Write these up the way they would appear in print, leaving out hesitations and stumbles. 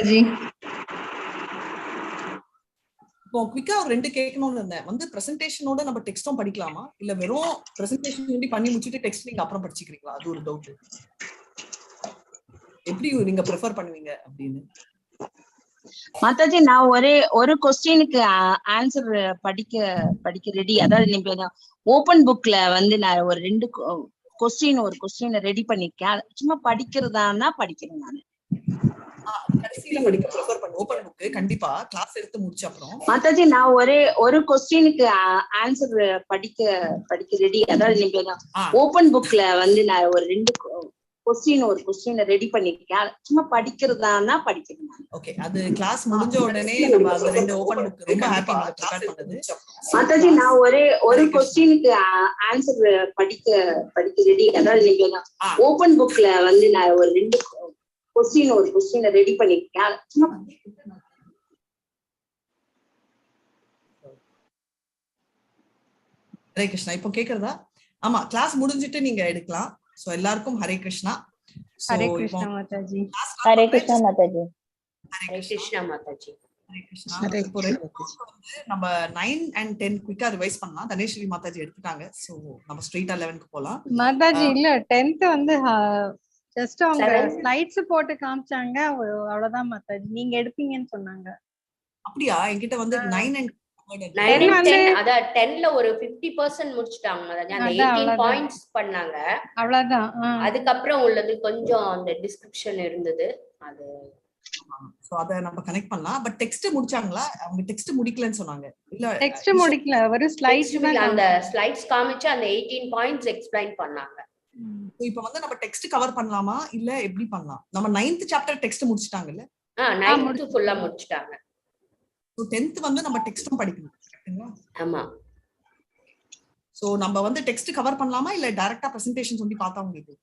Mataji. இப்போ குவிக்கா ஒரு ரெண்டு கேட்கணும்னு இருந்தேன். வந்து பிரசன்டேஷனோட நம்ம டெக்ஸ்டும் படிக்கலாமா இல்ல வெறும் பிரசன்டேஷன் எப்படி பண்ணி முடிச்சிட்டு டெக்ஸ்ட் நீங்க அப்புறம் படிச்சுக்கிறீங்களா? அது ஒரு டவுட். எப்படி நீங்க ப்ரிஃபர் பண்ணுவீங்க அப்படின்னு? மாதாஜி நான் ஒரு क्वेश्चनக்கு ஆன்சர் படிக்க ரெடி. அதாவது நீங்க ஓபன் புக்ல வந்து நான் ஒரு ரெண்டு क्वेश्चन ரெடி பண்ணிருக்கேன். சும்மா படிக்கிறதானா படிக்கிறேன் நான். கடைசில படிக்க ப்ரிஃபர் பண்ணு. ஓபன் புக் கண்டிப்பா கிளாஸ் எடுத்து முடிச்ச அப்புறம். மாதாஜி நான் ஒரு क्वेश्चनக்கு ஆன்சர் படிக்க ரெடி. அதாவது நீங்க ஓபன் புக்ல வந்து நான் ஒரு ரெண்டு क्वेश्चन ரெடி பண்ணிருக்கேன். சும்மா படிக்கிறதானா படிக்கிறேன் நான். ஓகே, அது கிளாஸ் முடிஞ்ச உடனே நம்ம அந்த ரெண்டு ஓபன் புக் ரொம்ப ஹாப்பி நீங்க ப்ரிப்பேர் பண்ணது. மாதாஜி நான் ஒரு क्वेश्चनக்கு ஆன்சர் படிக்க ரெடி. அதாவது நீங்க ஓபன் புக்ல வந்து நான் ஒரு ரெண்டு क्वेश्चन ரெடி பண்ணிருக்கேன். சும்மா ஹரே கிருஷ்ணா. இப்போ கேக்குறதா? ஆமா, கிளாஸ் முடிஞ்சிட்டு நீங்க எடுக்கலாம். சோ எல்லாருக்கும் ஹரே கிருஷ்ணா. ஹரே கிருஷ்ணா மாதாஜி. ஹரே கிருஷ்ணா மாதாஜி. ஹரே கிருஷ்ணா மாதாஜி. ஹரே கிருஷ்ணா. இப்போ நம்ம 9 and 10 குயிக்கா ரிவைஸ் பண்ணலாம். தனேஸ்வரி மாதாஜி எடுத்துட்டாங்க. சோ நம்ம ஸ்ட்ரைட்டா 11க்கு போலாம். மாதாஜி இல்ல 10th வந்து ஜஸ்ட் அவங்க ஸ்லைட்ஸ் போட்டு காமிச்சாங்க, அவ்வளவுதான் மாதாஜி. நீங்க எடுப்பீங்கன்னு சொன்னாங்க. அப்படியா? என்கிட்ட வந்து 9 and 10 அத 10ல ஒரு 50% முடிச்சிட்டாங்க மாதாஜி. அந்த 18 பாயிண்ட்ஸ் பண்ணாங்க, அவ்வளவுதான். அதுக்கு அப்புறம் உள்ளது கொஞ்சம் அந்த டிஸ்கிரிப்ஷன் இருந்தது. அது சோ அத நம்ம கனெக்ட் பண்ணலாம். பட் டெக்ஸ்ட் முடிச்சாங்களா? அவங்க டெக்ஸ்ட் முடிக்கலன்னு சொன்னாங்க. இல்ல டெக்ஸ்ட் முடிக்கல, ஒரு ஸ்லைட்ஸ் தான். அந்த ஸ்லைட்ஸ் காமிச்சு அந்த 18 பாயிண்ட்ஸ் எக்ஸ்பிளைன் பண்ணாங்க. இப்போ வந்து நம்ம டெக்ஸ்ட் கவர் பண்ணலாமா இல்ல எப்படி பண்ணலாம்? நம்ம 9th சாப்டர் டெக்ஸ்ட் முடிச்சிட்டாங்கல்ல? 9th ஃபுல்லா முடிச்சிட்டாங்க. சோ 10th வந்து நம்ம டெக்ஸ்டும் படிக்கணும், கரெக்ட்டுங்களா? ஆமா. சோ நம்ம வந்து டெக்ஸ்ட் கவர் பண்ணலாமா இல்ல டைரக்டா பிரசன்டேஷன் சொல்லி பார்த்தா உங்களுக்கு?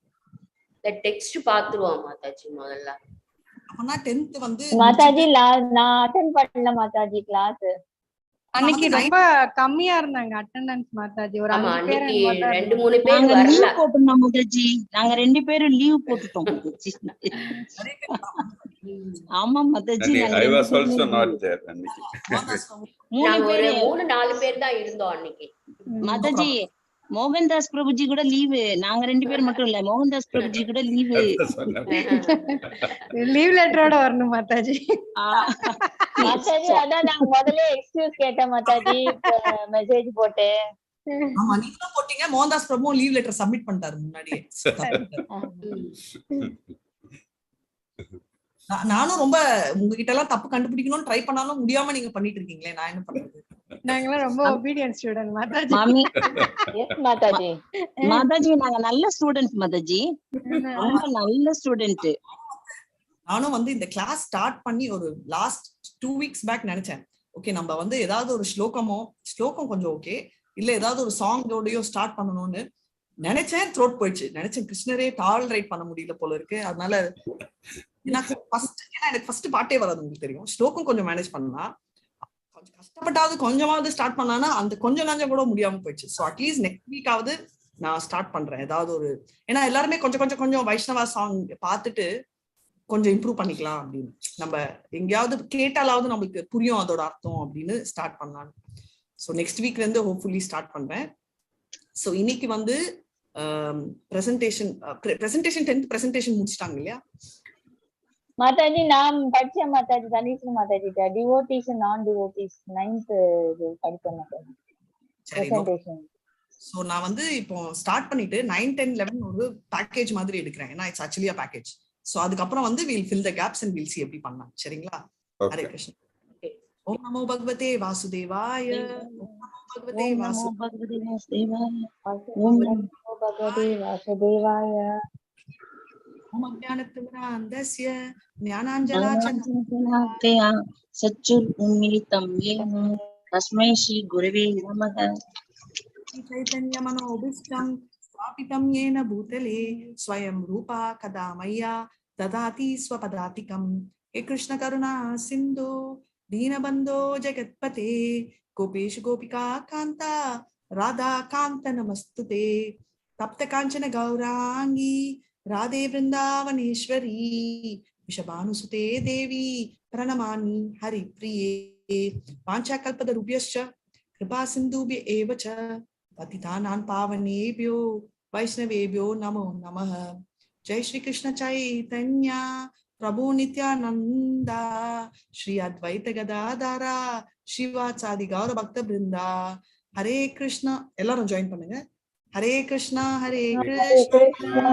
இந்த டெக்ஸ்ட் பாத்துருவோம் மாதாஜி முதல்ல. அப்பனா 10th வந்து மாதாஜி நான் அட்டெண்ட் பண்ணல மாதாஜி கிளாஸ். அன்னைக்கு ரொம்ப கம்மியா இருந்தாங்க அட்டெண்டன்ஸ் மாதாஜி. ஒரு 5 பேர் 2-3 பேர் வரல. போட்டுட்டோம் மாதாஜி. நாங்க 2 பேரும் லீவ் போட்டுட்டோம் மாதாஜி. ஆமா Mataji. I was also not there அன்னைக்கு. நாங்க ஒரு 3-4 பேர் தான் இருந்தோம் அன்னைக்கு மாதாஜி. மோகன்தாஸ் பிரபுஜி கூட லீவு. நாங்க 2 பேர் மட்டும் இல்ல, மோகன்தாஸ் பிரபுஜி கூட லீவு. லீவ் லெட்டரோட வரணும் மாதாஜி. மாதாஜி அதான் நான் முதல்ல எக்ஸ்கியூஸ் கேட்டேன் மாதாஜி, மெசேஜ் போட்டேன். ஆமா, நீங்க போட்டீங்க. மோகன்தாஸ் பிரபு லீவ் லெட்டர் சப்மிட் பண்ணிட்டாரு முன்னாடியே. நானும் ரொம்ப உங்ககிட்ட எல்லாம் தப்பு கண்டுபிடிக்கணும்னு ட்ரை பண்ணாலும் முடியாம நீங்க பண்ணிட்டு இருக்கீங்களே, நான் என்ன பண்றது? நாங்கலாம் ரொம்ப obedient ஸ்டூடண்ட் மாதாஜி. மாமி எஸ் மாதாஜி. மாதாஜி நாங்க நல்ல ஸ்டூடண்ட் மாதாஜி, ரொம்ப நல்ல ஸ்டூடண்ட். நானும் வந்து இந்த கிளாஸ் ஸ்டார்ட் பண்ணி ஒரு லாஸ்ட் 2 வீக்ஸ் பேக் நினைச்சேன், ஓகே நம்ம வந்து ஏதாவது ஒரு ஸ்லோகம் கொஞ்சம் ஓகே இல்ல ஏதாவது ஒரு சாங்கோடயோ ஸ்டார்ட் பண்ணணும்னு நினைச்சேன். த்ரோட் போயிடுச்சு. நினைச்சேன் கிருஷ்ணரே டாலரேட் பண்ண முடியல போல இருக்கு. அதனால ஏன்னா எனக்கு ஃபர்ஸ்ட் பாட்டே வராது, உங்களுக்கு தெரியும். ஸ்லோகம் கொஞ்சம் மேனேஜ் பண்ணா, கொஞ்சம் கஷ்டப்பட்டாவது கொஞ்சமாவது ஸ்டார்ட் பண்ணானா அந்த கொஞ்சம் நஞ்சம் கூட முடியாம போயிடுச்சு. ஸோ அட்லீஸ்ட் நெக்ஸ்ட் வீக்காவது நான் ஸ்டார்ட் பண்றேன் ஏதாவது ஒரு, ஏன்னா எல்லாருமே கொஞ்சம் வைஷ்ணவா சாங் பார்த்துட்டு கொஞ்சம் இம்ப்ரூவ் பண்ணிக்கலாம் அப்படின்னு, நம்ம எங்கேயாவது கேட்டாலாவது நம்மளுக்கு புரியும் அதோட அர்த்தம் அப்படின்னு ஸ்டார்ட் பண்ணலாம். ஸோ நெக்ஸ்ட் வீக்ல இருந்து ஹோப்ஃபுல்லி ஸ்டார்ட் பண்றேன். ஸோ இன்னைக்கு வந்து பிரசன்டேஷன் 10th பிரசன்டேஷன் முடிச்சிட்டாங்க இல்லையா மாதாஜி? நான் படிச்சேன் மாதாஜி, தனீஸ்வரி மாதாஜி டிவோட்டிஸ் நான் டிவோட்டிஸ் 9th படிச்சேன் மாதாஜி பிரசன்டேஷன். சோ நான் வந்து இப்போ ஸ்டார்ட் பண்ணிட்டு 9, 10, 11 ஒரு பேக்கேஜ் மாதிரி எடுக்கிறேன். ஏன்னா it's actually a package. So அதுக்கு அப்புறம் வந்து we'll fill the gaps and we'll see எப்படி பண்ணலாம். சரிங்களா? ஹரே கிருஷ்ணா. ஓம் நமோ பகவதே வாசுதேவாய. ஓம் நமோ பகவதே வாசுதேவாய. ஓம் நமோ பகவதே வாசுதேவாய. ஓம் அஜ்ஞானத்திமிராந்தஸ்ய ஞானாஞ்சலாச்சலாக்கயா சச்சுர் உன்மிலிதம் ஏன தஸ்மை ஸ்ரீ குருவே நமः. चैतन्य मनोभीष्टं स्थापितं येन भूतले स्वयं रूपा कदा मय्या ददाति स्वपदातिकं. हे कृष्ण करुणा सिन्धु दीनबन्धो जगत्पते गोपेश गोपिका कान्ता राधा कान्त नमस्तुते. तप्त कांचन गौरांगी राधे वृंदावनेश्वरी விஷபானுசுதே தேவி பிரணமாமி ஹரிப்ரியே வாஞ்சாகல்பதருப்யஸ்ச கிருபா சிந்துப்ய ஏவ ச பதிதானான் பாவனேபியோ வைஷ்ணவேபியோ நமோ நமः. ஜெய் ஸ்ரீ கிருஷ்ண சைதன்யா பிரபு நித்யானந்தா ஸ்ரீ அத்வைத கதாதாரா ஸ்ரீவாசாதி கௌர பக்த பிருந்தா. ஹரே கிருஷ்ணா. எல்லாரும் ஜாயின் பண்ணுங்க. ஹரே கிருஷ்ணா ஹரே கிருஷ்ணா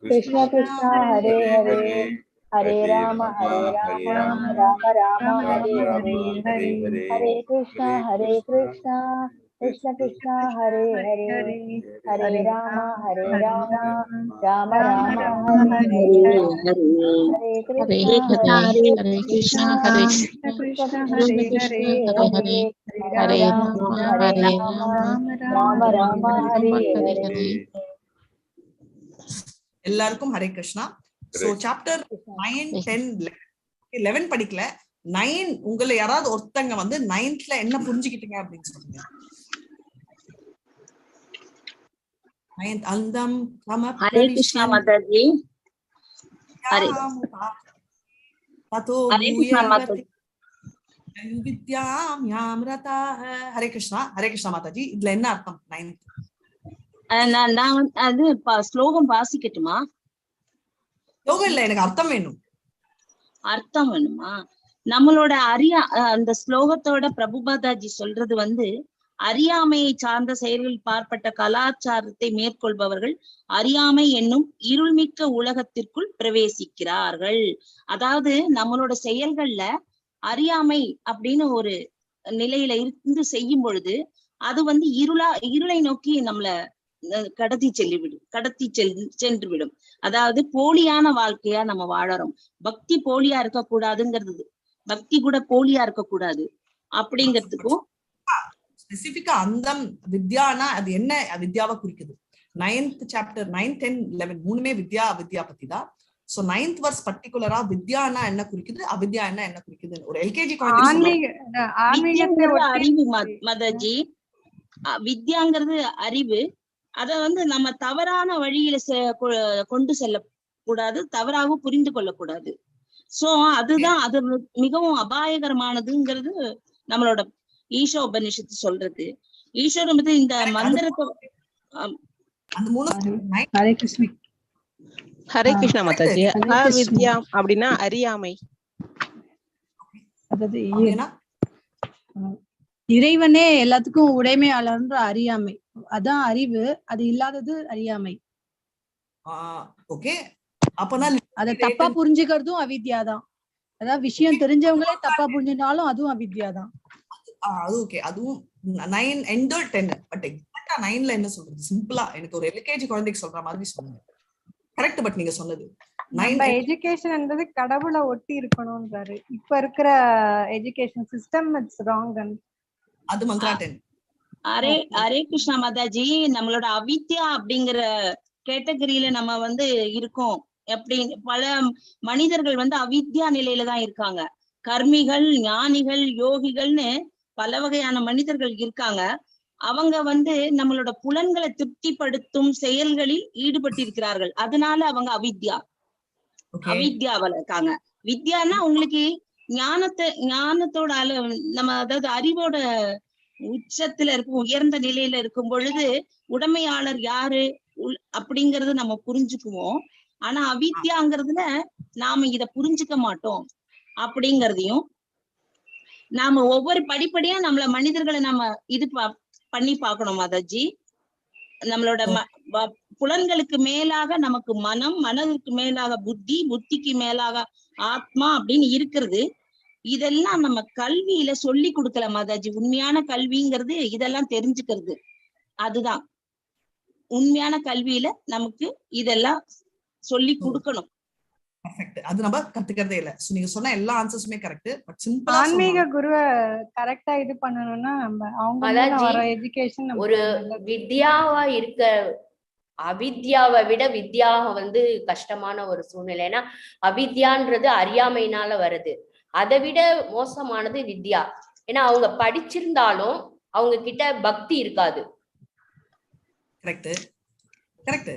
கிருஷ்ண கிருஷ்ண ஹரே ஹரே ஹரே ராம ராம ராம ஹரே ஹரே ஹரே கிருஷ்ண கிருஷ்ண கிருஷ்ண ஹரே ஹரே ஹரே ராம ராம ராம ஹரே ஹரே ஹரே கிருஷ்ண ஹரே கிருஷ்ண ஹரே ஹரே ஹரே ராம ராம ஹரே ஹரே. எல்லாருக்கும் ஹரே கிருஷ்ணா. சோ சாப்டர் 9, 10, 11 படிக்கல. 9 உங்களை யாராவது ஒருத்தங்க வந்து 9th என்ன புரிஞ்சுக்கிட்டீங்க அப்படின்னு சொல்லுங்க. 9th அந்தம் சம ஹரே கிருஷ்ணா மாதாஜி. ஹரே ததோ கிருஷ்ணா மாதாஜி. வித்யாம் யாம்ரதா. ஹரே கிருஷ்ணா. ஹரே கிருஷ்ணா மாதாஜி. இதுல என்ன அர்த்தம் 9th? நான் அது ஸ்லோகம் வாசிக்கட்டுமா? ஸ்லோகம் இல்ல, எனக்கு அர்த்தம் வேணும். அர்த்தம் வேணுமா? நம்மளோட அந்த ஸ்லோகத்தோட பிரபுபாதாஜி சொல்றது வந்து, அறியாமையை சார்ந்த செயல்களில் பார்ப்பட்ட கலாச்சாரத்தை மேற்கொள்பவர்கள் அறியாமை என்னும் இருள்மிக்க உலகத்திற்குள் பிரவேசிக்கிறார்கள். அதாவது நம்மளோட செயல்கள்ல அறியாமை அப்படின்னு ஒரு நிலையில இருந்து செய்யும் பொழுது அது வந்து இருளை நோக்கி நம்மள கடத்தி சென்று விடும். அதாவது போலியான வாழ்க்கையா நம்ம வாழறோம். பக்தி போலியா இருக்கக்கூடாதுங்கிறது, பக்தி கூட போலியா இருக்கக்கூடாது அப்படிங்கிறதுக்கும் ஸ்பெசிபிக்கா அந்தம் வித்யானா அது என்ன வித்யாவை குறிக்குது? 9th சாப்டர் 9, 10, 11 மூணுமே வித்யா பத்தி தான். சோ 9th வர்ஸ் பர்டிகுலரா வித்யானா என்ன குறிக்குது, அவித்யா என்ன குறிக்குது? ஒரு எல்கேஜி அறிவு மாதாஜி. வித்யாங்கிறது அறிவு. அத வந்து நம்ம தவறான வழியில கொண்டு செல்ல கூடாது, தவறாக புரிந்து கொள்ளக்கூடாது. சோ அதுதான் அது மிகவும் அபாயகரமானதுங்கிறது நம்மளோட ஈஷா உபநிஷத்து சொல்றது. ஈஸ்வரம் இந்த மந்திரத்தை ஹரே கிருஷ்ணா. ஹரே கிருஷ்ணா மாதாஜி. அவித்யா அப்படின்னா அறியாமை. அதாவது இறைவனே எல்லாத்துக்கும் உடைமையாளர்ன்ற அறியாமை, அதான் அறிவு. அது இல்லாதது அறியாமை. ஓகே, அப்பனா அத தப்பா புரிஞ்சுக்கிறதும் அவித்யாதான். அதாவது விஷயம் தெரிஞ்சவங்களே தப்பா புரிஞ்சினாலும் அதுவும் அவித்யாதான். அது ஓகே, அதுவும் 9 and 10. பட் எக்ஸாக்ட்டா 9ல என்ன சொல்றது? சிம்பிளா எனக்கு ஒரு எல்கேஜி குழந்தைக்கு சொல்ற மாதிரி சொல்லுங்க. கரெக்ட். பட் நீங்க சொன்னது நம்ம எஜுகேஷன் என்பது கடவுளை ஒட்டி இருக்கணும்ன்றாரு. இப்ப இருக்கிற எஜுகேஷன் சிஸ்டம் இட்ஸ் ராங். அது மந்த்ரா 10. ஹரே கிருஷ்ணா மாதாஜி. நம்மளோட அவித்யா அப்படிங்கிற கேட்டகரியில நம்ம வந்து இருக்கோம். எப்படி பல மனிதர்கள் வந்து அவித்யா நிலையில தான் இருக்காங்க. கர்மிகள், ஞானிகள், யோகிகள்னு பல வகையான மனிதர்கள் இருக்காங்க. அவங்க வந்து நம்மளோட புலன்களை திருப்திப்படுத்தும் செயல்களில் ஈடுபட்டிருக்கிறார்கள். அதனால அவங்க அவித்யாவில இருக்காங்க. வித்யான்னா உங்களுக்கு ஞானத்தோட நம்ம அதாவது அறிவோட உச்சத்துல இருக்கும், உயர்ந்த நிலையில இருக்கும் பொழுது உடைமையாளர் யாரு அப்படிங்கறது நம்ம புரிஞ்சுக்குவோம். ஆனா அவித்யாங்கிறதுல நாம இத புரிஞ்சுக்க மாட்டோம் அப்படிங்கறதையும் நாம ஒவ்வொரு படிப்படியா நம்மள மனிதர்களை நம்ம இது பண்ணி பார்க்கணும் மாதாஜி. நம்மளோட புலன்களுக்கு மேலாக நமக்கு மனம், மனதிற்கு மேலாக புத்தி, புத்திக்கு மேலாக ஆத்மா அப்படின்னு இருக்கிறது. இதெல்லாம் நம்ம கல்வியில சொல்லி கொடுக்கல மாதாஜி. உண்மையான கல்விங்கிறது இதெல்லாம் தெரிஞ்சுக்கிறது. அதுதான் உண்மையான கல்வியில நமக்கு இதெல்லாம் சொல்லி கொடுக்கணும். பெர்ஃபெக்ட். அது நம்ம கத்துக்கிறதே இல்ல. சோ நீங்க சொன்ன எல்லா ஆன்சர்ஸுமே கரெக்ட். பட் சிம்பிளா ஆன்மீக குருவை கரெக்ட்டா இது பண்ணனும்னா நம்ம அவங்க வர எஜுகேஷன் ஒரு வித்யாவா இருக்க அவித்யாவை விட வித்யா வந்து கஷ்டமான ஒரு சூழ்நிலை. ஏன்னா அவித்யான்றது அறியாமையினால வருது. அதை விட மோசமானது வித்யா. ஏன்னா அவங்க படிச்சிருந்தாலும் அவங்க கிட்ட பக்தி இருக்காது. Correct correct.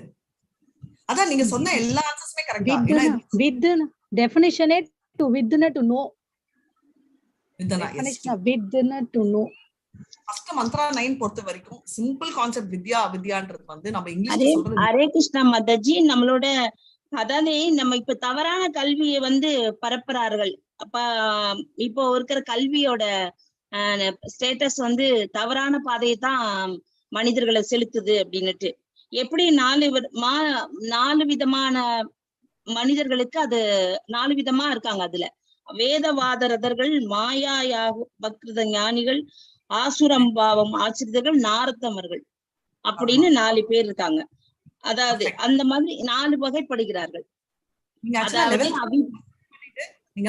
அதான் நீங்க சொன்ன எல்லா ஆன்சர்ஸுமே correct. definition to within to know. Vidana, Definition of within to know. First mantra 9 பொறுத்த வரைக்கும் சிம்பிள் கான்செப்ட் வித்யான்றது வந்து நம்ம இங்கிலீஷ்ல சொல்றது. ஹரே கிருஷ்ணா மாதாஜி, நம்மளோட அதாவது நம்ம இப்ப தவறான கல்வியை வந்து பரப்புறார்கள். அப்ப இப்போ இருக்கிற கல்வியோட ஸ்டேட்டஸ் வந்து தவறான பாதையை தான் மனிதர்களை செலுத்துது அப்படின்னுட்டு. எப்படி 4 விதமான மனிதர்களுக்கு அது 4 விதமா இருக்காங்க. அதுல வேதவாதரதர்கள், மாயா பக்த ஞானிகள், ஆசுரம்பாவம் ஆசிரியர்கள், நாரதமர்கள் அப்படின்னு 4 பேர் இருக்காங்க. அதாவது அந்த மாதிரி 4 வகைப்படுகிறார்கள். நீங்க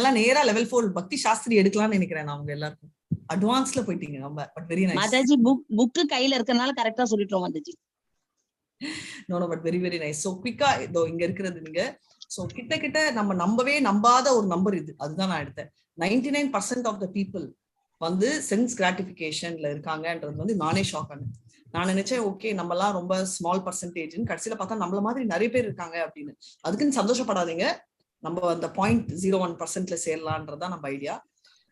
எல்லாம் நேரா லெவல் 4 பக்தி சாஸ்திரி எடுக்கலாம்னு நினைக்கிறேன். அவங்க எல்லாருக்கும் அட்வான்ஸ்ல போயிட்டீங்க ரொம்ப. But very nice Mataji. Book கையில இருக்கறனால கரெக்ட்டா சொல்லிட்டோம் Mataji. No but very very nice. So குயிக்கா இதோ இங்க இருக்கிறது நீங்க சோ கிட்ட நம்ம நம்பாத ஒரு நம்பர் இது. அதுதான் நான் எடுத்தேன். 99% ஆஃப் த பீப்புள் வந்து சென்ஸ் கிராட்டிபிகேஷன்ல இருக்காங்கன்றது வந்து நானே ஷாக் ஆனேன். நான் நினைச்சேன் ஓகே நம்ம எல்லாம் ரொம்ப ஸ்மால் பர்சன்டேஜ்னு. கடைசியில பார்த்தா நம்மள மாதிரி நிறைய பேர் இருக்காங்க அப்படின்னு. அதுக்குன்னு சந்தோஷப்படாதீங்க. நம்ம அந்த 0.01%ல சேரலான்றதா நம்ம ஐடியா.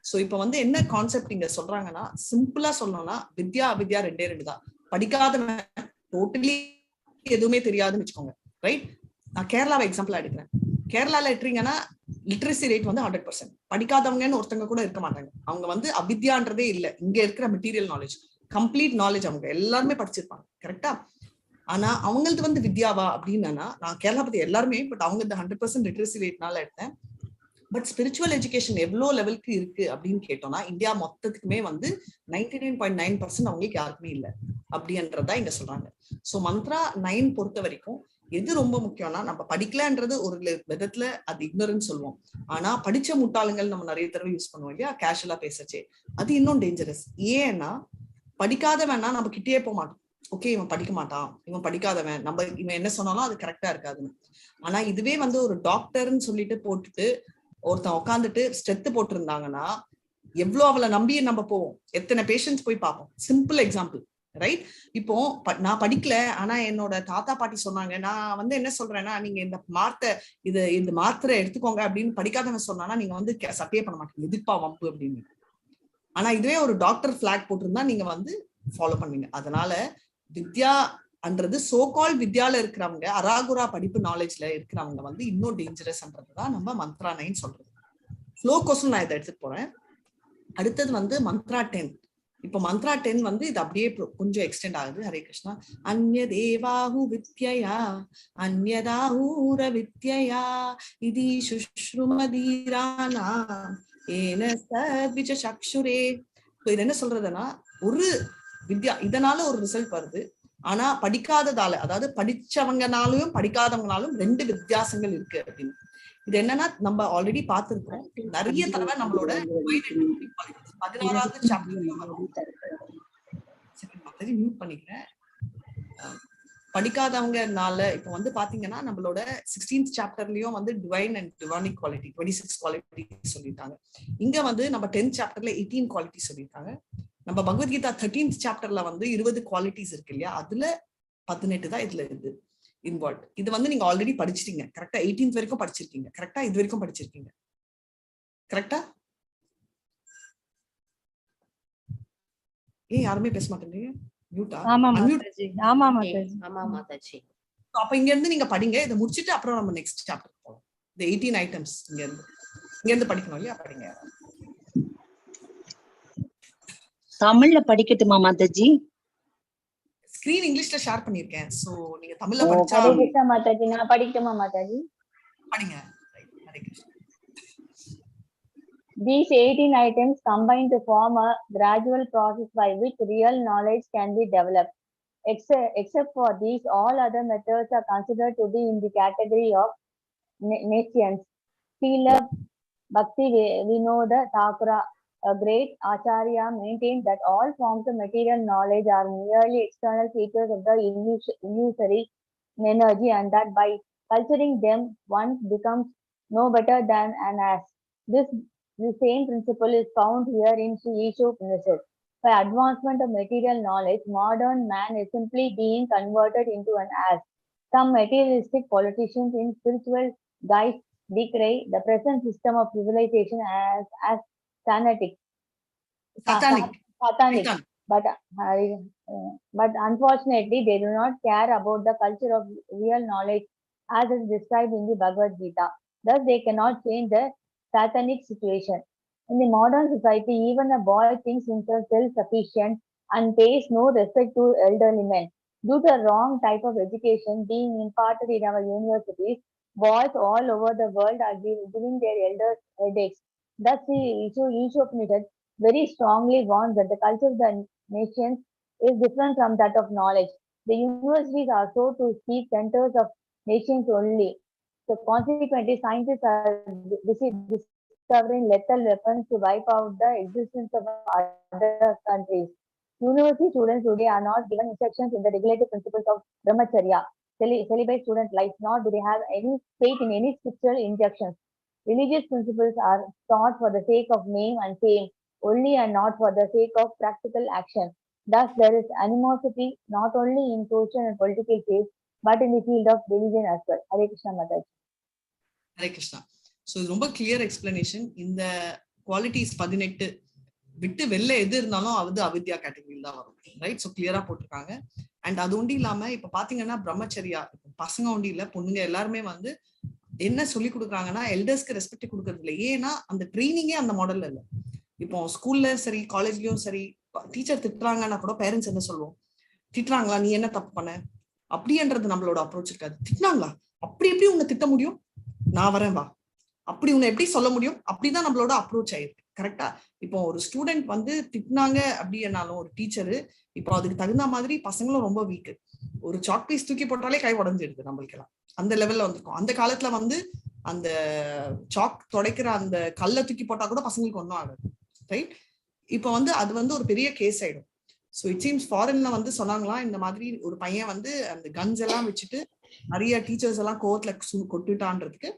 சோ இப்ப வந்து என்ன கான்செப்ட் இங்க சொல்றாங்கன்னா, சிம்பிளா சொல்லணும்னா வித்யா 2 தான். படிக்காதவன் டோட்டலி எதுவுமே தெரியாதுன்னு வச்சுக்கோங்க. ரைட்? நான் கேரளாவை எக்ஸாம்பிளா எடுக்கிறேன். கேரளால எடுத்தீங்கன்னா லிட்ரஸி ரேட் வந்து 100%. படிக்காதவங்கன்னு ஒருத்தங்க கூட இருக்க மாட்டாங்க. அவங்க வந்து அவித்யான்றதே இல்லை. இங்க இருக்கிற மெட்டீரியல் நாலேஜ், கம்ப்ளீட் நாலேஜ் அவங்க எல்லாருமே படிச்சிருப்பாங்க. கரெக்டா? ஆனா அவங்களது வந்து வித்யாவா அப்படின்னா, நான் கேரளா பத்தி எல்லாருமே, பட் அவங்க இந்த 100% லிட்ரஸி ரேட்னால எடுத்தேன். பட் ஸ்பிரிச்சுவல் எஜுகேஷன் எவ்வளவு லெவலுக்கு இருக்கு அப்படின்னு கேட்டோம்னா, இந்தியா மொத்தத்துக்குமே வந்து 99.9% அவங்களுக்கு யாருக்குமே இல்லை அப்படின்றதா இங்க சொல்றாங்க. சோ மந்த்ரா 9 பொறுத்த வரைக்கும் எது ரொம்ப முக்கியம்னா, நம்ம படிக்கலன்றது ஒரு விதத்துல அது இக்னோரன்ஸ் சொல்லுவோம். ஆனா படிச்ச முட்டாளுங்கள் நம்ம நிறைய தடவை யூஸ் பண்ணுவோம் இல்லையா, கேஷுவலா பேசச்சே. அது இன்னும் டேஞ்சரஸ். ஏன்னா படிக்காதவன்னா நம்ம கிட்டே போக மாட்டோம். ஓகே இவன் படிக்க மாட்டான், இவன் படிக்காதவன், இவன் என்ன சொன்னாலும் அது கரெக்டா இருக்காதுன்னு. ஆனா இதுவே வந்து ஒரு டாக்டர்ன்னு சொல்லிட்டு போட்டுட்டு ஒருத்தன் உட்காந்துட்டு ஸ்ட்ரெத்து போட்டு இருந்தாங்கன்னா எவ்வளவு அவளை நம்பி நம்ம போவோம், எத்தனை பேஷண்ட்ஸ் போய் பார்ப்போம். Simple example. ரைட்? இப்போ நான் படிக்கல, ஆனா என்னோட தாத்தா பாட்டி சொன்னாங்க. நான் வந்து என்ன சொல்றேன்னா, நீங்க இந்த மாத்திரை எடுத்துக்கோங்க அப்படின்னு படிக்காதவங்க சொன்னா நீங்க வந்து சட்டையே பண்ண மாட்டீங்க, எதிர்ப்பா வம்பு அப்படின்னு. ஆனா இதுவே ஒரு டாக்டர் பிளாக் போட்டிருந்தா நீங்க வந்து ஃபாலோ பண்ணுவீங்க. அதனால வித்யா அன்றது சோகால் வித்யால இருக்கிறவங்க, அராகுரா படிப்பு நாலேஜ்ல இருக்கிறவங்க வந்து இன்னும் டேஞ்சரஸ்ன்றதுதான் நம்ம மந்த்ரா 9 சொல்றது. ஃப்ளோ கோர்ஸ்ல நான் இதை எடுத்துட்டு போறேன். அடுத்தது வந்து மந்த்ரா 10. இப்போ மந்த்ரா 10 வந்து இது அப்படியே கொஞ்சம் எக்ஸ்டெண்ட் ஆகுது. ஹரே கிருஷ்ணா. அந்ய தேவாஹு வித்யயா அந்யதாஹூர வித்யயா இதி சுஷ்ருமதீரானா ஏன சத்விஜ சக்ஷுரே. இது என்ன சொல்றதுன்னா, ஒரு வித்யா இதனால ஒரு ரிசல்ட் வருது. ஆனா படிக்காததால, அதாவது படிச்சவங்கனாலும் படிக்காதவங்கனாலும் 2 வித்தியாசங்கள் இருக்கு அப்படின்னு. இது என்னன்னா நம்ம ஆல்ரெடி பார்த்திருக்கோம் நிறைய தடவை. நம்மளோட 16வது சாப்டர்லயும் மியூட் பண்ணிக்கிறேன். படிக்காதவங்கனால இப்ப வந்து பாத்தீங்கன்னா நம்மளோட 16th சாப்டர்லயும் வந்து டிவைன் அண்ட் டிவானிக் குவாலிட்டி 26 குவாலிட்டி சொல்லிட்டாங்க. இங்க வந்து நம்ம 10th சாப்டர்ல 18 குவாலிட்டி சொல்லிட்டாங்க. நம்ம பகவத்கீதா 13th சாப்டர்ல வந்து 20 குவாலிட்டிஸ் இருக்கு இல்லையா, அதுல 18 தான் இதுல இருக்கு இன்வால்வ். இது வந்து நீங்க ஆல்ரெடி படிச்சிட்டீங்க. கரெக்டா? 18th வரைக்கும் படிச்சிருக்கீங்க. கரெக்டா? இது வரைக்கும் படிச்சிருக்கீங்க. கரெக்டா? ஏன் யாருமே பேச மாட்டேங்க? மியூட்டா? ஆமா மாதாஜி. ஆமா மாதாஜி. ஆமா மாதாஜி. அப்ப இங்க இருந்து நீங்க படிங்க. இதை முடிச்சிட்டு அப்புறம் நம்ம நெக்ஸ்ட் சாப்டர் போலாம். இந்த 18 ஐட்டம்ஸ் இங்க இருந்து படிக்கணும் இல்லையா, படிங்க. தமிழ்ல படிக்கட்டுமா மாதாஜி? ஸ்கிரீன் இங்கிலீஷ்ல ஷேர் பண்ணிருக்கேன். சோ நீங்க தமிழ்ல படிச்சா. ஹரே கிருஷ்ணா மாதாஜி. நான் படிக்கட்டுமா மாதாஜி? படிங்க. Hare Krishna. These 18 items combine to form a gradual process by which real knowledge can be developed. Except for these, all other methods are considered to be in the category of nations. Srila Bhakti Vinoda Thakura, a great Acharya, maintained that all forms of material knowledge are merely external features of the illusory energy, and that by culturing them, one becomes no better than an ass. The same principle is found here in Sri Ishopanishad. By advancement of material knowledge, modern man is simply being converted into an ass. Some materialistic politicians in spiritual guise decry the present system of civilization as satanic. Satanic. Satanic. Satan. But unfortunately, they do not care about the culture of real knowledge as is described in the Bhagavad Gita. Thus, they cannot change the satanic situation. In the modern society, even a boy thinks himself self-sufficient and pays no respect to elderly men. Due to the wrong type of education being imparted in our universities, boys all over the world are giving their elders headaches. Thus, the Upanishad very strongly warns that the culture of the nations is different from that of knowledge. The universities are so to speak centers of nations only. So consequently, scientists are discovering lethal weapons to wipe out the existence of other countries. University students today are not given instructions in the regulative principles of brahmacharya, celibate student life, nor do they have any faith in any scriptural injunctions. Religious principles are taught for the sake of name and fame only and not for the sake of practical action. Thus, there is animosity not only in social and political fields, but in the field of religion as well. Hare Krishna Mataji. Hare Krishna. So இது ரொம்ப clear explanation. இந்த qualities 18 விட்டு வெளில எது இருந்தாலும் அது அவித்யா கேட்டகரியில் தான் வரும், ரைட்? ஸோ கிளியரா போட்டிருக்காங்க. அண்ட் அது ஒண்டி இல்லாம இப்ப பாத்தீங்கன்னா பிரம்மச்சரியா பசங்க ஒண்டி இல்ல பொண்ணுங்க எல்லாருமே வந்து என்ன சொல்லி கொடுக்குறாங்கன்னா எல்டர்ஸ்க்கு ரெஸ்பெக்ட் கொடுக்கறது இல்லை. ஏன்னா அந்த ட்ரைனிங்கே அந்த மாடல்ல இல்லை. இப்போ ஸ்கூல்ல சரி காலேஜ்லயும் சரி டீச்சர் திட்டுறாங்கன்னா கூட பேரண்ட்ஸ் என்ன சொல்லுவோம், திட்டுறாங்களா நீ என்ன தப்பு பண்ண அப்படின்றது நம்மளோட அப்ரோச் இருக்காது. திட்டினாங்களா அப்படி எப்படி உன்னை திட்ட முடியும், நான் வரேன் வா, அப்படி உன்னை எப்படி சொல்ல முடியும், அப்படிதான் நம்மளோட அப்ரோச் ஆயிருக்கு. கரெக்டா? இப்போ ஒரு ஸ்டூடெண்ட் வந்து திட்டினாங்க அப்படின்னாலும் ஒரு டீச்சரு இப்போ அதுக்கு தகுந்த மாதிரி பசங்களும் ரொம்ப வீக்கு. ஒரு சாக் பீஸ் தூக்கி போட்டாலே கை உடஞ்சிடுது நம்மளுக்கெல்லாம். அந்த லெவல்ல வந்திருக்கும். அந்த காலத்துல வந்து அந்த சாக் துடைக்கிற அந்த கல்லை தூக்கி போட்டா கூட பசங்களுக்கு ஒன்றும் ஆகாது, ரைட்? இப்போ வந்து அது வந்து ஒரு பெரிய கேஸ் ஆயிடும். ஸோ இட் சீம்ஸ் ஃபாரின்ல வந்து சொன்னாங்களாம், இந்த மாதிரி ஒரு பையன் வந்து அந்த கன்ஸ் எல்லாம் வச்சுட்டு நிறைய டீச்சர்ஸ் எல்லாம் கோர்ட்ல கொட்டுட்டான்றதுக்கு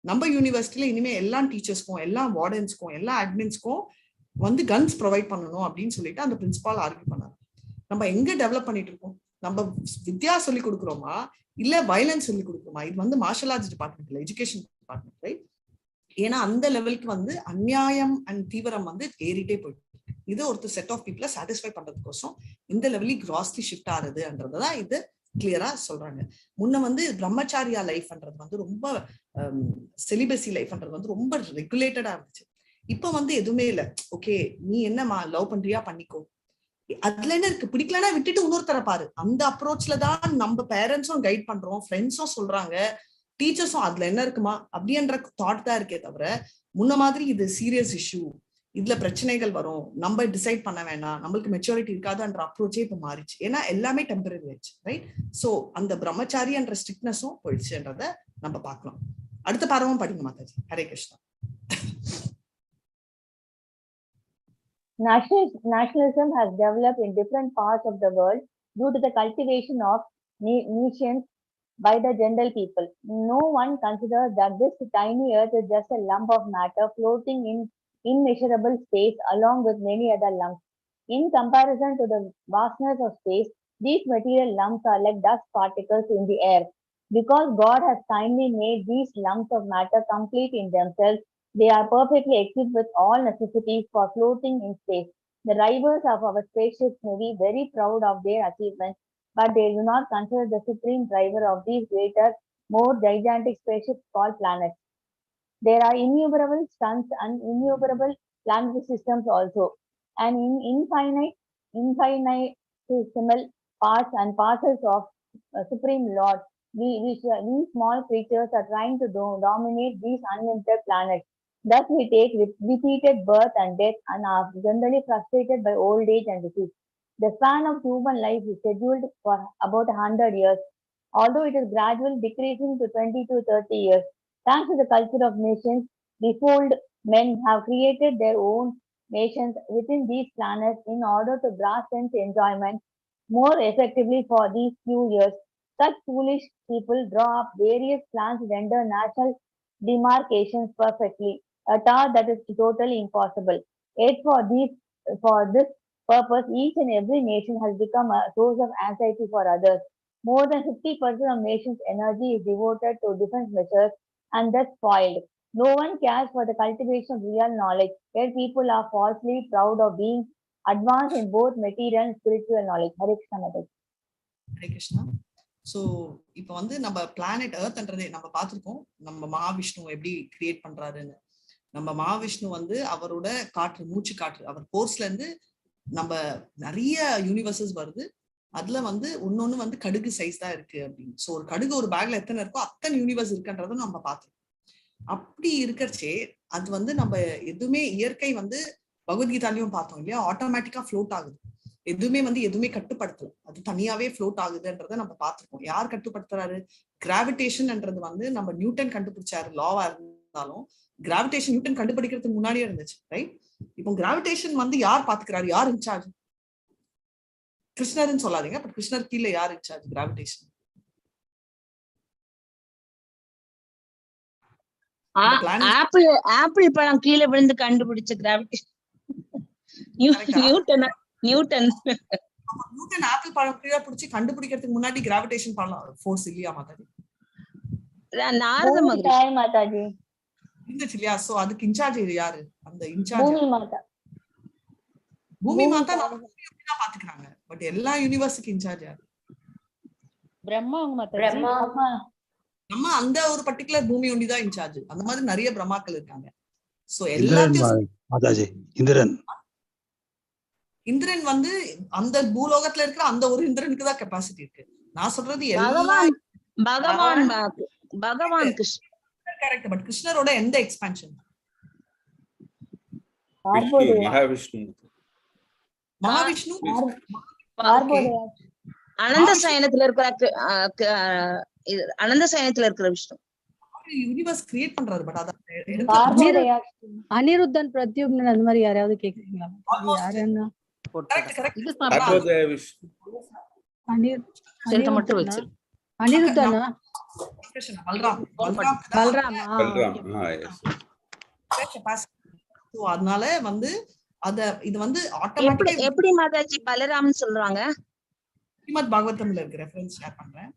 நம்ம யூனிவர்சிட்டியில இனிமே எல்லா டீச்சர்ஸ்க்கும் எல்லா வார்டன்ஸ்க்கும் எல்லா அட்மின்ஸ்க்கும் வந்து கன்ஸ் ப்ரொவைட் பண்ணணும் அப்படின்னு சொல்லிட்டு அந்த பிரின்சிபால் ஆர்கியூ பண்ணாங்க. நம்ம எங்க டெவலப் பண்ணிட்டு இருக்கோம்? நம்ம வித்யா சொல்லி கொடுக்குறோமா இல்ல வயலன்ஸ் சொல்லி கொடுக்குறோமா? இது வந்து மார்ஷல் ஆர்ட்ஸ் டிபார்ட்மெண்ட் இல்ல, எஜுகேஷன் டிபார்ட்மெண்ட், ரைட்? ஏன்னா அந்த லெவலுக்கு வந்து அநியாயம் அண்ட் தீவிரம் வந்து ஏறிட்டே போயிட்டு இது ஒருத்தர் செட் ஆஃப் பீப்புளை சாட்டிஸ்ஃபை பண்றதுக்கோசம் இந்த லெவலில் கிராஸ்லி ஷிஃப்ட் ஆகுதுன்றதுதான் இது கிளியரா சொல்றாங்க. முன்ன வந்து பிரம்மச்சாரியா லைஃப்ன்றது வந்து ரொம்ப செலிபசி லைஃப்ன்றது வந்து ரொம்ப ரெகுலேட்டடா இருந்துச்சு. இப்ப வந்து எதுவுமே இல்லை. ஓகே நீ என்னமா லவ் பண்றியா பண்ணிக்கோ, அதுல என்ன இருக்கு, பிடிக்கலன்னா விட்டுட்டு இன்னொருத்தர பாரு. அந்த அப்ரோச்ல தான் நம்ம பேரண்ட்ஸும் கைட் பண்றோம், ஃப்ரெண்ட்ஸும் சொல்றாங்க, டீச்சர்ஸும் அதுல என்ன இருக்குமா அப்படின்ற தாட் தான் இருக்கே தவிர முன்ன மாதிரி இது சீரியஸ் இஷ்யூ, இதுல பிரச்சனைகள் வரும், நம்ம டிசைட் பண்ண வேண்டாம், நம்மளுக்கு மெச்சூரிட்டி இருக்காதுன்ற அப்ரோச்சே இப்ப மாறிச்சு. ஏன்னா எல்லாமே டெம்பரரி ஆயிடுச்சு, ரைட்? சோ அந்த பிரம்மச்சாரின்ற ஸ்ட்ரிக்ட்னஸும் போயிடுச்சுன்றத நம்ம பார்க்கலாம். அடுத்த பாரமும் படிங்க Mataji. Hare Krishna. Nationalism has developed in different parts of the world due to the cultivation of nations by the general people. No one considers that this tiny earth is just a lump of matter floating in immeasurable space along with many other lumps. In comparison to the vastness of space, these material lumps are like dust particles in the air. Because God has kindly made these lumps of matter complete in themselves, they are perfectly equipped with all necessities for floating in space. The drivers of our spaceships may be very proud of their achievements, but they do not consider the supreme driver of these greater, more gigantic spaceships called planets. There are innumerable suns and innumerable planetary systems also, and infinitesimal parts and parcels of Supreme Lord. These small creatures are trying to dominate these unlimited planets. Thus, we take repeated birth and death and are generally frustrated by old age and disease. The span of human life is scheduled for about 100 years, although it is gradually decreasing to 20 to 30 years. Thanks to the culture of nations, befooled men have created their own nations within these planets in order to grasp sense enjoyment more effectively for these few years. Such foolish people draw up various plans to render national demarcations perfectly, a task that is totally impossible. Yet for this purpose, each and every nation has become a source of anxiety for others. More than 50% of nations' energy is devoted to defense measures and thus spoiled. No one cares for the cultivation of real knowledge, where people are falsely proud of being advanced in both material and spiritual knowledge. Hare Krishna Mataji. Hare Krishna. So இப்போ வந்து நம்ம planet எர்த்ன்றதே நம்ம பார்த்துருக்கோம், நம்ம மகாவிஷ்ணு எப்படி create பண்றாருன்னு. நம்ம மகாவிஷ்ணு வந்து அவரோட காற்று, மூச்சு காற்று, அவர் கோர்ஸ்ல இருந்து நம்ம நிறைய யூனிவர்சஸ் வருது. அதுல வந்து ஒன்னொன்னு வந்து கடுகு சைஸ் தான் இருக்கு அப்படின்னு. ஸோ ஒரு கடுகு ஒரு பேக்ல எத்தனை இருக்கோ அத்தனை யூனிவர்ஸ் இருக்குன்றதும் நம்ம பார்த்துருக்கோம். அப்படி இருக்கிறச்சே அது வந்து நம்ம எதுவுமே இயற்கை வந்து பகவத்கீதாலையும் பார்த்தோம் இல்லையா, ஆட்டோமேட்டிக்கா ஃப்ளோட் ஆகுது. எதுவுமே வந்து எதுவுமே கட்டுப்படுத்தல, அது தனியாவே ஃப்ளோட் ஆகுதுன்றத நம்ம பார்த்திருக்கோம். யார் கட்டுப்படுத்துறாரு? கிராவிடேஷன்ன்றது வந்து நம்ம நியூட்டன் கண்டுபிடிச்சாரு லாவா இருந்தாலும், கிராவிடேஷன் நியூட்டன் கண்டுபிடிக்கிறதுக்கு முன்னாடியே இருந்துச்சு, ரைட்? இப்போ கிராவிடேஷன் வந்து யார் பாத்துக்கிறாரு? யார் இன்சார்ஜ்? கிருஷ்ணர்னு சொல்லாதீங்க, பட் கிருஷ்ணர் கீழே யார் இன்சார்ஜ் கிராவிடேஷன்? ஆப்பிள் பழம் கீழே விழுந்து கண்டுபிடிச்ச கிராவிடேஷன் நியூட்டன். நியூட்டன் ஆப்பிள் பழம் கீழே பிடிச்சி கண்டுபிடிக்கிறதுக்கு முன்னாடி கிராவிடேஷன் ஃபோர்ஸ் இல்லையா மாதாஜி? நாரத மாதாஜி இருந்துச்சு இல்லையா? சோ அதுக்கு இன்சார்ஜ் யாரு? அந்த இன்சார்ஜ் பூமி மாதா தான் பாத்துக்கிறாங்க. பட் எல்லா யூனிவர்ஸுக்கு இன்சார்ஜ் யாரு? பிரம்மா. நம்ம அந்த ஒரு பர்டிகுலர் பூமி ஒண்டிதான் இன்சார்ஜ். அந்த மாதிரி நிறைய பிரம்மாக்கள் இருக்காங்க. சோ எல்லாத்தையும் இந்திரன் வந்து அந்த பூலோகத்துல இருக்கிற அந்த ஒரு இந்திரனுக்கு தான் கெப்பாசிட்டி இருக்கு. நான் சொல்றது பகவான் கிருஷ்ணர் கரெக்ட். பட் கிருஷ்ணரோட எந்த எக்ஸ்பான்ஷன்? மகாவிஷ்ணு அனந்த சயனத்துல இருக்கிற விஷ்ணு யூனிவர்ஸ் கிரியேட் பண்றாரு. பட் அத அனிருத்தன், பிரத்யும்னன் அந்த மாதிரி யாராவது கேக்குறீங்களா? யாருன்னா அனிருத்தனா? அதனால வந்து இது வந்து ஆட்டோமேட்டிக்கா எப்படி மாதாஜி பலராம் சொல்றாங்க? ஸ்ரீமத் பாகவதம்ல இருக்க ரெஃபரன்ஸ் ஷேர் பண்றேன்.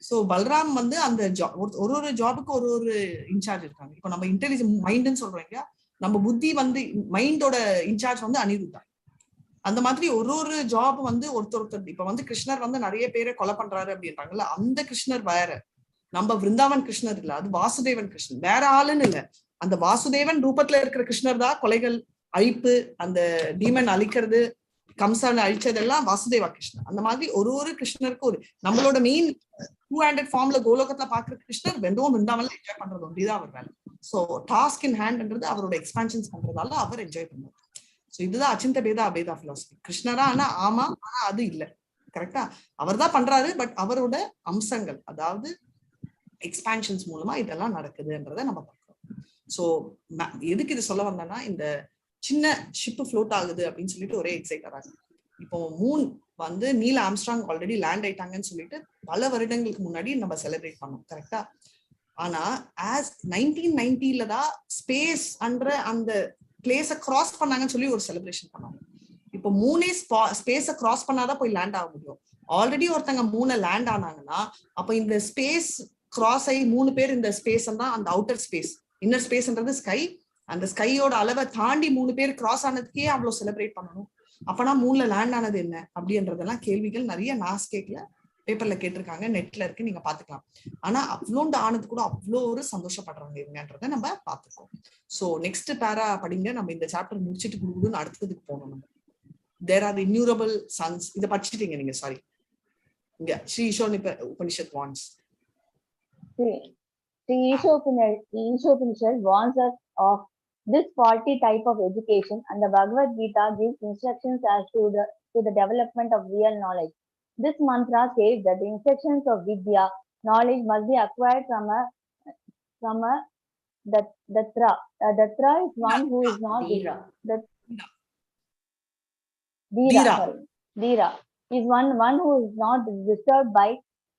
சோ பல்ராம் வந்து அந்த ஒரு ஜாபுக்கு ஒரு இன்சார்ஜ் இருக்காங்க. இப்போ நம்ம இன்டெலிஜென்ட் மைண்ட்னு சொல்றோம் இல்லையா, நம்ம புத்தி வந்து மைண்டோட இன்சார்ஜ் வந்து அனிருத்தா. அந்த மாதிரி ஒரு ஜாப் வந்து ஒருத்தர். இப்ப வந்து கிருஷ்ணர் வந்து நிறைய பேரை கொலை பண்றாரு அப்படின்றாங்கல்ல, அந்த கிருஷ்ணர் வேற. நம்ம விருந்தாவன் கிருஷ்ணர் இல்ல, அது வாசுதேவன் கிருஷ்ணன், வேற ஆளுன்னு இல்ல. அந்த வாசுதேவன் ரூபத்துல இருக்கிற கிருஷ்ணர் தான் கொலைகள், அழிப்பு, அந்த டீமன் அழிக்கிறது, கம்சான அழிச்சதெல்லாம் வாசுதேவா கிருஷ்ணர். அந்த மாதிரி ஒரு கிருஷ்ணருக்கு ஒரு நம்மளோட மெயின் 200 ஃபார்ம்ல கோலோகத்துல பாக்குற கிருஷ்ணர் வெந்தவும் விருந்தாவன்ல என்ஜாய் பண்றது ஒன்றிதான் அவர் வேலை. சோ டாஸ்க் இன் ஹேண்ட்ன்றது அவரோட எக்ஸ்பான்ஷன்ஸ் பண்றதால அவர் என்ஜாய் பண்ணுவார். சோ இதுதான் அச்சிந்த பேதா அபேதா பிலாசபி. கிருஷ்ணரா ஆனா ஆமா, ஆனா அது இல்ல, கரெக்டா? அவர் தான் பண்றாரு, பட் அவரோட அம்சங்கள், அதாவது எக்ஸ்பான்ஷன்ஸ் மூலமா இதெல்லாம் நடக்குதுன்றத நம்ம பார்க்கிறோம். சோ எதுக்கு இது சொல்ல வந்தேன்னா, இந்த சின்ன ஷிப் ஃப்ளோட் ஆகுது அப்படின்னு சொல்லிட்டு ஒரே எக்ஸைட்டர் ஆகுது. இப்போ மூன் வந்து நீல் ஆம்ஸ்ட்ராங் ஆல்ரெடி லேண்ட் ஆயிட்டாங்கன்னு சொல்லிட்டு பல வருடங்களுக்கு முன்னாடி நம்ம செலிப்ரேட் பண்ணோம், கரெக்டா? ஆனா ஆஸ் 1990ல தான் ஸ்பேஸ் அன்ற அந்த பிளேஸ கிராஸ் பண்ணாங்கன்னு சொல்லி ஒரு செலிப்ரேஷன் பண்ணாங்க. இப்போ மூணே ஸ்பேஸ கிராஸ் பண்ணாதான் போய் லேண்ட் ஆக முடியும். ஆல்ரெடி ஒருத்தங்க மூணு லேண்ட் ஆனாங்கன்னா, அப்ப இந்த ஸ்பேஸ் கிராஸ் ஆகி 3 பேர் இந்த ஸ்பேஸ் தான் அந்த அவுட்டர் ஸ்பேஸ். இன்னர் ஸ்பேஸ்ன்றது ஸ்கை. அந்த ஸ்கையோட அளவை தாண்டி 3 பேர் கிராஸ் ஆனதுக்கே அவ்வளவு செலிப்ரேட் பண்ணணும். அப்பனா மூணுல லேண்ட் ஆனது என்ன அப்படின்றதெல்லாம் கேள்விகள் நிறைய நாஸ்கேக்ல பேப்பர்ல கேட்டிருக்காங்க, நெட்ல இருக்கு, நீங்க பாத்துக்கலாம். ஆனா அவ்வளோண்டு ஆனது கூட அவ்வளோ ஒரு சந்தோஷப்படுறாங்க இவங்கன்றத நம்ம பாத்துருக்கோம். சோ நெக்ஸ்ட் பேரா படிங்க. நம்ம இந்த சாப்டர் முடிச்சுட்டு குடுக்குன்னு அடுத்ததுக்கு போகணும். நம்ம தேர் ஆர் இன்யூரபிள் சன்ஸ். இதை படிச்சுட்டீங்க நீங்க? சாரி, இங்க Sri Upanishad வான்ஸ். The Ishopanishad warns us of this faulty type of education, and the Bhagavad Gita gives instructions as to the development of real knowledge. This mantra says that the instructions of Vidya, knowledge, must be acquired from a Datra. Datra is one who is not Dhira is one who is not disturbed by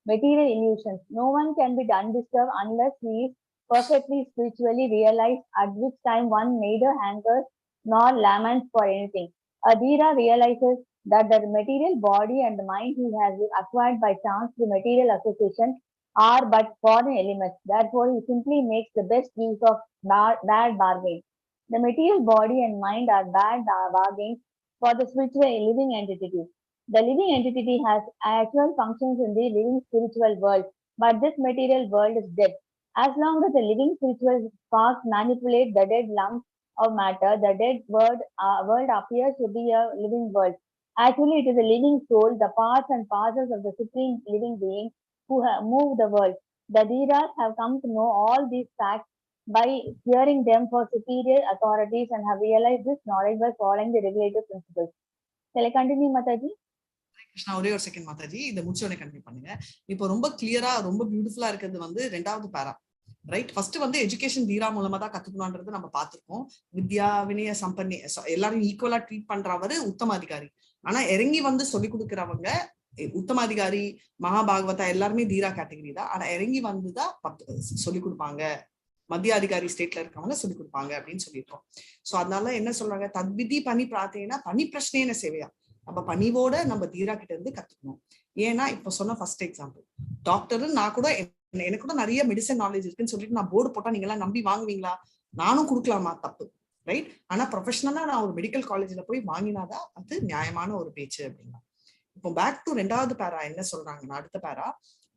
material illusions. No one can be undisturbed unless he is perfectly spiritually realized, at which time one neither hankers nor laments for anything. A Dhira realizes that the material body and the mind he has acquired by chance through material association are but foreign elements. Therefore, he simply makes the best use of bad bargain. The material body and mind are bad bargains for the spiritual living entity. The living entity has actual functions in the living spiritual world, but this material world is dead. As long as the living spiritual sparks manipulate the dead lump of matter, the dead world appears to be a living world. Actually, it is a living soul, the parts and parcels of the supreme living being who have moved the world. The Dhiras have come to know all these facts by hearing them for superior authorities and have realized this knowledge by following the regulative principles. Shall I continue, Mataji? Krishna ஒரே ஒரு second Mataji, இதை முடிச்சோடனே continue பண்ணுங்க. இப்போ ரொம்ப கிளியரா ரொம்ப பியூட்டிஃபுல்லா இருக்கிறது வந்து 2வது பேரா, ரைட்? ஃபர்ஸ்ட் வந்து எஜுகேஷன் தீரா மூலமா தான் கத்துக்கணும்ன்றது நம்ம பார்த்திருக்கோம். வித்யா வினய சம்பன்னி எல்லாரும் ஈக்குவலா ட்ரீட் பண்றவரு உத்தம அதிகாரி. ஆனா இறங்கி வந்து சொல்லி கொடுக்கறவங்க உத்தமாதிகாரி, மகாபாகவதா எல்லாருமே தீரா கேட்டகரி தான். ஆனா இறங்கி வந்துதான் சொல்லி கொடுப்பாங்க, மத்திய அதிகாரி ஸ்டேட்ல இருக்கவங்க சொல்லி கொடுப்பாங்க அப்படின்னு சொல்லியிருக்கோம். சோ அதனால என்ன சொல்றாங்க, தத்விதி பணி பிரார்த்தனைனா பணி பிரச்சனையான சேவையா நம்ம பணிவோட நம்ம தீரா கிட்ட இருந்து கத்துக்கணும். ஏன்னா இப்ப சொன்ன ஃபர்ஸ்ட் எக்ஸாம்பிள், டாக்டர் நான் கூட எனக்கு கூட நிறைய மெடிசன் நாலேஜ் இருக்குன்னு சொல்லிட்டு நான் போர்டு போட்டா நீங்க எல்லாம் நம்பி வாங்குவீங்களா? நானும் கொடுக்கலாமா? தப்பு, ரைட்? ஆனா ப்ரொஃபஷனலா நான் ஒரு மெடிக்கல் காலேஜ்ல போய் வாங்கினாதான் அது நியாயமான ஒரு பேச்சு அப்படின்னா. இப்போ பேக் டு 2வது பேரா என்ன சொல்றாங்கன்னா, அடுத்த பேரா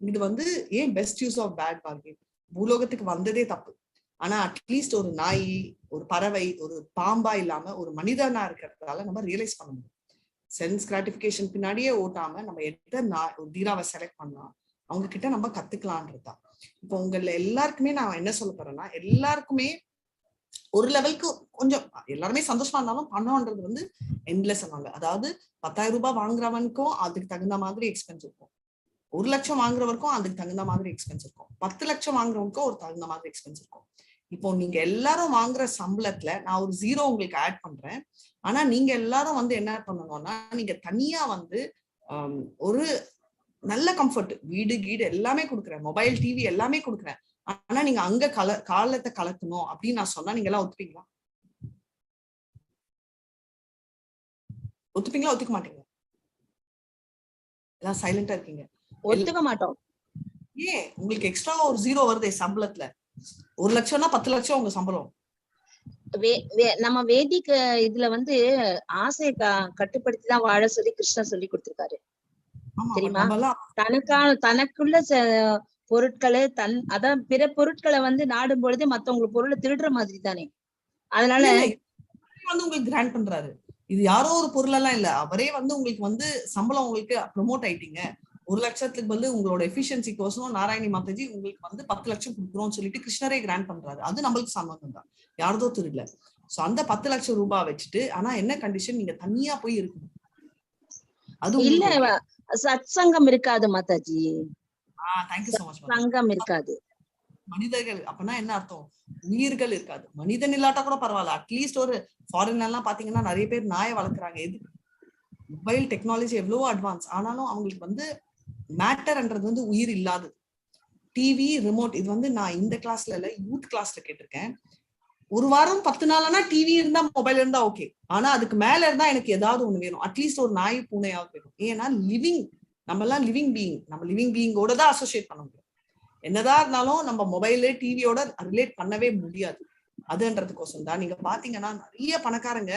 இது வந்து ஏன் best use of bad bargain. பூலோகத்துக்கு வந்ததே தப்பு, ஆனா அட்லீஸ்ட் ஒரு நாய், ஒரு பறவை, ஒரு பாம்பா இல்லாம ஒரு மனிதனா இருக்கிறதால நம்ம ரியலைஸ் பண்ண முடியும். சென்ஸ் கிராட்டிபிகேஷன் பின்னாடியே ஓட்டாம நம்ம எந்த ஒரு தீராவை செலக்ட் பண்ணா அவங்க கிட்ட நம்ம கத்துக்கலான்றதுதான். இப்போ உங்கள எல்லாருக்குமே நான் என்ன சொல்ல போறேன்னா, எல்லாருக்குமே ஒரு லெவலுக்கு கொஞ்சம் எல்லாருமே சந்தோஷமா இருந்தாலும் பணம்ன்றது வந்து எண்ட்லெஸ் ஆனாங்க. அதாவது 10,000 ரூபாய் வாங்குறவனுக்கும் அதுக்கு தகுந்த மாதிரி எக்ஸ்பென்ஸ் இருக்கும், 1 லட்சம் வாங்குறவருக்கும் அதுக்கு தகுந்த மாதிரி எக்ஸ்பென்ஸ் இருக்கும், 10 லட்சம் வாங்குறவனுக்கும் ஒரு தகுந்த மாதிரி எக்ஸ்பென்ஸ் இருக்கும். இப்போ நீங்க எல்லாரும் வாங்குற சம்பளத்துல நான் ஒரு 0 உங்களுக்கு ஆட் பண்றேன். ஆனா நீங்க எல்லாரும் வந்து என்ன பண்ணணும்னா, நீங்க தனியா வந்து ஒரு நல்ல கம்ஃபர்ட், வீடு கீடு எல்லாமே கொடுக்குறேன், மொபைல் டிவி எல்லாமே கொடுக்குறேன், ஆனா நீங்க அங்க காலத்தை கலக்கணும் அப்படின்னு நான் சொன்னா நீங்க எல்லாம் ஒத்துப்பீங்களா? ஒத்துப்பீங்களா? ஒத்துக்க மாட்டீங்க? எல்லாம் சைலண்டா இருக்கீங்க. ஒத்துக்க மாட்டோம். ஏன்? உங்களுக்கு எக்ஸ்ட்ரா ஒரு 0 வருதே சம்பளத்துல. 1 லட்சம்னா 10 லட்சம் உங்க சம்பளம். நம்ம வேதிக் இதுல வந்து ஆசையை கட்டுப்படுத்தி தான் வாழ சொல்லி கிருஷ்ணர் சொல்லி கொடுத்திருக்காரு தெரியுமா? தனக்குள்ள பொருட்களை அதான் பிற பொருட்களை வந்து நாடும் பொழுது மத்தவங்களுக்கு பொருளை திருடுற மாதிரி தானே. அதனால வந்து உங்களுக்கு கிராண்ட் பண்றாரு. இது யாரோ ஒரு பொருள் எல்லாம் இல்ல, அவரே வந்து உங்களுக்கு வந்து சம்பளம் உங்களுக்கு ப்ரொமோட் ஆயிட்டீங்க. 1 லட்சத்துக்கு வந்து உங்களோட எஃபிஷியன்சி கோசம் நாராயணி மாதாஜி உங்களுக்கு வந்து 10 லட்சம் கொடுக்குறோம்னு சொல்லிட்டு கிருஷ்ணரே கிராண்ட் பண்றாரு. அது நம்மளுக்கு சம்பந்தம் தான், யாரதோ திருடல. சோ அந்த 10 லட்சம் ரூபாய் வச்சுட்டு, ஆனா என்ன கண்டிஷன், நீங்க தனியா போய் இருக்கணும். அது இல்ல சத்சங்கம் இருக்காது மாதாஜி. Thank you so much. சங்கம் இருக்காது, மனிதர்கள் அப்பனா என்ன அர்த்தம், உயிர்கள் இருக்காது. மனிதன் இல்லாட்டா கூட பரவாயில்ல, அட்லீஸ்ட் ஒரு ஃபாரின்ல எல்லாம் பாத்தீங்கன்னா நிறைய பேர் நாயை வளர்க்குறாங்க. எது மொபைல் டெக்னாலஜி எவ்வளவோ அட்வான்ஸ், ஆனாலும் அவங்களுக்கு வந்து மேட்டர்ன்றது வந்து உயிர் இல்லாதது. டிவி ரிமோட் இது வந்து நான் இந்த கிளாஸ்ல இல்ல, யூத் கிளாஸ்ல கேட்டிருக்கேன். ஒரு வாரம் 10 நாள்னா டிவி இருந்தா மொபைல் இருந்தா ஓகே, ஆனா அதுக்கு மேல இருந்தா எனக்கு ஏதாவது ஒண்ணு வேணும். அட்லீஸ்ட் ஒரு நாய் பூனையாவது வேணும். ஏன்னா நம்ம எல்லாம் லிவிங் பீயிங், நம்ம லிவிங் பீயிங்கோட தான் அசோசியேட் பண்ண முடியும். என்னதான் இருந்தாலும் நம்ம மொபைல்ல டிவியோட ரிலேட் பண்ணவே முடியாது. அதுன்றதுக்கோசம் தான் நீங்க பாத்தீங்கன்னா நிறைய பணக்காரங்க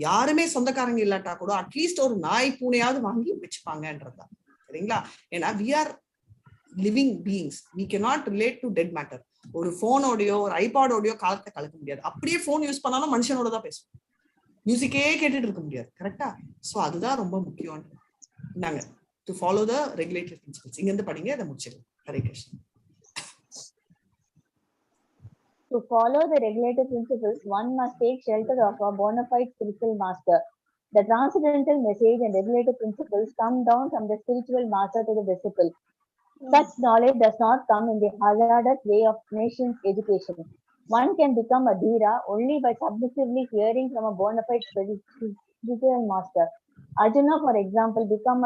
யாருமே சொந்தக்காரங்க இல்லாட்டா கூட அட்லீஸ்ட் ஒரு நாய் பூனையாவது வாங்கி வச்சுப்பாங்கன்றதுதான். சரிங்களா? ஏன்னா we are living beings, we cannot relate to dead matter. ஒரு போனோடயோ ஒரு ஐபாடோடயோ காலத்தை கலக்க முடியாது. அப்படியே போன் யூஸ் பண்ணாலும் மனுஷனோட தான் பேசுவோம், மியூசிக்கே கேட்டுட்டு இருக்க முடியாது. கரெக்டா? சோ அதுதான் ரொம்ப முக்கியம். நாங்க to follow the regulatory principles. இங்க இருந்து படிங்க, அதை முடிச்சிருங்க. Hare Krishna. To follow the regulative principles, one must take shelter of a bona fide spiritual master. The transcendental message and regulative principles come down from the spiritual master to the disciple. Such knowledge does not come in the hazardous way of nation's education. One can become a Dhira only by submissively hearing from a bona fide spiritual master. Arjuna, for example, became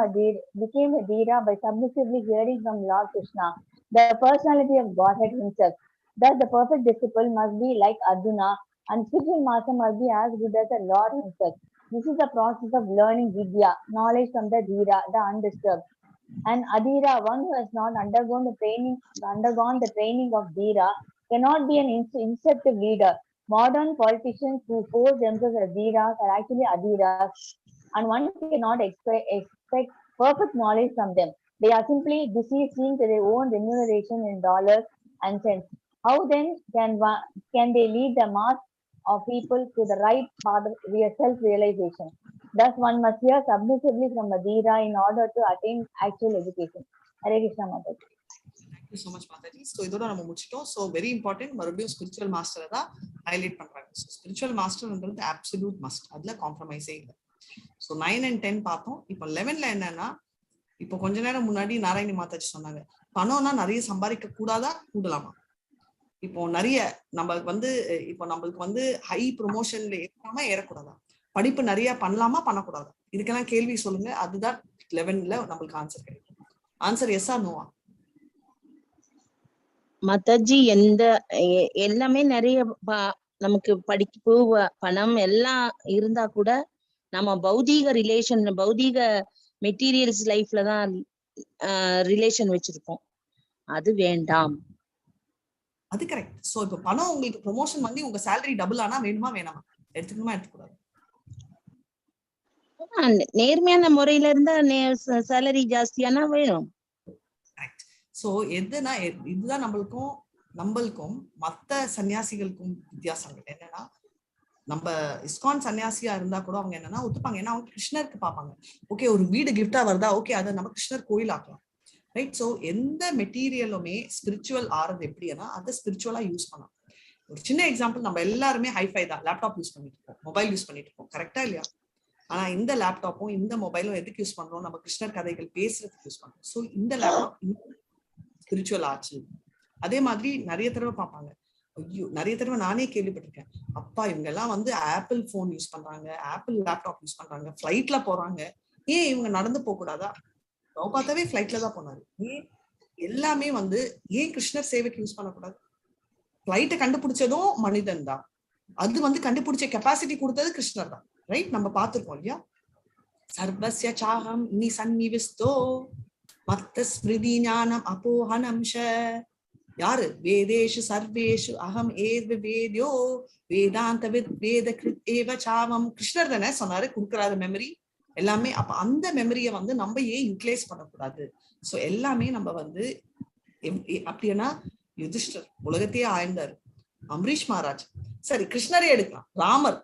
a Dhira by submissively hearing from Lord Krishna, the personality of Godhead himself. Thus, the perfect disciple must be like Arjuna, and spiritual master must be as good as the Lord himself. This is the process of learning Vidya, knowledge from the Dhira, the undisturbed. And Adhira, one who has not undergone the training of Dhira, cannot be an inceptive leader. Modern politicians who pose themselves as Dhiras are actually Adhiras, and one cannot expect perfect knowledge from them. They are simply busy seeing to their own remuneration in dollars and cents. How then can they lead the mass of people to the right path of self-realization? Thus, one must hear submissively from a Dhira in order to attain actual education. Hare Krishna Mataji. Thank you so much, Mataji. So, இதோட நம்ம முடிச்சிட்டோம். So, very important. மறுபடியும் spiritual master தான் highlight பண்றாங்க. So, spiritual master ன்றது absolute must. அதுல compromise இல்ல. So, 9 and 10 பார்த்தோம். இப்போ 11ல என்னன்னா, இப்போ கொஞ்ச நேரம் முன்னாடி நாராயணி மாதாஜி சொன்னாங்க, பணம்னா நிறைய சம்பாதிக்க கூடாதா, கூடலாமா? இப்போ நிறைய நம்மளுக்கு வந்து ஹை ப்ரொமோஷன்ல ஏறாம ஏறக்கூடாதா, படிப்பு நிறைய பண்ணலாமா பண்ணக்கூடாதா, இதுக்கெல்லாம் கேள்வி சொல்லுங்க. அதுதான் 11ல நம்மளுக்கு ஆன்சர் கிடைக்கும். ஆன்சர் எஸ்ஸா நோவா? மத்தாஜி எல்லாமே நிறைய நமக்கு படிப்பு பணம் எல்லாம் இருந்தா கூட நம்ம பௌதீக மெட்டீரியல்ஸ் லைஃப்ல தான் ரிலேஷன் வச்சிருப்போம். அது வேண்டாம். அது கரெக்ட். சோ இப்போ பணம் உங்களுக்கு ப்ரொமோஷன் வந்து உங்க salary டபுள் ஆனா வேணுமா வேணாமா, எடுத்துக்கணுமா எடுத்துக்கூடாது? நேர்மையான முறையில இருந்தா சேலரி ஜாஸ்தியானா வேணும். சோ இதுதான் நம்மளுக்கும் மத்த சன்னியாசிகளுக்கும் வித்தியாசங்கள் என்னன்னா, நம்ம இஸ்கான் சன்னியாசியா இருந்தா கூட அவங்க என்னன்னா ஒத்துப்பாங்க. ஏன்னா அவங்க கிருஷ்ணருக்கு பார்ப்பாங்க. ஓகே, ஒரு வீடு கிஃப்டா வருதா, ஓகே அதை நம்ம கிருஷ்ணர் கோயில் ஆக்கலாம், ரைட்? சோ எந்த மெட்டீரியலுமே ஸ்பிரிச்சுவல் ஆறது எப்படின்னா அதை ஸ்பிரிச்சுவலா யூஸ் பண்ணலாம். ஒரு சின்ன எக்ஸாம்பிள், நம்ம எல்லாருமே ஹைஃபை தான், லேப்டாப் யூஸ் பண்ணிட்டு இருக்கோம், மொபைல் யூஸ் பண்ணிட்டு இருக்கோம், கரெக்டா இல்லையா? ஆனா இந்த லேப்டாப்பும் இந்த மொபைலும் எதுக்கு யூஸ் பண்றோம்? நம்ம கிருஷ்ணர் கதைகள் பேசுறதுக்கு யூஸ் பண்றோம். சோ இந்த லேப்டாப் ஸ்பிரிச்சுவல் ஆச்சு. அதே மாதிரி நிறைய தடவை பார்ப்பாங்க, ஐயோ நிறைய தடவை நானே கேள்விப்பட்டிருக்கேன், அப்பா இவங்க எல்லாம் வந்து ஆப்பிள் போன் யூஸ் பண்றாங்க, ஆப்பிள் லேப்டாப் யூஸ் பண்றாங்க, ஃபிளைட்ல போறாங்க, ஏன் இவங்க நடந்து போக கூடாதா? பார்த்தாவே ஃபிளைட்ல தான் போனாரு. ஏன் எல்லாமே வந்து ஏன் கிருஷ்ணர் சேவைக்கு யூஸ் பண்ணக்கூடாது? ஃபிளைட்டை கண்டுபிடிச்சதும் மனிதன் தான், அது வந்து கண்டுபிடிச்ச கெப்பாசிட்டி கொடுத்தது கிருஷ்ணர் தான், ரைட்? நம்ம பார்த்திருக்கோம் இல்லையா? சர்வஸ்ய சாகம் நி சன்னிவிஸ்தோ மத்த ஸ்மிருதி ஞானம் அப்போஹனம்ஷ. யாரு? வேதேஷு சர்வேஷு அகம் ஏவ வேத்யோ வேதாந்த வேத கிருத் ஏவ சாவம். கிருஷ்ணர் தானே சொன்னாரு, கொடுக்குறாரு மெமரி எல்லாமே. அப்ப அந்த மெமரியை வந்து நம்ம ஏன் யூட்டிலைஸ் பண்ணக்கூடாது? சோ எல்லாமே நம்ம வந்து அப்படின்னா யுதிஷ்டர் உலகத்தையே ஆழ்ந்தாரு, அம்பரீஷ் மகாராஜ், சரி கிருஷ்ணரே எடுக்கலாம், ராமர்,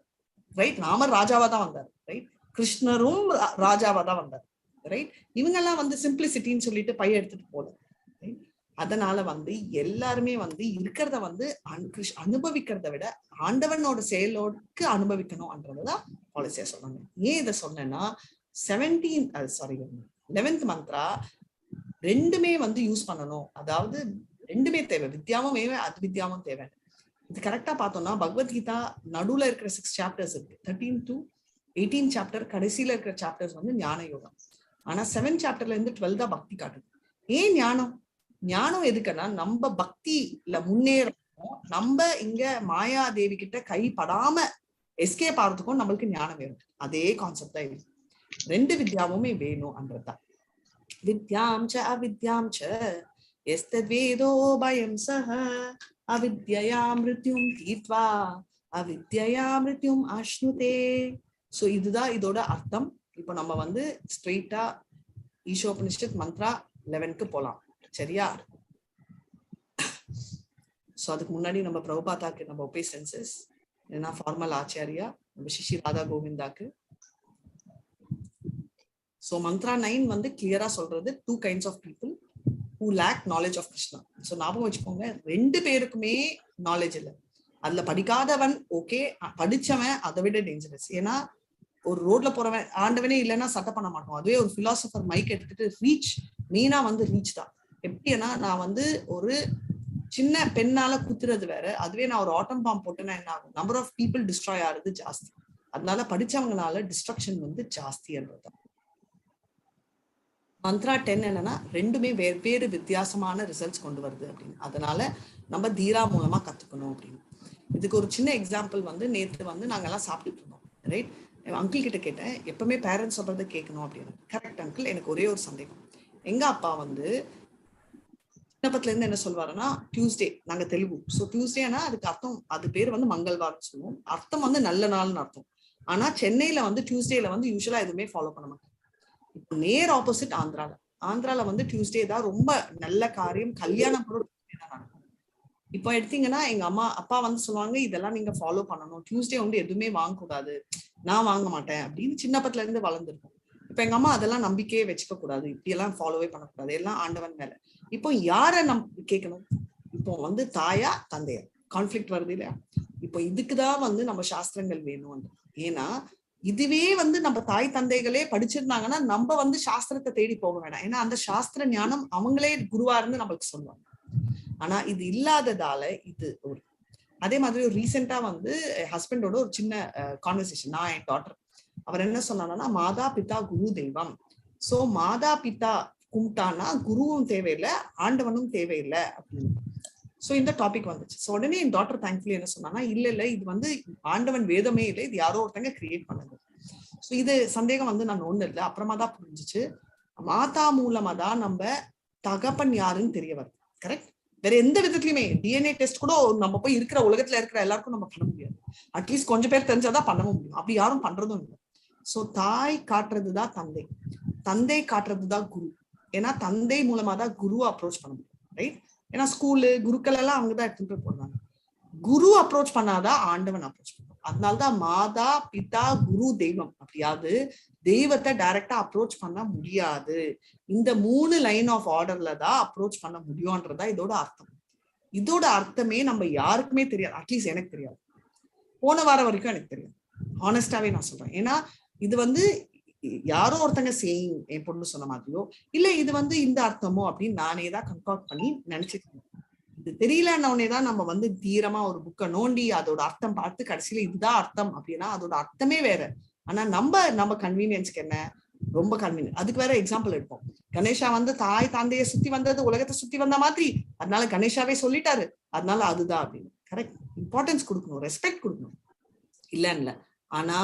ரைட்? ராமர் ராஜாவா தான் வந்தார், ரைட்? கிருஷ்ணரும் ராஜாவா தான் வந்தார், ரைட்? இவங்கெல்லாம் வந்து சிம்பிளிசிட்டின்னு சொல்லிட்டு பைய எடுத்துட்டு போல. அதனால வந்து எல்லாருமே வந்து இருக்கிறத வந்து அனுபவிக்கிறத விட ஆண்டவனோட செயலோடுக்கு அனுபவிக்கணும்ன்றதுதான் பாலிசியா சொன்னாங்க. ஏன் இதை சொன்னேன்னா 11th மந்த்ரா ரெண்டுமே வந்து யூஸ் பண்ணணும். அதாவது ரெண்டுமே தேவை, வித்யாவும் தேவை, அத்வித்யாவும் தேவை. இது கரெக்டா பார்த்தோம்னா பகவத்கீதா நடுவுல இருக்கிற 6 சாப்டர்ஸ் இருக்கு, 13 to 18 சாப்டர், கடைசியில இருக்கிற சாப்டர்ஸ் வந்து ஞான யோகம். ஆனா 7 சாப்டர்ல இருந்து 12 தான் பக்தி காட்டுது. ஏன் ஞானம் எதுக்குன்னா நம்ம பக்தியில முன்னேறணும், நம்ம இங்க மாயா தேவி கிட்ட கைப்படாம எஸ்கேப் ஆகிறதுக்கும் நம்மளுக்கு ஞானம் வேணும். அதே கான்செப்ட் தான் இது. ரெண்டு வித்யாவுமே வேணும்ன்றதுதான். வித்யாம் ச அவித்யாம் ச எஸ்தத்வேதோ பயம் சஹ அவித்யயா மிருத்யும் தீத்வா அவித்யயா மிருத்யும் அஷ்ணுதே. சோ இதுதான் இதோட அர்த்தம். இப்போ நம்ம வந்து ஸ்ட்ரெயிட்டா ஈஷோபனிஷத் மந்த்ரா 11க்கு போலாம், சரியா? சோ அதுக்கு முன்னாடி நம்ம பிரபுபாதாக்கு நம்ம ஒபேசன்சஸ், ஏன்னா ஃபார்மல் ஆச்சாரியா நம்ம ஸ்ரீ ராதா கோவிந்தாக்கு. சோ மந்த்ரா 9 வந்து கிளியரா சொல்றது 2 kinds of people who lack knowledge of Krishna. So ஞாபகம் வச்சுக்கோங்க, ரெண்டு பேருக்குமே நாலேஜ் இல்லை. அதுல படிக்காதவன் ஓகே, படிச்சவன் அதை விட டேஞ்சரஸ். ஏன்னா ஒரு ரோட்ல போறவன் ஆண்டவனே இல்லைன்னா சட்டை பண்ண மாட்டோம். அதுவே ஒரு பிலாசபர் மைக் எடுத்துட்டு ரீச் மெயினா வந்து ரீச் தான். எப்படின்னா நான் வந்து ஒரு சின்ன பெண்ணால குத்துறது வேற, அதுவே நான் ஒரு ஆட்டம் பாம்பு போட்டேன்னா என்ன ஆகும்? நம்பர் ஆஃப் பீப்புள் டிஸ்ட்ராய் ஆகுறது ஜாஸ்தி. அதனால படிச்சவங்கனால டிஸ்ட்ரக்ஷன் வந்து ஜாஸ்தின்றதுதான். மந்த்ரா 10 என்னன்னா ரெண்டுமே வெவ்வேறு வித்தியாசமான ரிசல்ட்ஸ் கொண்டு வருது அப்படின்னு. அதனால நம்ம தீரா மூலமா கத்துக்கணும் அப்படின்னு. இதுக்கு ஒரு சின்ன எக்ஸாம்பிள் வந்து நேற்று வந்து நாங்கெல்லாம் சாப்பிட்டுட்டு இருந்தோம், ரைட்? அங்கிள் கிட்ட கேட்டேன், எப்பவுமே பேரண்ட்ஸ் சொல்றதை கேட்கணும் அப்படின்னு. கரெக்ட் அங்கிள், எனக்கு ஒரே ஒரு சந்தேகம், எங்க அப்பா வந்து சின்னப்பத்துல இருந்து என்ன சொல்வாருன்னா, டியூஸ்டே, நாங்க தெலுங்கு, ஸோ டியூஸ்டேனா அதுக்கு அர்த்தம், அது பேர் வந்து மங்கள்வார்னு சொல்லுவோம், அர்த்தம் வந்து நல்ல நாள்னு அர்த்தம். ஆனா சென்னையில வந்து டியூஸ்டேல வந்து யூஸ்வலா எதுவுமே ஃபாலோ பண்ண மாட்டாங்க. இப்போ நேர் ஆப்போசிட் ஆந்திரால வந்து டியூஸ்டே தான் ரொம்ப நல்ல காரியம், கல்யாணம் கூட தான் நடக்கும். இப்போ எடுத்தீங்கன்னா எங்க அப்பா வந்து சொல்லுவாங்க, இதெல்லாம் நீங்க ஃபாலோ பண்ணணும், டியூஸ்டே வந்து எதுவுமே வாங்கக்கூடாது, நான் வாங்க மாட்டேன் அப்படின்னு சின்னப்பத்துல இருந்து வளர்ந்துருக்கும். இப்ப எங்க அம்மா அதெல்லாம் நம்பிக்கையே வச்சுக்க கூடாது, இப்படி எல்லாம் ஃபாலோவே பண்ணக்கூடாது, எல்லாம் ஆண்டவன் மேல. இப்போ யார கேட்கணும்? இப்போ வந்து தாயா தந்தையா கான்ஃபிளிக்ட் வருது இல்லையா? இப்போ இதுக்குதான் வந்து நம்ம சாஸ்திரங்கள் வேணும். ஏன்னா இதுவே வந்து நம்ம தாய் தந்தைகளே படிச்சிருந்தாங்கன்னா நம்ம வந்து சாஸ்திரத்தை தேடி போக வேண்டாம், ஏன்னா அந்த சாஸ்திர ஞானம் அவங்களே குருவா இருந்து நம்மளுக்கு சொல்லுவாங்க. ஆனா இது இல்லாததால இது ஒரு அதே மாதிரி ஒரு ரீசெண்டா வந்து ஹஸ்பண்டோட ஒரு சின்ன கான்வர்சேஷன், நான் என் டாட்டர், அவர் என்ன சொன்னாங்கன்னா, மாதா பிதா குரு தெய்வம், சோ மாதா பிதா கும்பிட்டானா குருவும் தேவையில்லை, ஆண்டவனும் தேவையில்லை அப்படின்னு. சோ இந்த டாபிக் வந்துச்சு. சோ உடனே என் டாட்டர் தேங்க்ஃபுல்லி என்ன சொன்னாங்கன்னா, இல்ல இது வந்து ஆண்டவன் வேதமே இல்லை, இது யாரோ ஒருத்தங்க கிரியேட் பண்ணது. சோ இது சந்தேகம் வந்து நான் ஒண்ணு இல்லை, அப்புறமா தான் புரிஞ்சிச்சு, மாதா மூலமா தான் நம்ம தகப்பன் யாருன்னு தெரிய வருது. கரெக்ட்? வேற எந்த விதத்துலயுமே டிஎன்ஏ டெஸ்ட் கூட நம்ம போய் இருக்கிற உலகத்துல இருக்கிற எல்லாருக்கும் நம்ம பண்ண முடியாது, அட்லீஸ்ட் கொஞ்சம் பேர் தெரிஞ்சாதான் பண்ணவும் முடியும், அப்படி யாரும் பண்றதும் இல்லை. சோ தாய் காட்டுறதுதான் தந்தை, தந்தை காட்டுறதுதான் குரு. ஏன்னா தந்தை மூலமா தான் குருவை அப்ரோச் பண்ண முடியும், ரைட்? ஏன்னா ஸ்கூலு குருக்கள் எல்லாம் அவங்கதான் எடுத்துட்டு போய் போடுறாங்க, குரு அப்ரோச் பண்ணாதான் ஆண்டவன் அப்ரோச் பண்ணுவோம். அதனாலதான் மாதா பிதா குரு தெய்வம், அப்படியாவது தெய்வத்தை டைரக்டா அப்ரோச் பண்ண முடியாது, இந்த 3 லைன் ஆஃப் ஆர்டர்ல தான் அப்ரோச் பண்ண முடியும்ன்றதா இதோட அர்த்தம். இதோட அர்த்தமே நம்ம யாருக்குமே தெரியாது, அட்லீஸ்ட் எனக்கு தெரியாது, போன வாரம் வரைக்கும் எனக்கு தெரியாது, ஹானஸ்டாவே நான் சொல்றேன். ஏன்னா இது வந்து யாரோ ஒருத்தங்க சேயிங், என் பொண்ணு சொன்ன மாதிரியோ இல்ல இது வந்து இந்த அர்த்தமோ அப்படின்னு நானே தான் கன்காக்ட் பண்ணி நினைச்சிருக்கேன். இது தெரியலன்னொடனேதான் நம்ம வந்து தீரமா ஒரு புக்கை நோண்டி அதோட அர்த்தம் பார்த்து கடைசியில இதுதான் அர்த்தம் அப்படின்னா அதோட அர்த்தமே வேற. ஆனா நம்ம கன்வீனியன்ஸ்க்கு என்ன, ரொம்ப கன்வீனியன்ஸ். அதுக்கு வேற எக்ஸாம்பிள் எடுப்போம், கணேஷா வந்து தாய் தந்தையை சுத்தி வந்தது உலகத்தை சுத்தி வந்த மாதிரி, அதனால கணேஷாவே சொல்லிட்டாரு, அதனால அதுதான் அப்படின்னு. கரெக்ட்? இம்பார்ட்டன்ஸ் கொடுக்கணும், ரெஸ்பெக்ட் கொடுக்கணும், இல்ல. ஆனா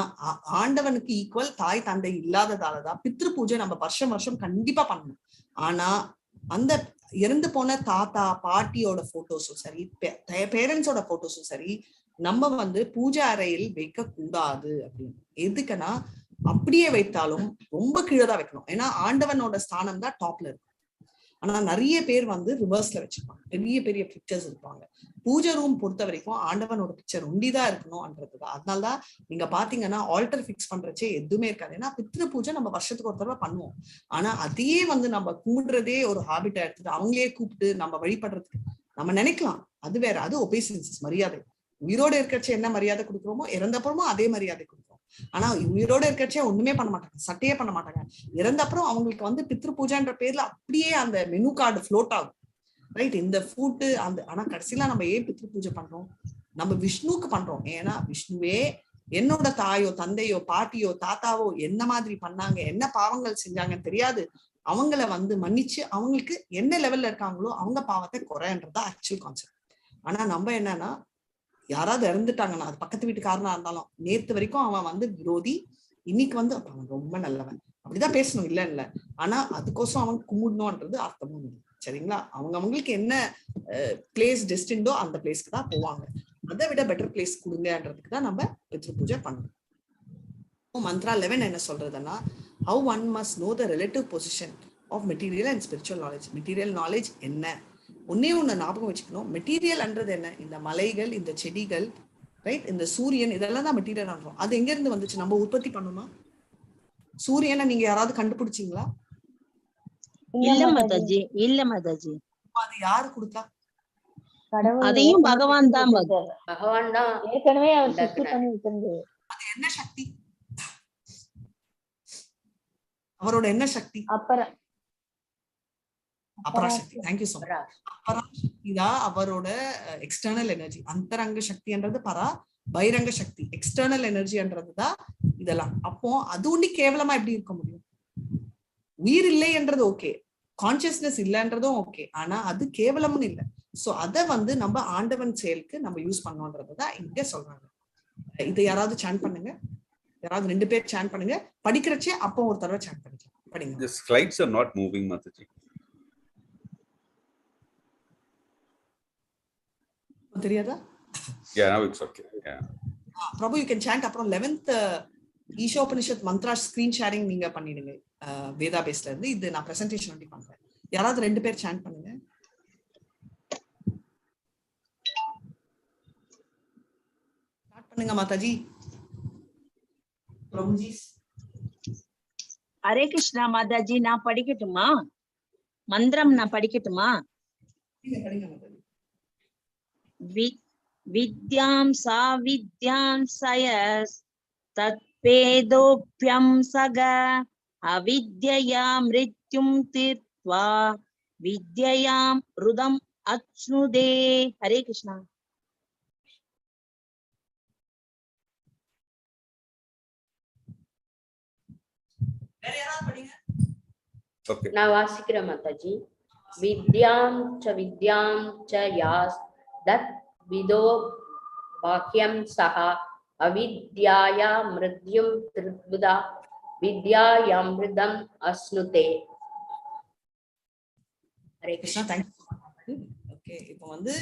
ஆண்டவனுக்கு ஈக்குவல் தாய் தந்தை இல்லாததாலதான் பித்ரு பூஜை நம்ம வருஷம் கண்டிப்பா பண்ணணும். ஆனா அந்த இறந்து போன தாத்தா பாட்டியோட போட்டோஸும் சரி, பேரண்ட்ஸோட போட்டோஸும் சரி, நம்ம வந்து பூஜை அறையில் வைக்க கூடாது அப்படின்னு. எதுக்குன்னா அப்படியே வைத்தாலும் ரொம்ப கீழதான் வைக்கணும், ஏன்னா ஆண்டவனோட ஸ்தானம் தான் டாப்ல இருக்கும். ஆனா நிறைய பேர் வந்து ரிவர்ஸ்ல வச்சிருப்பாங்க, பெரிய பெரிய பிக்சர்ஸ் இருப்பாங்க. பூஜை ரூம் பொறுத்த வரைக்கும் ஆண்டவனோட பிக்சர் ஒண்டிதான் இருக்கணும்ன்றதுதான். அதனாலதான் நீங்க பாத்தீங்கன்னா ஆல்டர் பிக்ஸ் பண்றச்சே எதுவுமே இருக்காது, ஏன்னா பித்ரு பூஜை நம்ம வருஷத்துக்கு ஒரு தடவை பண்ணுவோம். ஆனா அதையே வந்து நம்ம கும்பிடுறதே ஒரு ஹாபிட்டா எடுத்துட்டு அவங்களே கூப்பிட்டு நம்ம வழிபடுறதுக்கு நம்ம நினைக்கலாம், அது வேற, அது ஒபேசன்ஸ், மரியாதை. உயிரோட இருக்கிறச்சே என்ன மரியாதை கொடுக்குறோமோ இறந்தப்புறமும் அதே மரியாதை கொடுக்குறோம். ஆனா உயிரோட இருக்கிறச்சே ஒண்ணுமே பண்ண மாட்டாங்க, சட்டையே பண்ண மாட்டாங்க. இறந்த அப்புறம் அவங்களுக்கு வந்து பித்ரு பூஜைன்ற பேர்ல அப்படியே அந்த மெனு கார்டு ஃப்ளோட் ஆகும், ரைட்? இந்த ஃபுட்டு அந்த. ஆனா கடைசியில நம்ம ஏன் பித்ரு பூஜை பண்றோம்? நம்ம விஷ்ணுவுக்கு பண்றோம். ஏன்னா விஷ்ணுவே என்னோட தாயோ தந்தையோ பாட்டியோ தாத்தாவோ என்ன மாதிரி பண்ணாங்க, என்ன பாவங்கள் செஞ்சாங்கன்னு தெரியாது, அவங்கள வந்து மன்னிச்சு அவங்களுக்கு என்ன லெவல்ல இருக்காங்களோ அவங்க பாவத்தை குறைன்றதா ஆக்சுவல் கான்செப்ட். ஆனா நம்ம என்னன்னா, யாராவது இறந்துட்டாங்கன்னா அது பக்கத்து வீட்டுக்காரனா இருந்தாலும் நேத்து வரைக்கும் அவன் வந்து விரோதி, இன்னைக்கு வந்து அவன் ரொம்ப நல்லவன் அப்படிதான் பேசணும், இல்ல. ஆனா அதுக்கோசம் அவன் கும்பிடணும்ன்றது அர்த்தமும் இல்லை, சரிங்களா? அவங்களுக்கு என்ன பிளேஸ் டெஸ்டின்டோ அந்த பிளேஸ்க்கு தான் போவாங்க, அதை விட பெட்டர் பிளேஸ் கொடுங்கன்றதுக்கு தான் நம்ம பித்ரு பூஜை பண்ணணும். மந்த்ரா 11 என்ன சொல்றதுன்னா, how one must know the relative position of material and spiritual knowledge. Material knowledge என்ன, ஒன்னே ஒண்ணு ஞாபகம் வச்சுக்கணும், மெட்டீரியல்ன்றது என்ன, இந்த மலைகள், இந்த செடிகள், ரைட், இந்த சூரியன், இதெல்லாம் தான் மெட்டீரியல் ஆன்றோம். அது எங்க இருந்து வந்துச்சு? நம்ம உற்பத்தி பண்ணணுமா? சூரியனை நீங்க யாராவது கண்டுபிடிச்சீங்களா? இல்ல மாதாஜி, இல்ல மாதாஜி. அது யாரு கொடுத்தா? அதையும் பகவான் தான், பகவான் தான் ஏற்கனவே அவர் சிருஷ்டி பண்ணி வச்சிருந்தாரு. அது என்ன சக்தி? அவரோட என்ன சக்தி? Aparashakti. Thank you so much. Aparashakti தான் அவரோட எக்ஸ்டர்னல் எனர்ஜி. அந்தரங்க சக்தின்றது பரா, பகிரங்க சக்தி, எக்ஸ்டர்னல் எனர்ஜின்றதுதான் இதெல்லாம். அப்போ அது ஒண்ணு கேவலமா எப்படி இருக்க முடியும்? உயிர் இல்லை என்றது ஓகே, கான்சியஸ்னஸ் இல்லைன்றதும் ஓகே, ஆனா அது கேவலம்னு இல்லை. சோ அத வந்து நம்ம ஆண்டவன் செயலுக்கு நம்ம யூஸ் பண்ணோன்றதுதான் இங்க சொல்றாங்க. இதை யாராவது சான் பண்ணுங்க, யாராவது 2 பேர் சான் பண்ணுங்க, படிக்கிறச்சே அப்போ ஒரு தடவை சான் பண்ணிக்கலாம், படிங்க. The slides are not moving, Mataji. தெரியாதா? Yeah, now it's okay. Yeah. Prabhu, you can chant அப்புறம் 11th ஈஷோபனிஷத் மந்த்ரா ஸ்கிரீன் ஷேரிங் நீங்க பண்ணிடுங்க வேதா பேஸ்ல இருந்து. இது நான் பிரசன்டேஷன் ஒட்டி பண்றேன். யாராவது 2 பேர் சாண்ட் பண்ணுங்க. ஸ்டார்ட் பண்ணுங்க மாதாஜி. பிரபுஜி. ஹரே கிருஷ்ணா மாதாஜி, நான் படிக்கட்டுமா? மந்திரம் நான் படிக்கட்டுமா? படிங்க மாதாஜி. வித்யாம் சா வித்யாம் சயஸ் தத்பேதோப்யம் சக அவித்யயா மிருத்யும் தீர்த்வா வித்யயாம் ருதம் அச்னுதே. ஹரே கிருஷ்ணா. நான் வாசிக்கிறேன் மாதாஜி. வித்யாம் ச யாஸ் தத் விதோ பாக்யம் சஹா அவித்யாயா மிருத்யும் திருத்விதா வித்யாயாம்ருதம் அஸ்னுதே. ஹரே கிருஷ்ணா. ஓகே, இப்போ வந்து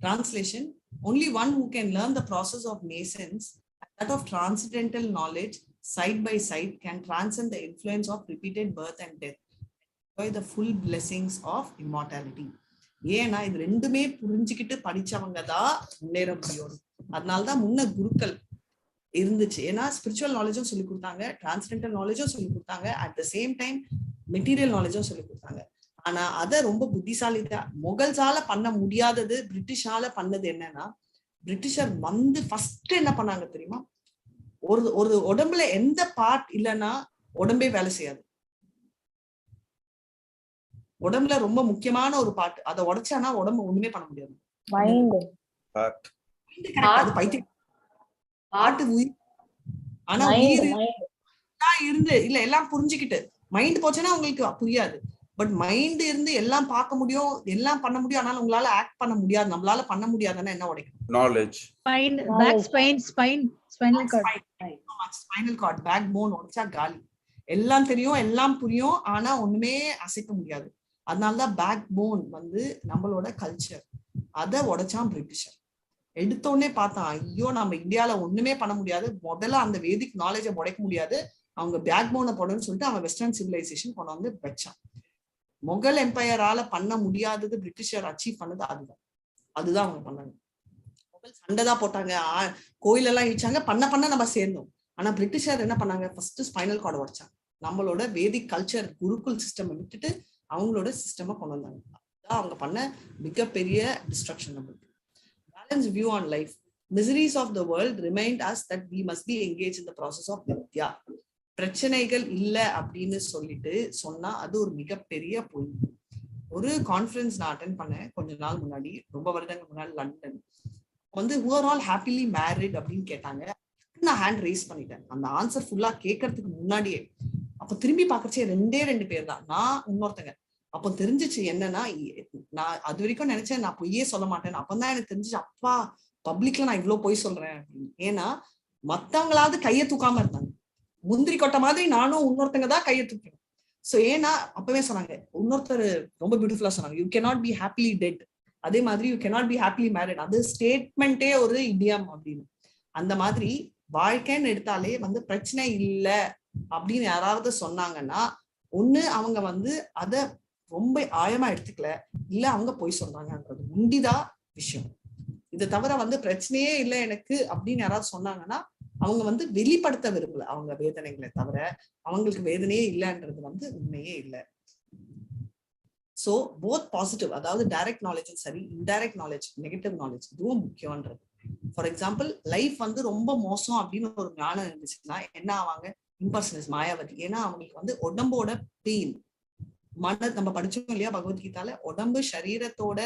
translation. Only one who can learn the process of nascence and that of transcendental knowledge side by side can transcend the influence of repeated birth and death, enjoy the full blessings of immortality. ஏன்னா இது ரெண்டுமே புரிஞ்சுக்கிட்டு படிச்சவங்க தான் முன்னேற முடியும். அதனாலதான் முன்ன குருக்கள் இருந்துச்சு. ஏன்னா ஸ்பிரிச்சுவல் நாலேஜும் சொல்லி கொடுத்தாங்க, டிரான்ஸ்டென்டல் நாலேஜும் சொல்லி கொடுத்தாங்க, at the same time material நாலேஜும் சொல்லி கொடுத்தாங்க. ஆனா அத ரொம்ப புத்திசாலிதான் முகல்ஸால பண்ண முடியாதது பிரிட்டிஷால பண்ணது என்னன்னா, பிரிட்டிஷர் வந்து ஃபர்ஸ்ட் என்ன பண்ணாங்க தெரியுமா? ஒரு உடம்புல எந்த பார்ட் இல்லைன்னா உடம்பே வேலை செய்யாது. உடம்புல ரொம்ப முக்கியமான ஒரு பார்ட், அதை உடைச்சானா உடம்பு ஒண்ணுமே பண்ண முடியாது. அது பைத்தியம். பாட்டு உயிர். ஆனா உயிர் இருந்து இல்ல எல்லாம் புரிஞ்சுக்கிட்டு மைண்ட் போச்சுன்னா உங்களுக்கு புரியாது. பட் மைண்ட் இருந்து எல்லாம் பார்க்க முடியும், எல்லாம் பண்ண முடியும். ஆனாலும் உங்களால ஆக்ட் பண்ண முடியாது. நம்மளால பண்ண முடியாதுன்னா என்ன உடைக்கும்? Knowledge. Spinal cord, back bone உடைச்சா காலி. எல்லாம் தெரியும், எல்லாம் புரியும், ஆனா ஒண்ணுமே அசைக்க முடியாது. அதனாலதான் பேக் போன் வந்து நம்மளோட கல்ச்சர். அதை உடைச்சான் பிரிட்டிஷர். எடுத்தோடனே பார்த்தான், ஐயோ நம்ம இந்தியால ஒண்ணுமே பண்ண முடியாது, முதல்ல அந்த வேதிக் நாலேஜை உடைக்க முடியாது, அவங்க பேக் போனை போடணும்னு சொல்லிட்டு அவன் வெஸ்டர்ன் சிவிலைசேஷன் கொண்டு வந்து வச்சான். முகல் எம்பையரால பண்ண முடியாதது பிரிட்டிஷர் அச்சீவ் பண்ணது அதுதான் அவங்க பண்ணாங்க. முகல் சண்டைதான் போட்டாங்க, கோயில் எல்லாம் இடிச்சாங்க, பண்ண நம்ம சேர்ந்தோம். ஆனா பிரிட்டிஷர் என்ன பண்ணாங்க? ஃபர்ஸ்ட் ஸ்பைனல் கார்டு உடைச்சாங்க. நம்மளோட வேதிக் கல்ச்சர் குருகுல் சிஸ்டம் விட்டுட்டு அவங்களோட சிஸ்டமை கொண்டு வந்தாங்க. அதுதான் அவங்க பண்ண மிகப்பெரிய டிஸ்ட்ரக்ஷன். நம்மளுக்கு balance view on life. Miseries of the world remind us that we must be engaged in the process of vidya. பிரச்சனைகள் இல்லை அப்படின்னு சொல்லிட்டு சொன்னா அது ஒரு மிகப்பெரிய பொய். ஒரு கான்ஃபரன்ஸ் நான் அட்டென்ட் பண்ணேன் கொஞ்ச நாள் முன்னாடி, ரொம்ப வருடங்கள் முன்னாடி, லண்டன். வந்து who are all happily married அப்படின்னு கேட்டாங்க. நான் ஹேண்ட் ரைஸ் பண்ணிட்டேன். அந்த ஆன்சர் ஃபுல்லா கேட்கறதுக்கு முன்னாடியே. அப்ப திரும்பி பாக்கறச்சே 2 பேர் தான், நான் இன்னொருத்தங்க. அப்போ தெரிஞ்சிச்சு என்னன்னா, நான் அது வரைக்கும் நினைச்சேன் நான் பொய்யே சொல்ல மாட்டேன். அப்பதான் எனக்கு தெரிஞ்சிச்சு, அப்பா பப்ளிக்ல நான் இவ்வளவு பொய் சொல்றேன் அப்படின்னு. ஏன்னா மத்தவங்களாவது கையை தூக்காம இருந்தாங்க. முந்திரி கொட்டை மாதிரி நானும் இன்னொருத்தங்க தான் கையை தூக்கணும். சோ ஏன்னா அப்பவே சொன்னாங்க, இன்னொருத்தர் ரொம்ப பியூட்டிஃபுல்லா சொன்னாங்க, you cannot be happily dead. அதே மாதிரி you cannot be happily married. அது ஸ்டேட்மெண்டே ஒரு இடியம் அப்படின்னு. அந்த மாதிரி வாழ்க்கைன்னு எடுத்தாலே வந்து பிரச்சனை இல்லை அப்படின்னு யாராவது சொன்னாங்கன்னா, ஒண்ணு அவங்க வந்து அத ரொம்ப ஆழமா எடுத்துக்கல, இல்ல அவங்க பொய் சொல்றாங்கன்றது முந்திதான் விஷயம். இதை தவிர வந்து பிரச்சனையே இல்லை எனக்கு அப்படின்னு யாராவது சொன்னாங்கன்னா அவங்க வந்து வெளிப்படுத்த விரும்பல அவங்க வேதனைகளை தவிர, அவங்களுக்கு வேதனையே இல்லைன்றது வந்து உண்மையே இல்லை. சோ போத் பாசிட்டிவ், அதாவது டைரக்ட் நாலேஜும் சரி, இன்டைரக்ட் நாலேஜ், நெகட்டிவ் நாலேஜ், இதுவும் முக்கியம்ன்றது. ஃபார் எக்ஸாம்பிள், லைஃப் வந்து ரொம்ப மோசம் அப்படின்னு ஒரு ஞானம் இருந்துச்சுன்னா என்ன ஆவாங்க? இம்பர்சனஸ், மாயாவதி. ஏன்னா அவங்களுக்கு வந்து உடம்போட பெயின், நம்ம படிச்சோம் இல்லையா பகவத்கீதால, உடம்பு சரீரத்தோட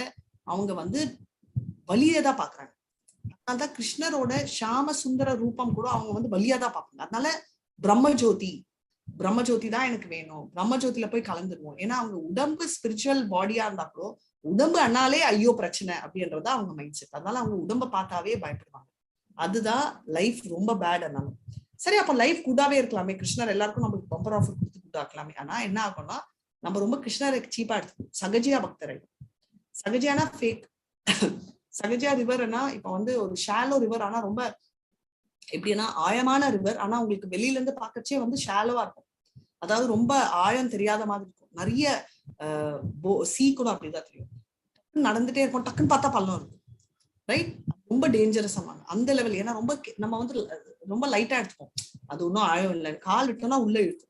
அவங்க வந்து வலியதான் பாக்குறாங்க. அதனாலதான் கிருஷ்ணரோட ஷாம சுந்தர ரூபம் கூட அவங்க வந்து வலியாதான் பார்ப்பாங்க. அதனால பிரம்மஜோதி தான் எனக்கு வேணும், பிரம்மஜோதியில போய் கலந்துருவோம். ஏன்னா அவங்க உடம்பு ஸ்பிரிச்சுவல் பாடியா இருந்தா கூட உடம்பு அண்ணாலே ஐயோ பிரச்சனை அப்படின்றத அவங்க மைண்ட் செட். அதனால அவங்க உடம்ப பார்த்தாவே பயப்படுவாங்க. அதுதான் லைஃப் ரொம்ப பேட். அதனால சரி, அப்ப லைஃப் கூடாவே இருக்கலாமே, கிருஷ்ணர் எல்லாருக்கும் நம்மளுக்கு பம்பர் ஆஃபர் கொடுத்து கூடாக்கலாமே. ஆனா என்ன ஆகும்னா, நம்ம ரொம்ப கிருஷ்ணருக்கு சீப்பா எடுத்துக்கணும். சகஜியா பக்தரை, சகஜியானா ஃபேக். சகஜா ரிவர்னா இப்ப வந்து ஒரு ஷாலோ ரிவர், ஆனா ரொம்ப எப்படின்னா ஆழமான ரிவர், ஆனா உங்களுக்கு வெளியில இருந்து பாக்கச்சே வந்து ஷாலோவா இருக்கும். அதாவது ரொம்ப ஆழம் தெரியாத மாதிரி இருக்கும். நிறைய சீ கூட அப்படிதான் தெரியும். நடந்துட்டே இருக்கும், டக்குன்னு பார்த்தா பள்ளம் இருக்கும். ரைட்? ரொம்ப டேஞ்சரஸ் அந்த லெவல். ஏன்னா ரொம்ப நம்ம வந்து ரொம்ப லைட்டா எடுத்துப்போம், அது ஒன்றும் ஆழம் இல்லை, கால் விட்டோம்னா உள்ள இழுக்கும்.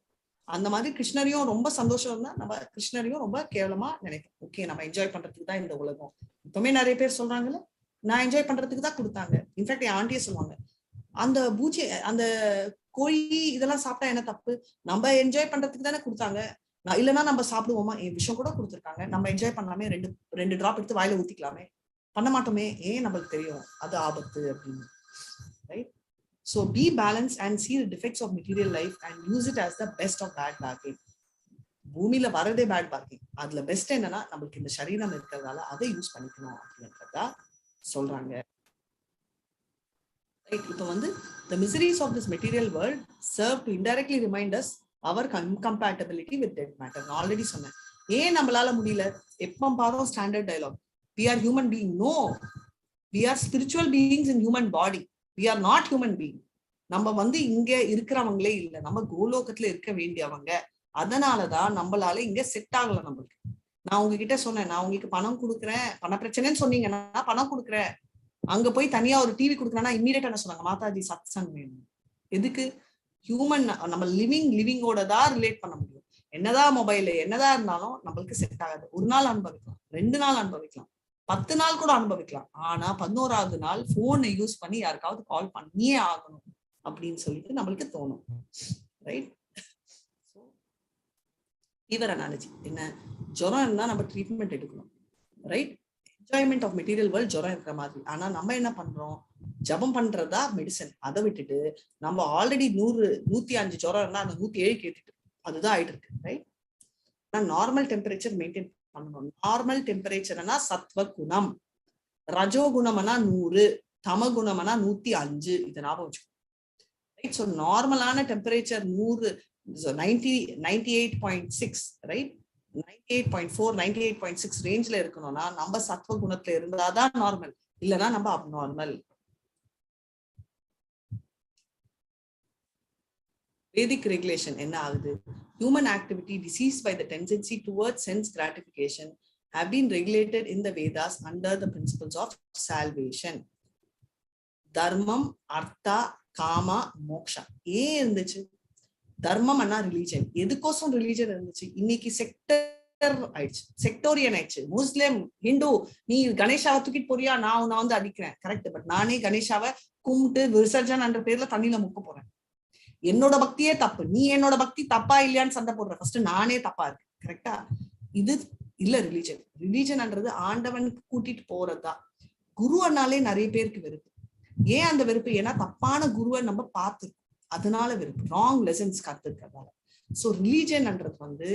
அந்த மாதிரி கிருஷ்ணரையும் ரொம்ப சந்தோஷம் இருந்தா நம்ம கிருஷ்ணரையும் ரொம்ப கேவலமா நினைப்போம். ஓகே, நம்ம என்ஜாய் பண்றதுக்கு தான் இந்த உலகம். இப்பவுமே நிறைய பேர் சொல்றாங்கல்ல, நான் என்ஜாய் பண்றதுக்கு தான் கொடுத்தாங்க. இன்ஃபேக்ட் என் ஆண்டியே சொல்லுவாங்க, அந்த பூச்சி அந்த கோழி இதெல்லாம் சாப்பிட்டா என்ன தப்பு, நம்ம என்ஜாய் பண்றதுக்கு தானே கொடுத்தாங்க, இல்லைன்னா நம்ம சாப்பிடுவோமா, விஷம் கூட கொடுத்துருக்காங்க, நம்ம என்ஜாய் பண்ணலாமே, ரெண்டு டிராப் எடுத்து வாயில ஊத்திக்கலாமே, பண்ண மாட்டோமே, ஏன் நம்மளுக்கு தெரியும் அது ஆபத்து அப்படின்னு. Right? So be balanced and see the defects of material life and use it as the best of bad bargain. பூமியில வரதே பேட் பார்க்கிங், அதுல பெஸ்ட் என்னன்னா நம்மளுக்கு இந்த சரீரம் இருக்கிறதால அதை யூஸ் பண்ணிக்கணும் அப்படின்றதா சொல்றாங்க. இப்போ வந்து the miseries of this material world serve to indirectly remind us our incompatibility with dead matter. நான் ஆல்ரெடி சொன்னேன், ஏன் நம்மளால முடியல, எப்ப பாரும் standard dialogue, we are human being. No, we are spiritual beings in human body. We are not human being. நம்ம வந்து இங்க இருக்கிறவங்களே இல்லை, நம்ம கோலோகத்துல இருக்க வேண்டியவங்க. அதனாலதான் நம்மளால இங்க செட் ஆகல நம்மளுக்கு. நான் உங்ககிட்ட சொன்னேன், நான் உங்களுக்கு பணம் கொடுக்குறேன், பண பிரச்சனைன்னு சொன்னீங்கன்னா பணம் கொடுக்குறேன், அங்க போய் தனியா ஒரு டிவி கொடுக்குறேன்னா இம்மீடியட்டா என்ன சொன்னாங்க, மாதாஜி சத்சங் வேணும். எதுக்கு? ஹியூமன் நம்ம லிவிங்கோட தான் ரிலேட் பண்ண முடியும். என்னதான் மொபைல் என்னதான் இருந்தாலும் நம்மளுக்கு செட் ஆகாது. ஒரு நாள் அனுபவிக்கலாம், 2 நாள் அனுபவிக்கலாம், 10 நாள் கூட அனுபவிக்கலாம். ஆனா 11வது நாள் போனை யூஸ் பண்ணி யாருக்காவது கால் பண்ணியே ஆகணும் அப்படின்னு சொல்லிட்டு நம்மளுக்கு தோணும். ரைட்? ஃபீவர் அனாலஜி என்ன, ஜுரம் இருந்தா நம்ம ட்ரீட்மெண்ட் எடுக்கணும். Right? Enjoyment of material world ஜுரம் இருக்கிற மாதிரி. ஆனா நம்ம என்ன பண்றோம், ஜபம் பண்றதா மெடிசன், அதை விட்டுட்டு நம்ம ஆல்ரெடி 105 ஜுரம் இருந்தா அந்த 107 கேட்டுட்டு அதுதான் ஆயிட்டு இருக்கு. ரைட்? நார்மல் டெம்பரேச்சர் மெயின்டைன் பண்ணணும். நார்மல் டெம்பரேச்சர்னா சத்வ குணம், ரஜோ குணம்னா 100, தம குணம்னா 105. இதை ஞாபகம் வச்சுக்கோ. ரைட்? ஸோ நார்மலான டெம்பரேச்சர் 100, 98.6, ரைட், 98.4, 98.6 ரேஞ்ச்ல இருக்கணும்னா நம்ம சத்வ குணத்துல இருந்தாதான் நார்மல், இல்லைன்னா நம்ம அப்நார்மல். Vedic regulation என்ன ஆகுது, human activity diseased by the tendency towards sense gratification have been regulated in the Vedas under the principles of salvation. தர்மம், அர்த்தா, காமா, மோக்ஷா. ஏன் இருந்துச்சு? தர்மம் அண்ணா ரிலீஜன். எதுக்கோசம் ரிலீஜன் இருந்துச்சு? இன்னைக்கு செக்டர் ஆயிடுச்சு, செக்டோரியன் ஆயிடுச்சு. முஸ்லிம், ஹிந்து, நீ கணேஷாவை தூக்கிட்டு போறியா, நான் உன்னை வந்து அடிக்கிறேன். கரெக்ட், பட் நானே கணேஷாவை கும்பிட்டு விசர்ஜன் என்ற பேர்ல தண்ணியில முக்க போறேன். என்னோட பக்தியே தப்பு, நீ என்னோட பக்தி தப்பா இல்லையான்னு சண்டை போடுற. ஃபர்ஸ்ட் நானே தப்பா இருக்கு. கரெக்டா? இது இல்ல ரிலீஜன். ரிலீஜன்ன்றது ஆண்டவனுக்கு கூட்டிட்டு போறதுதான். குருவனாலே நிறைய பேருக்கு வெறுப்பு. ஏன் அந்த வெறுப்பு? ஏன்னா தப்பான குருவை நம்ம பார்த்துருக்கோம், அதனால வெறுப்பு. ராங் லெசன்ஸ் கத்துக்கிறதால. சோ ரிலீஜன்ன்றது வந்து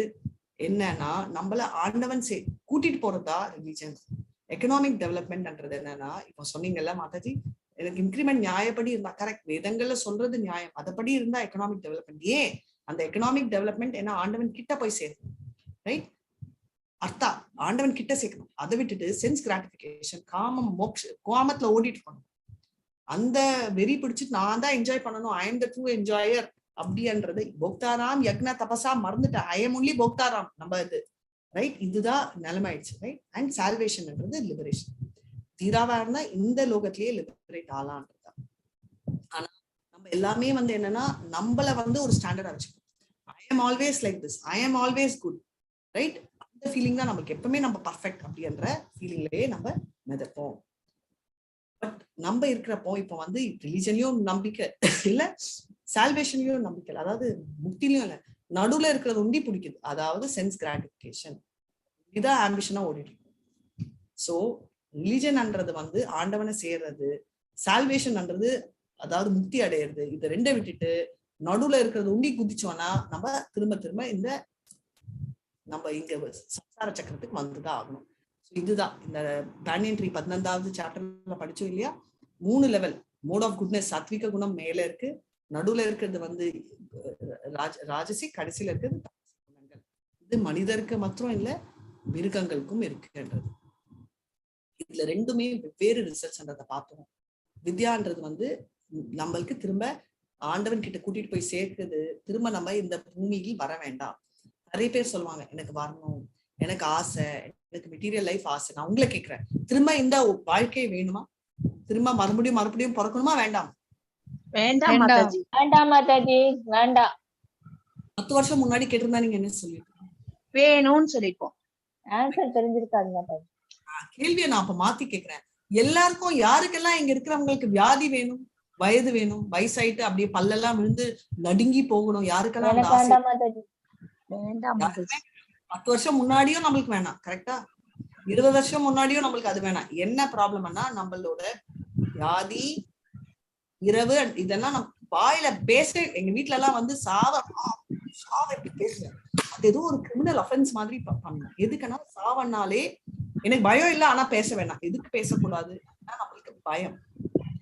என்னன்னா நம்மள ஆண்டவன் கூட்டிட்டு போறதா ரிலீஜன். எக்கனாமிக் டெவலப்மெண்ட்ன்றது என்னன்னா, இப்போ சொன்னீங்கல்ல மாதாஜி, எனக்கு இன்கிரிமெண்ட் நியாயப்படி இருந்தா கரெக்ட், வேதங்கள்ல சொல்றது நியாயம், அதப்படி இருந்தா எக்கனாமிக் டெவலப்மெண்ட். ஏன் அந்த எக்கனாமிக் டெவலப்மெண்ட்? ஏன்னா ஆண்டவன் கிட்ட போய் சேர்க்கணும். ரைட்? அர்த்தா ஆண்டவன் கிட்ட சேர்க்கணும். அதை விட்டுட்டு சென்ஸ் கிராட்டிபிகேஷன், காமம், மோக்ஷ, காமத்துல ஓடிட்டு இருக்கணும். அந்த வெறி பிடிச்சிட்டு நான் தான் என்ஜாய் பண்ணணும், ஐ எம் த ட்ரூ என்ஜாயர் அப்படின்றது. போக்தாராம் யக்னா தபசா மறந்துட்டேன், ஐ எம் ஒன்லி போக்தாராம் நம்ம இது. ரைட்? இதுதான் நிலைமாயிடுச்சு. ரைட்? அண்ட் சால்வேஷன்ன்றது லிபரேஷன். தீராவா இருந்தா இந்த லோகத்திலேயே லிபரேட் ஆகலான்றதா. ஆனா நம்ம எல்லாமே வந்து என்னன்னா நம்மள வந்து ஒரு ஸ்டாண்டர்டா வச்சுக்கணும். I am always like this, I am always good. Right? அந்த ஃபீலிங் தான் நமக்கு எப்பவுமே நம்ம பர்ஃபெக்ட் அப்படின்ற ஃபீலிங்லயே நம்ம மிதப்போம். பட் நம்ம இருக்கிறப்போ இப்போ வந்து ரிலீஜன்லயும் நம்பிக்கை இல்ல, சால்வேஷன்லயும் நம்பிக்கை இல்லை, அதாவது முக்திலையும் இல்லை, நடுவுல இருக்கிறது ஒண்டி பிடிக்குது, அதாவது சென்ஸ் கிராட்டிபிகேஷன். இதான் ஆம்பிஷனா ஓடிட்டு இருக்கும். சோ ரிலீஜன்ன்றது வந்து ஆண்டவனை சேர்றது, சால்வேஷன்ன்றது அதாவது முக்தி அடையிறது. இதை ரெண்டை விட்டுட்டு நடுவுல இருக்கிறது உண்டி குதிச்சோம்னா நம்ம திரும்ப இந்த நம்ம இங்க சம்சார சக்கரத்துக்கு வந்துதான் ஆகணும். இதுதான் இந்த பேனியன் ட்ரீ 15வது சாப்டர்ல படிச்சோம் இல்லையா? 3 லெவல். மோட் ஆஃப் குட்னஸ், சாத்விக குணம் மேல இருக்கு, நடுவுல இருக்கிறது வந்து ராஜசி, கடைசியில இருக்கிறது குணங்கள். இது மனிதருக்கு மாத்திரம் இல்ல, மிருகங்களுக்கும் இருக்குன்றது. இதுல ரெண்டுமே வெவ்வேறு ரிசல்ட்ஸ்ன்றத பார்த்தோம். வித்யான்றது வந்து நம்மளுக்கு திரும்ப ஆண்டவன் கிட்ட கூட்டிட்டு போய் சேர்க்குது. திரும்ப நம்ம இந்த பூமியில் வர வேண்டாம். நிறைய பேர் சொல்லுவாங்க எனக்கு வரணும், எனக்கு ஆசை, எனக்கு மெட்டீரியல் லைஃப் ஆசை. நான் உங்களை கேட்கிறேன், திரும்ப இந்த வாழ்க்கை வேணுமா? திரும்ப மறுபடியும் பிறக்கணுமா? வேண்டாம்? வேண்டாம் மாதாஜி. வேண்டாம் மாதாஜி, வேண்டாம். 10 வருஷம் முன்னாடி கேட்டிருந்தா நீங்க என்ன சொல்லிருக்கீங்க? வேணும்னு சொல்லிப்போம். ஆன்சர் தெரிஞ்சிருக்காது மாதாஜி. கேள்வியை நான் அப்ப மாத்தி கேக்குறேன். எல்லாருக்கும், யாருக்கெல்லாம் இங்க இருக்கிறவங்களுக்கு வியாதி வேணும், வயது வேணும், வயசாயிட்டு அப்படியே பல்லெல்லாம் விழுந்து நடுங்கி போகணும், யாருக்கெல்லாம் அந்த ஆசை? வேண்டாம் மாதாஜி. வேண்டாம் மாதாஜி. 10 வருஷம் முன்னாடியும் நம்மளுக்கு வேணாம், கரெக்டா? 20 வருஷம் முன்னாடியும் நம்மளுக்கு அது வேணாம். என்ன ப்ராப்ளம்னா நம்மளோட வியாதி, இரவு, இதெல்லாம் நம்ம வாயில பேச, எங்க வீட்டுல எல்லாம் வந்து சாவ எப்படி பேசுறேன், அது ஏதோ ஒரு கிரிமினல் அஃபென்ஸ் மாதிரி பண்ணணும். எதுக்குன்னா சாவனாலே எனக்கு பயம் இல்லை, ஆனா பேச வேணாம். எதுக்கு பேசக்கூடாது? நம்மளுக்கு பயம்.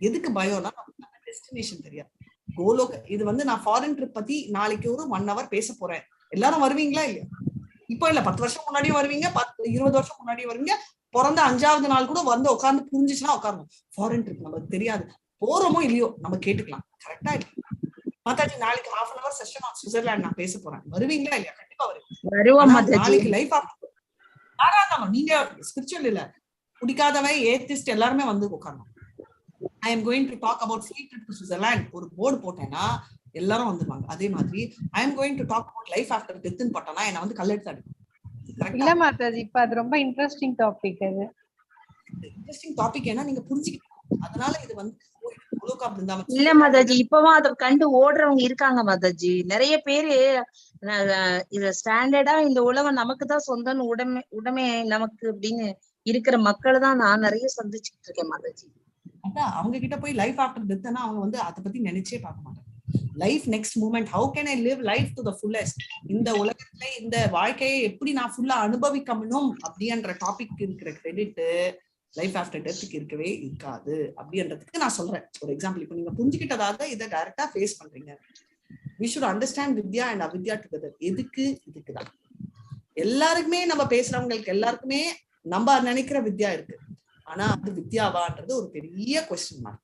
எதுக்கு பயம்னா நமக்கு டெஸ்டினேஷன் தெரியாது. கோலோக இது வந்து நான் ஃபாரின் ட்ரிப் பத்தி நாளைக்கு ஒரு 1 hour பேச போறேன். எல்லாரும் வருவீங்களா இல்லையா? இப்போ இல்ல, 10 வருஷம் முன்னாடியும் வருவீங்க, 20 வருஷம் முன்னாடியும் வருவீங்க. பிறந்த 5வது நாள் கூட வந்து உட்கார்ந்து புரிஞ்சுச்சுன்னா உட்காரணும். ஃபாரின் ட்ரிப் நமக்கு தெரியாது, போறோமோ இல்லையோ நம்ம கேட்டுக்கலாம். கரெக்டா இல்லையா? மாதாஜி நாளைக்கு 1/2 hour செஷன் ஆன் சுவிட்சர்லாந்து நான் பேச போறேன், வருவீங்களா இல்லையா? கண்டிப்பா வருவீங்க. நாளைக்கு லைஃப் ஆஃப்டர் யாராவது, நீங்க ஸ்பிரிச்சுவல் இல்ல, பிடிக்காதவன் ஏத்திஸ்ட் எல்லாருமே வந்து உட்காரணும். I am going to talk about free trip to Switzerland ஒரு போர்டு போட்டேன்னா எல்லாரும் வந்துருவாங்க. அதே மாதிரி I am going to talk about life after death ன்னு போட்டேன்னா என்ன வந்து கல்லெடுத்து அடிக்கும். இல்ல மாதாஜி, இப்ப அது ரொம்ப இன்ட்ரெஸ்டிங் டாபிக். அது இன்ட்ரெஸ்டிங் டாபிக் ஏன்னா நீங்க புரிஞ்சுக்கிட்டீங்க. அதனால இது வந்து இல்ல மாதாஜி, இப்பவும் அதை கண்டு ஓடுறவங்க இருக்காங்க மாதாஜி. நிறைய பேரு இது ஸ்டாண்டர்டா இந்த உலகம் நமக்கு தான் சொந்தம், உடமை நமக்கு அப்படின்னு இருக்கிற மக்கள் தான் நான் நிறைய சந்திச்சுட்டு இருக்கேன் மாதாஜி. அதான் அவங்க கிட்ட போய் லைஃப் ஆஃப்டர் டெத்னா அவங்க வந்து அதை பத்தி நினைச்சே பார்க்க மாட்டாங்க. Life next moment, how can I live life to the fullest, இந்த உலகத்துல இந்த வாழ்க்கையை எப்படி நான் ஃபுல்லா அனுபவிக்கணும் அப்படின்ற டாபிக் இருக்கிற கிரெடிட் லைஃப் ஆஃப்டர் டெத்துக்கு இருக்கவே இருக்காது. அப்படின்றதுக்கு நான் சொல்றேன் ஒரு எக்ஸாம்பிள். இப்போ நீங்க புரிஞ்சுக்கிட்டதாவது இதை டைரக்டா ஃபேஸ் பண்றீங்க. we should understand Vidya and அவித்யா டுகெதர். இதுக்குதான் எல்லாருக்குமே நம்ம பேசுறவங்களுக்கு எல்லாருக்குமே நம்ம நினைக்கிற வித்யா இருக்கு. ஆனா அது வித்யாவான்றது ஒரு பெரிய கொஸ்டின் மார்க்.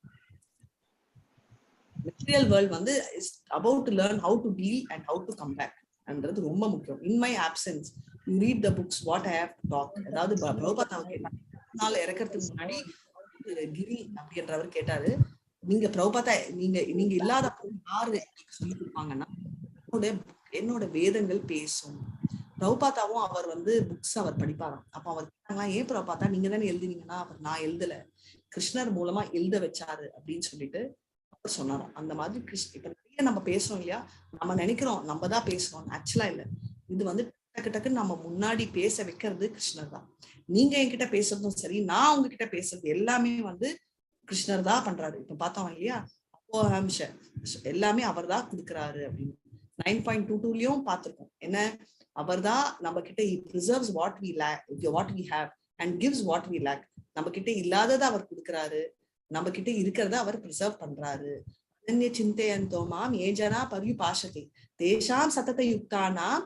மெட்டீரியல் வேர்ல்ட் வந்து is about to learn how to deal and how to come back என்றது ரொம்ப முக்கியம். In my absence you read the books what I have to talk. அதாவது பிரபுபாதாவுக்கு நாள் இறக்கிறதுக்கு முன்னாடி கிரி அப்படின்றவர் கேட்டாரு, நீங்க பிரபுபாதா நீங்க இல்லாத யாரு சொல்லி கொடுப்பாங்கன்னா என்னோட வேதங்கள் பேசும். பிரபுபாதாவும் அவர் வந்து புக்ஸ் அவர் படிப்பாராம். அப்ப அவர் கேட்டாங்களா, ஏன் பிரபுபாதா நீங்க தானே எழுதினீங்கன்னா? அவர் நான் எழுதல, கிருஷ்ணர் மூலமா எழுத வச்சாரு அப்படின்னு சொல்லிட்டு அவர் சொன்னாராம். அந்த மாதிரி இப்ப நிறைய நம்ம பேசுறோம் இல்லையா, நம்ம நினைக்கிறோம் நம்ம தான் பேசுறோம், ஆக்சுவலா இல்ல. இது வந்து டக்கு டக்குன்னு நம்ம முன்னாடி பேச வைக்கிறது கிருஷ்ணர் தான். நீங்க என்கிட்ட பேசுறதும் சரி, நான் உங்ககிட்ட பேசுறது எல்லாமே வந்து கிருஷ்ணர் தான் பண்றாரு. இப்ப பார்த்தோம் இல்லையா, எல்லாமே அவர் தான் கொடுக்குறாரு அப்படின்னு 9.22லயும் பார்த்திருக்கோம். என்ன, அவர் தான் நம்ம கிட்ட preserves what we lack, what we have and gives what we lack. நம்ம கிட்ட இல்லாததை அவர் கொடுக்குறாரு, நம்ம கிட்ட இருக்கிறத அவர் ப்ரிசர்வ் பண்றாரு. அனன்ய சிந்தையந்தோமாம் ஏஜனா பரிபாஷதே தேஷாம் சதத யுக்தானாம்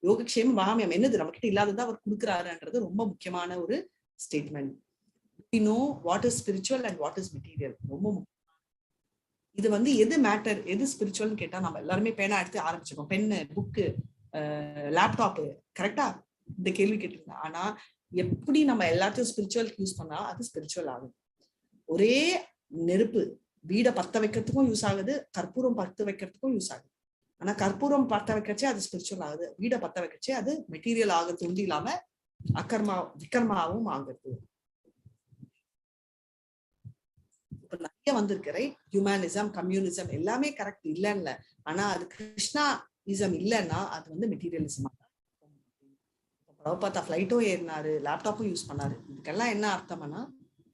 யோகக்ஷேம மகாமியம். என்னது, நம்ம கிட்ட இல்லாததை அவர் கொடுக்குறாருன்றது ரொம்ப முக்கியமான ஒரு statement. we know what is spiritual and what is material. ரொம்ப முக்கியம். இது வந்து எது மேட்டர், எது ஸ்பிரிச்சுவல்னு கேட்டா நம்ம எல்லாருமே பேனா எடுத்து ஆரம்பிச்சிருக்கோம். பென்னு, புக்கு, லேப்டாப்பு, கரெக்டா இந்த கேள்வி கேட்டிருந்தா. ஆனா எப்படி நம்ம எல்லாத்தையும் ஸ்பிரிச்சுவல் யூஸ் பண்ணா அது ஸ்பிரிச்சுவல் ஆகுது. ஒரே நெருப்பு வீடை பத்த வைக்கிறதுக்கும் யூஸ் ஆகுது, கற்பூரம் பத்த வைக்கிறதுக்கும் யூஸ் ஆகுது. ஆனா கற்பூரம் பத்த வைக்கச்சே அது ஸ்பிரிச்சுவல் ஆகுது, வீடை பத்த வைக்கச்சே அது மெட்டீரியல் ஆகுறது உண்டு இல்லாம விக்கர்மாவும் ஆகுது. இப்ப நிறைய வந்திருக்கு ரைட், ஹியூமனிசம், கம்யூனிசம் எல்லாமே கரெக்ட் இல்லைன்னு. ஆனா அது கிருஷ்ணாயிசம் இல்லைன்னா அது வந்து மெட்டீரியலிசம். பிரபுபாதா ஃபிளைட்டும் ஏறினாரு, லேப்டாப்பும் யூஸ் பண்ணாரு. இதுக்கெல்லாம் என்ன அர்த்தம்னா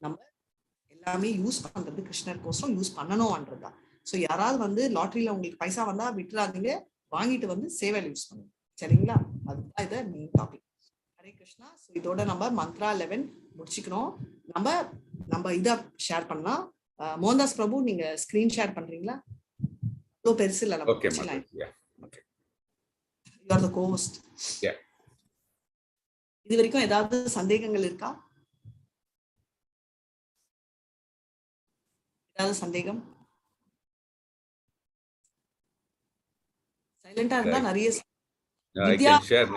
நம்ம எல்லாமே யூஸ் பண்றது கிருஷ்ணருக்கோசரம் யூஸ் பண்ணணும்ன்றதுதான். ஸோ யாராவது வந்து லாட்டரியில உங்களுக்கு பைசா வந்தா விட்டுறாதீங்க, வாங்கிட்டு வந்து சேவையில யூஸ் பண்ணுங்க, சரிங்களா? அதுதான் இதை main topic. Hare Krishna. So இதோட நம்ம மந்த்ரா 11 முடிச்சுக்கிறோம். நம்ம இதை ஷேர் பண்ணலாம். மோகன்தாஸ் பிரபு, நீங்க ஸ்கிரீன் ஷேர் பண்றீங்களா? அவ்வளோ பெருசு இல்லை, நம்ம கோஸ்ட். இது வரைக்கும் ஏதாவது சந்தேகங்கள் இருக்கா? ஏதாவது சந்தேகம்? சைலண்டா இருந்தா நிறைய I can share.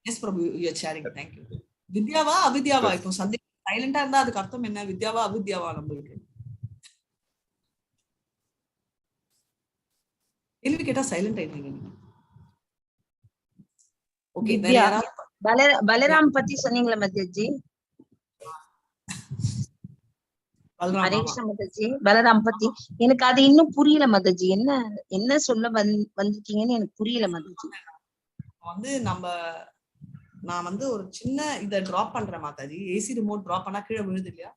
Yes Prabhu, you are sharing. Thank you. வித்யாவா அவித்யாவா? இப்போ சந்தேகம் சைலண்டா இருந்தா அதுக்கு அர்த்தம் என்ன? வித்யாவா அவித்யாவா? நம்மளுக்கு கேள்வி கேட்டா சைலண்ட் ஆயிடுவீங்க. ஓகே, வேற யாராவது? பலராம் பத்தி சொன்னீங்களா மாதாஜி? ஹரே பலராம். கிருஷ்ணா மாதாஜி. பலராம் பத்தி எனக்கு அது இன்னும் புரியல மாதாஜி. என்ன சொல்ல வந்திருக்கீங்கன்னு எனக்கு புரியல மாதாஜி. வந்து நான் வந்து ஒரு சின்ன இதை டிராப் பண்றேன் மாதாஜி. ஏசி ரிமோட் டிராப் பண்ணா கீழே விழுது இல்லையா?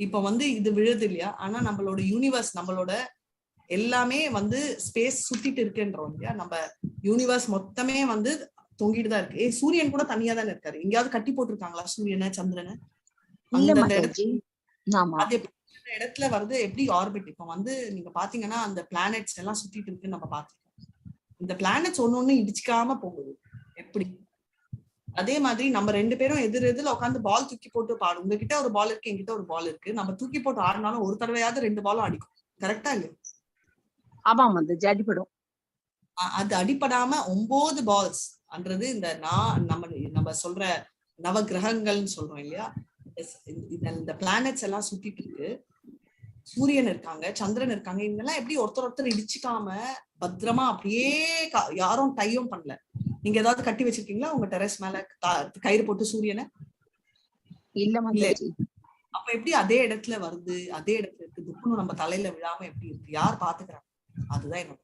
இப்ப வந்து இது விழுது இல்லையா? ஆனா நம்மளோட யூனிவர்ஸ், நம்மளோட எல்லாமே வந்து ஸ்பேஸ் சுத்திட்டு இருக்குன்றோம் இல்லையா? நம்ம யூனிவர்ஸ் மொத்தமே வந்து தொங்கிட்டு தான் இருக்கு. சூரியன் கூட தனியா தானே இருக்காரு. எங்கேயாவது கட்டி போட்டிருக்காங்களா சூரியனை சந்திரனை? அது இடத்துல வருது எப்படி ஆர்பிட்? இப்ப வந்து நீங்க பாத்தீங்கன்னா அந்த பிளானெட்ஸ் எல்லாம் சுத்திட்டு இருக்குன்னு நம்ம பாத்துருக்கோம். இந்த பிளானெட்ஸ் ஒண்ணு இடிச்சுக்காம போகுது எப்படி? அதே மாதிரி நம்ம ரெண்டு பேரும் எதிரில் உட்காந்து பால் தூக்கி போட்டு பாடும். உங்ககிட்ட ஒரு பால் இருக்கு, என்கிட்ட ஒரு பால் இருக்கு. நம்ம தூக்கி போட்டு ஆடினாலும் ஒரு தடவையாவது 2 பாலும் அடிக்கும். கரெக்டா இல்லையா? ஆமா மாதாஜி, அடிப்படும். அது அடிப்படாம 9 பால்ஸ் அன்றது இந்த நம்ம சொல்ற நவ கிரகங்கள்னு சொல்றோம் இல்லையா? இந்த பிளானெட்ஸ் எல்லாம் சுத்திட்டு இருக்கு. சூரியன் இருக்காங்க, சந்திரன் இருக்காங்க. இவங்கெல்லாம் எப்படி ஒருத்தர் இடிச்சுக்காம பத்திரமா அப்படியே யாரும் டையும் பண்ணல. நீங்க ஏதாவது கட்டி வச்சிருக்கீங்களா உங்க டெரஸ் மேல கயிறு போட்டு சூரியனை? இல்ல. அப்ப எப்படி அதே இடத்துல வருது, அதே இடத்துல இருக்கு, துப்புன்னு நம்ம தலையில விழாம எப்படி இருக்கு? யார் பாத்துக்கிறாங்க? அதுதான் என்னோட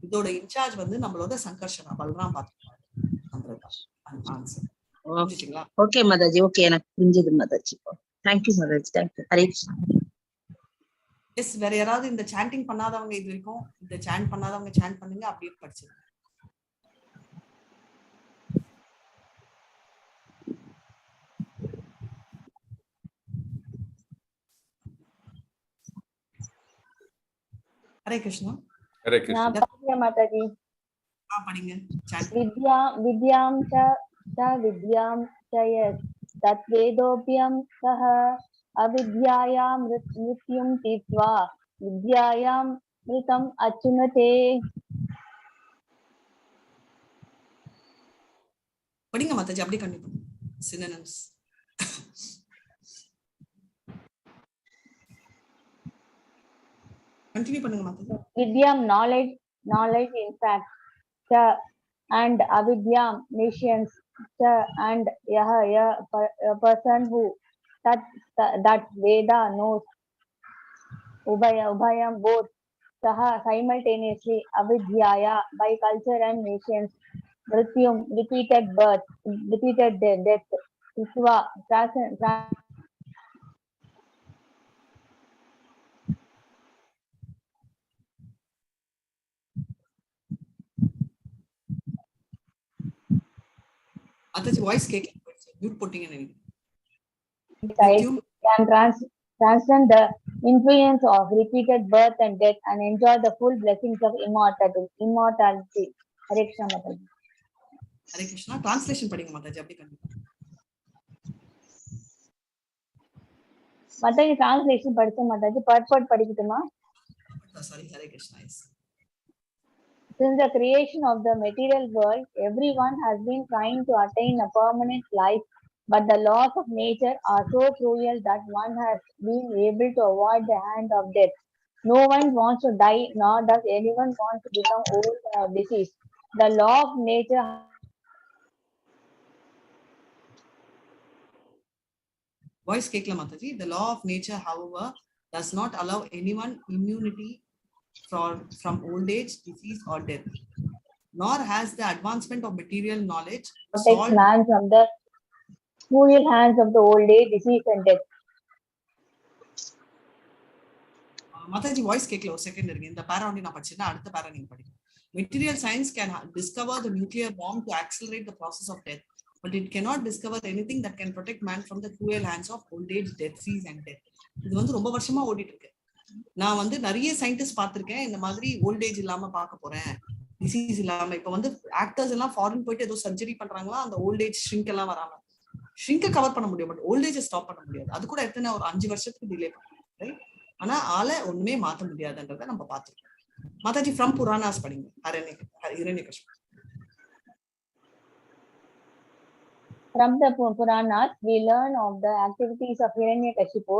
இதோட இன்சார்ஜ் வந்து நம்மளோட சங்கர்ஷனா பல்ராம் பாத்துக்கிறாங்க. ஓகே மாதாஜி, ஓகே, எனக்கு புரிஞ்சது Mataji. Thank you Mataji, thank you. Hare Krishna. Yes, வேற யாராவது இந்த சாண்டிங் பண்ணாதவங்க இது வரைக்கும் இந்த சாண்ட் பண்ணாதவங்க சாண்ட் பண்ணுங்க. அப்படியே படிச்சு ஹரே கிருஷ்ணா. ஹரே கிருஷ்ணா மாதாஜி. படிங்க. வித்யாம் வித்யாம் தத் வேதோப்யம் சஹ அவித்யாயாம் மிருத்யும் தீத்வா வித்யாயாம் மிருதம் அச்சுனதே. படிங்க மாதாஜி, அப்படியே கண்டிப்பா சினோனிம்ஸ். கண்டினியூ பண்ணுங்க Mataji. வித்யாம் knowledge in fact, and avidyam nations, and a person who that Veda knows. Ubhayam both, saha simultaneously, avidyaya by culture and nations, mrityum repeated birth, repeated death, Utva Mataji voice கேட்கல, mute போட்டீங்கன்னு நினைக்கிறேன். can transcend the influence of repeated birth and death and enjoy the full blessings of immortality. Hare Krishna Mataji. Hare Krishna. Translation படிங்க மாதாஜி, அப்படி கண்டிப்பா. Mataji translation படிச்ச Mataji, purport படிக்கட்டுமா? Sorry, Hare Krishna. Yes. Since the creation of the material world, everyone has been trying to attain a permanent life, but the laws of nature are so cruel that one has been able to avoid the hand of death. No one wants to die, nor does anyone want to become old or diseased. The law of nature. Voice கேட்கல Mataji. The law of nature, however, does not allow anyone immunity from old age, disease, or death, nor has the advancement of material knowledge protects man from the cruel hands of the old age, disease, and death. Mataji voice கேட்கல, ஒரு second இருக்கு. இந்த பேரா வந்து நான் படிச்சேன்னா அடுத்த பேரா நீங்க படிங்க. Material science can discover the nuclear bomb to accelerate the process of death, but it cannot discover anything that can protect man from the cruel hands of old age, disease, and death. இது வந்து ரொம்ப வருஷமா ஓடிட்டு இருக்கு. நான் வந்து நிறைய scientist பார்த்திருக்கேன். இந்த மாதிரி ஓல்டேஜ் இல்லாம பார்க்க போறேன், டிசீஸ் இல்லாம. இப்ப வந்து ஆக்டர்ஸ் எல்லாம் ஃபாரின் போயிட்டு ஏதோ சர்ஜரி பண்றாங்களா, அந்த ஓல்டேஜ் ஷ்ரிங்க் எல்லாம் வராம. ஷ்ரிங்க கவர் பண்ண முடியும், பட் ஓல்டேஜ் ஸ்டாப் பண்ண முடியாது. அது கூட எத்தனை ஒரு 5 வருஷத்துக்கு டிலே பண்ணுவோம். ஆனா ஆளை ஒண்ணுமே மாத்த முடியாதுன்றத நம்ம பார்த்துருக்கோம். மாதாஜி ஃப்ரம் புராணாஸ் படிங்க. Hiranyakashipu. From the Puranas, we learn of the activities of Hiranyakashipu,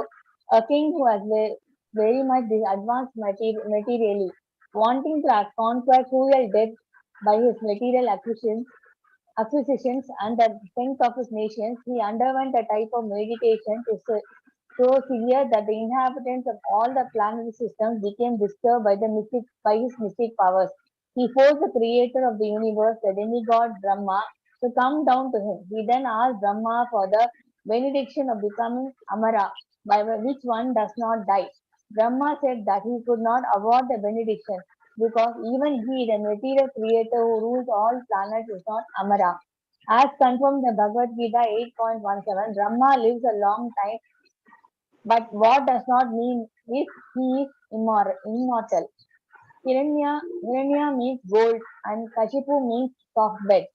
a king who was very much advanced materially, wanting to conquer cruel death by his material acquisitions and the strength of his nations. He underwent a type of meditation so severe that the inhabitants of all the planetary systems became disturbed by his mystic powers. He forced the creator of the universe, the demigod Brahma, to come down to him. He then asked Brahma for the benediction of becoming Amara, by which one does not die. Brahma said that he could not award the benediction because even he, the material creator who rules all planets, is not Amara. As confirmed in Bhagavad Gita 8.17, Brahma lives a long time, but what does not mean is he is immortal. Hiranya means gold and Kashipu means soft bed.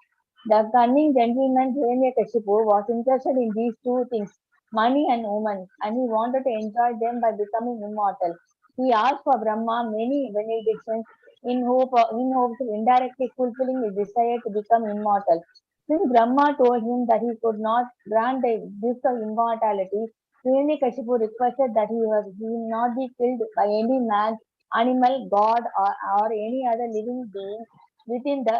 The cunning gentleman Hiranyakashipu was interested in these two things, money and women, and he wanted to enjoy them by becoming immortal. He asked for Brahma many benedictions in hopes of indirectly fulfilling his desire to become immortal. Since Brahma told him that he could not grant the gift of immortality, Hiranyakashipu requested that he not be killed by any man, animal, god, or any other living being within the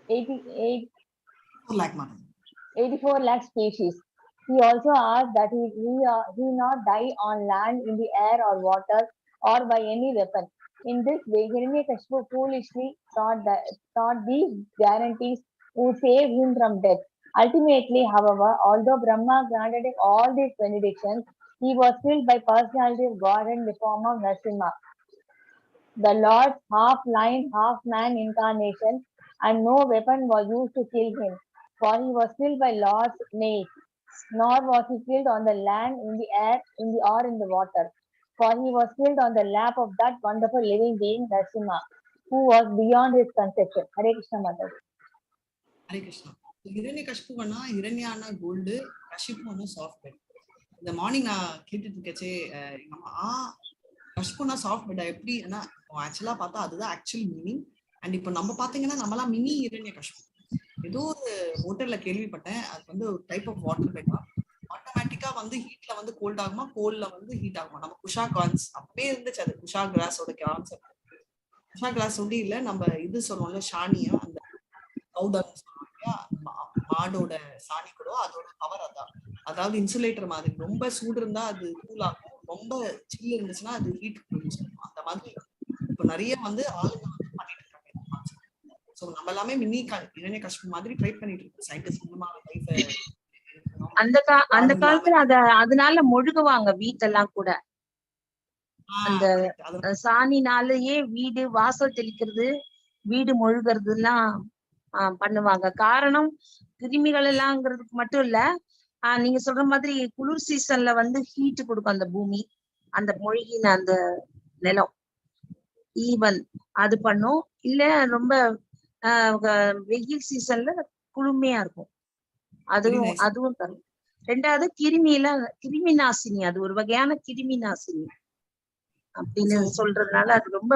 84 lakh species. He also asked that he not die on land, in the air or water, or by any weapon. In this way, Hiranyakashipu foolishly thought these guarantees would save him from death. Ultimately, however, although Brahma granted him all these benedictions, he was killed by personality of God in the form of Narasimha, the Lord's half lion, half man incarnation, and no weapon was used to kill him, for he was killed by Lord's nails. Nor was he killed on the land, in the air, or in the water, for he was killed on the lap of that wonderful living being Narasimha, who was beyond his conception. Hare Krishna Mother. Hare Krishna. Hiranyakashipuனா ஹிரண்யானா gold, கஷிப்புனா soft bed. இந்த morning நான் கேட்டுட்டு இருக்கச்சே எங்க அம்மா கஷ்புனா soft பெட்டா எப்படி, ஆனா ஆக்சுவலா பார்த்தா அதுதான் ஆக்சுவல் மீனிங். அண்ட் இப்போ நம்ம பாத்தீங்கன்னா நம்மளாம் மினி ஹிரண்யகசிபு. ஏதோ ஒரு ஹோட்டல்ல கேள்விப்பட்டேன், அது வந்து ஒரு டைப் ஆஃப் வாட்டர் பெட்டா, ஆட்டோமேட்டிக்கா வந்து ஹீட்ல வந்து கோல்ட் ஆகுமா, கோல்ட்ல வந்து ஹீட் ஆகுமா. நம்ம குஷா கான்ஸ் அப்பவே இருந்துச்சு, அது குஷா கிராஸோட கான்செப்ட். குஷா கிராஸ் ஒண்டி இல்ல, நம்ம இது சொல்லுவோம்ல ஷானியா, அந்த பவுடர் மாடோட சாணி கூட அதோட பவர் அதான். அதாவது இன்சுலேட்டர் மாதிரி, ரொம்ப சூடு இருந்தா அது கூல் ஆகும், ரொம்ப சில்லு இருந்துச்சுன்னா அது ஹீட் ப்ரொடியூஸ் பண்ணும். அந்த மாதிரி இப்ப நிறைய வந்து ஆளுங்க வந்து பண்ணிட்டு இருக்காங்க. சோ நம்ம எல்லாமே மினி ஹிரண்யகசிபு மாதிரி ட்ரை பண்ணிட்டு இருக்கோம். சயின்டிஸ்ட் மூலமா லைஃப் அந்த காலத்துல அதனால மொழுகுவாங்க வீட்டெல்லாம் கூட. அந்த சாணினாலேயே வீடு வாசல் தெளிக்கிறது, வீடு மொழுகிறது எல்லாம் பண்ணுவாங்க. காரணம் கிருமிகள் எல்லாம்ங்கிறதுக்கு மட்டும் இல்ல, நீங்க சொல்ற மாதிரி குளிர் சீசன்ல வந்து ஹீட் கொடுக்கும் அந்த பூமி, அந்த மொழிகின அந்த நிலம் ஈவன் அது பண்ணும். இல்ல ரொம்ப வெயில் சீசன்ல குளுமையா இருக்கும், அதுவும் தரும். ரெண்டாவது கிருமி நாசினி, அது ஒரு வகையான கிருமி நாசினி அப்படின்னு சொல்றதுனால அது ரொம்ப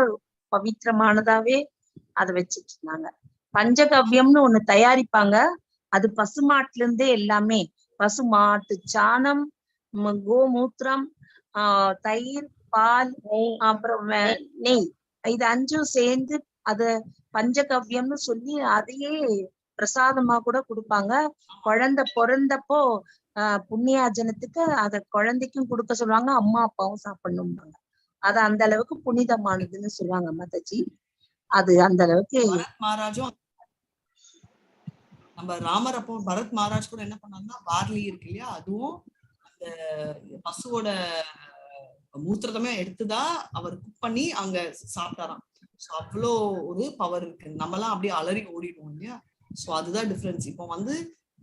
பவித்திரமானதாவே அதை வச்சுட்டு இருந்தாங்க. பஞ்சகவ்யம்னு ஒண்ணு தயாரிப்பாங்க, அது பசுமாட்டுல இருந்தே எல்லாமே, பசுமாட்டு சாணம், கோமூத்திரம், தயிர், பால், அப்புறம் நெய், இது 5 சேர்ந்து அத பஞ்சகவ்யம்னு சொல்லி அதையே பிரசாதமா கூட கொடுப்பாங்க. குழந்தை பிறந்தப்போ புண்ணியாஜனத்துக்கு அத குழந்தைக்கும் கொடுக்க சொல்லுவாங்க, அம்மா அப்பாவும் சாப்பிடணும்பாங்க. அது அந்த அளவுக்கு புனிதமானதுன்னு சொல்லுவாங்க மாதாஜி. அது அந்த அளவுக்கு மகாராஜும் நம்ம ராமர் அப்போ பரத் மகாராஜ் கூட என்ன பண்ணாங்கன்னா, பார்லி இருக்கு இல்லையா, அதுவும் அந்த பசுவோட மூத்திரமே எடுத்துதான் அவர் குக் பண்ணி அங்க சாப்பிட்டாராம். சோ அவ்வளோ ஒரு பவர் இருக்கு. நம்மலாம் அப்படியே அலறி ஓடிடுவோம் இல்லையா. சோ அதுதான் டிஃபரன்ஸ். இப்போ வந்து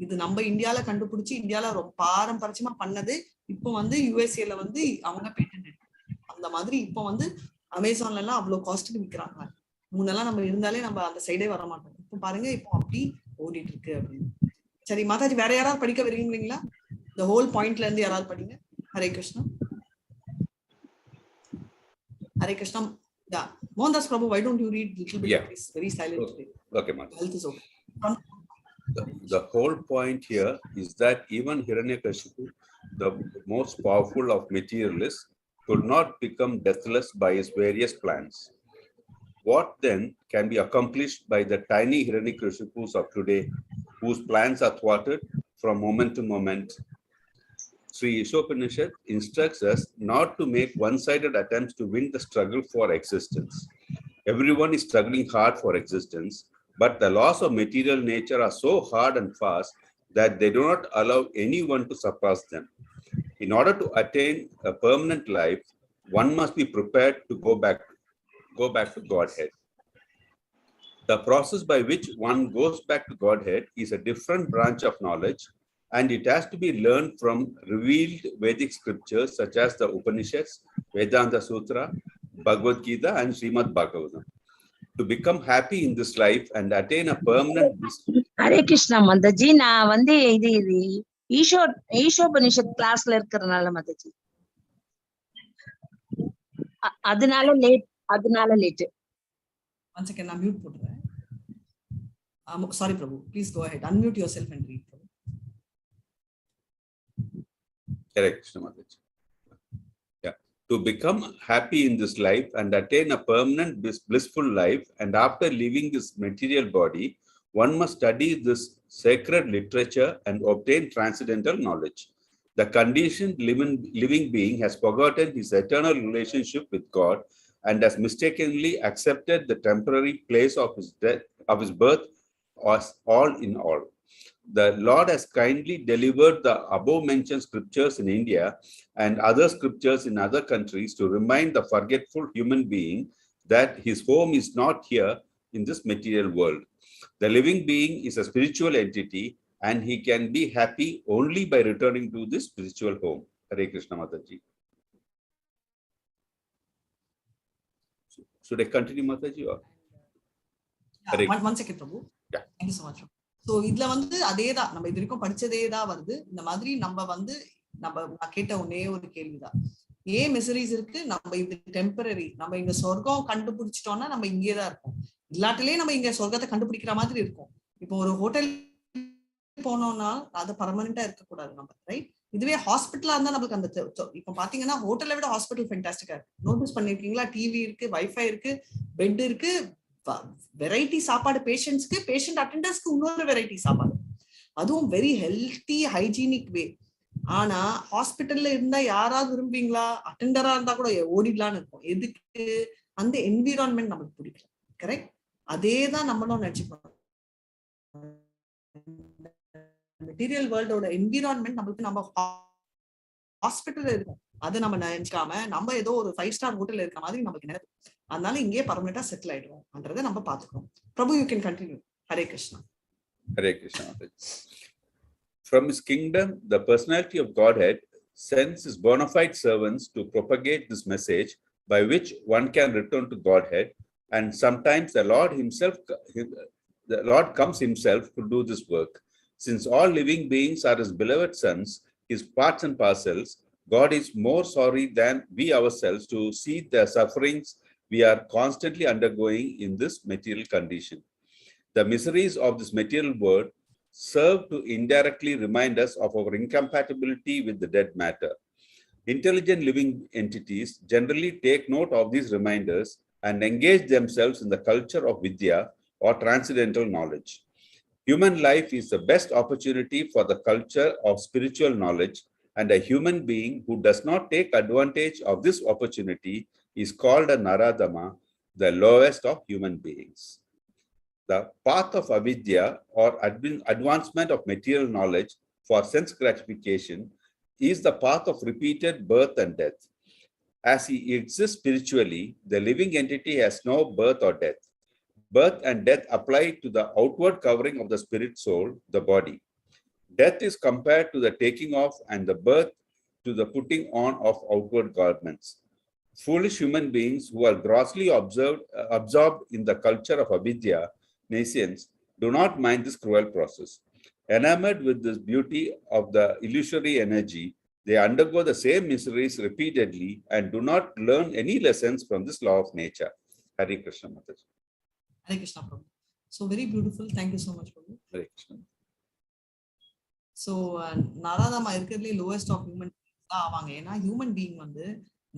இது நம்ம இந்தியால கண்டுபிடிச்சு இந்தியால ரொம்ப பாரம்பரியமா பண்ணது, இப்போ வந்து யுஎஸ்ஏல வந்து அவங்க பேட்டன்ட் எடுத்து அந்த மாதிரி இப்போ வந்து அமேசான்ல எல்லாம் அவ்வளவு காஸ்ட்டுக்கு விற்கிறாங்க. முன்னெல்லாம் நம்ம இருந்தாலே நம்ம அந்த சைடே வர மாட்டோம். இப்போ பாருங்க, இப்போ அப்படி ஓடிட்டு இருக்கு அப்படின்னு. சரி மாதாஜி, வேற யாராவது படிக்க விரும்புறீங்களா? இந்த ஹோல் பாயிண்ட்ல இருந்து யாராவது படிங்க. Hare Krishna. Hare Krishna. Yeah. Mohandas Prabhu, why don't you read little bit, please? Very silently. Okay, Mataji. Health is okay. The whole point here is that even Hiranyakashipu, the most powerful of materialists, could not become deathless by his various plans. What then can be accomplished by the tiny Hiranyakashipus of today, whose plans are thwarted from moment to moment? Sri Ishopanishad instructs us not to make one-sided attempts to win the struggle for existence. Everyone is struggling hard for existence, but the laws of material nature are so hard and fast that they do not allow anyone to surpass them. In order to attain a permanent life, one must be prepared to go back to Godhead. The process by which one goes back to Godhead is a different branch of knowledge, and it has to be learned from revealed Vedic scriptures such as the Upanishads, Vedanta Sutra, Bhagavad Gita, and Srimad Bhagavatam. To become happy in this life and attain a permanent... Hare Krishna Mataji, நான் வந்து இது ஈஷோபனிஷத் கிளாஸ்ல இருக்கறனால மataji. அதனால late. Once again, நான் mute போடுறேன். Sorry Prabhu, please go ahead. Unmute yourself and read. Hare Krishna Mataji. Yeah. To become happy in this life and attain a permanent blissful life, and after leaving this material body, one must study this sacred literature and obtain transcendental knowledge. The conditioned living being has forgotten his eternal relationship with God and has mistakenly accepted the temporary place of his death, of his birth, as all in all. The Lord has kindly delivered the above-mentioned scriptures in India and other scriptures in other countries to remind the forgetful human being that his home is not here in this material world. The living being is a spiritual entity, and he can be happy only by returning to this spiritual home. Hare Krishna Mataji. Should I continue, Mataji? Or? One second, Prabhu. Yeah. Thank you so much. So இதுல வந்து அதேதான் நம்ம இது வரைக்கும் படிச்சதேதான் வருது. இந்த மாதிரி நம்ம கேட்ட ஒன்னே ஒரு கேள்விதான். ஏன் மிசரிஸ் இருக்கு? நம்ம இது டெம்பரரி. நம்ம இங்க சொர்க்கம் கண்டுபிடிச்சிட்டோம்னா நம்ம இங்கேதான் இருப்போம். இல்லாட்டிலே நம்ம இங்க சொர்க்கத்தை கண்டுபிடிக்கிற மாதிரி இருக்கும். இப்போ ஒரு ஹோட்டல் போனோம்னா அது பர்மனண்டா இருக்கக்கூடாது நம்ம, ரைட்? இதுவே ஹாஸ்பிட்டலா இருந்தா நம்மளுக்கு அந்த இப்ப பாத்தீங்கன்னா ஹோட்டலை விட ஹாஸ்பிட்டல் ஃபென்டாஸ்டிக்கா இருக்கு. நோட்டீஸ் பண்ணிருக்கீங்களா? டிவி இருக்கு, வைஃபை இருக்கு, பெட் இருக்கு, வெரைட்டி சாப்பாடு பேஷண்ட்ஸ்க்கு, பேஷண்ட் அட்டெண்டர்ஸ்க்கு இன்னொரு வெரைட்டி சாப்பாடு, அதுவும் வெரி ஹெல்த்தி ஹைஜீனிக் வே. ஆனா ஹாஸ்பிட்டல்ல இருந்தா யாராவது விரும்புவீங்களா? அட்டெண்டரா இருந்தா கூட ஓடிடலான்னு இருக்கும். எதுக்கு? அந்த என்விரான்மெண்ட் நம்மளுக்கு பிடிக்கல. கரெக்ட்? அதேதான் நம்மளும் நினைச்சுக்கணும். மெட்டீரியல் வேர்ல்டோட என்விரான்மெண்ட் நம்மளுக்கு நம்ம ஹாஸ்பிட்டல்ல இருக்கும். அதை நம்ம நினைக்காம நம்ம ஏதோ ஒரு 5 ஸ்டார் ஹோட்டல் இருக்கிற மாதிரி நமக்கு நினைக்கும். அதனால இங்கே பர்மனண்டா செட்டில் ஆயிடுவோம்ன்றதை நம்ம பாத்துக்கிறோம். Prabhu, you can continue. Hare Krishna. Hare Krishna. From his kingdom, the personality of Godhead sends his bona fide servants to propagate this message by which one can return to Godhead, and sometimes the Lord comes himself to do this work. Since all living beings are his beloved sons, his parts and parcels, God is more sorry than we ourselves to see the sufferings we are constantly undergoing in this material condition. The miseries of this material world serve to indirectly remind us of our incompatibility with the dead matter. Intelligent living entities generally take note of these reminders and engage themselves in the culture of Vidya or transcendental knowledge. Human life is the best opportunity for the culture of spiritual knowledge, and a human being who does not take advantage of this opportunity is called a Naradama, the lowest of human beings. The path of avidya, or advancement of material knowledge for sense gratification, is the path of repeated birth and death. As he exists spiritually, the living entity has no birth or death. Birth and death apply to the outward covering of the spirit soul, the body. Death is compared to the taking off, and the birth to the putting on of outward garments. Foolish human beings who are grossly absorbed in the culture of avidya, nescience, do not mind this cruel process. Enamored with this beauty of the illusory energy, they undergo the same miseries repeatedly and do not learn any lessons from this law of nature. Hare Krishna, Mataji. Hare Krishna, Prabhu. So very beautiful. Thank you so much, Prabhu. Hare Krishna. So நாராதாமா இருக்கிறதுலே lowest of human தான் ஆவாங்க. ஏன்னா human being வந்து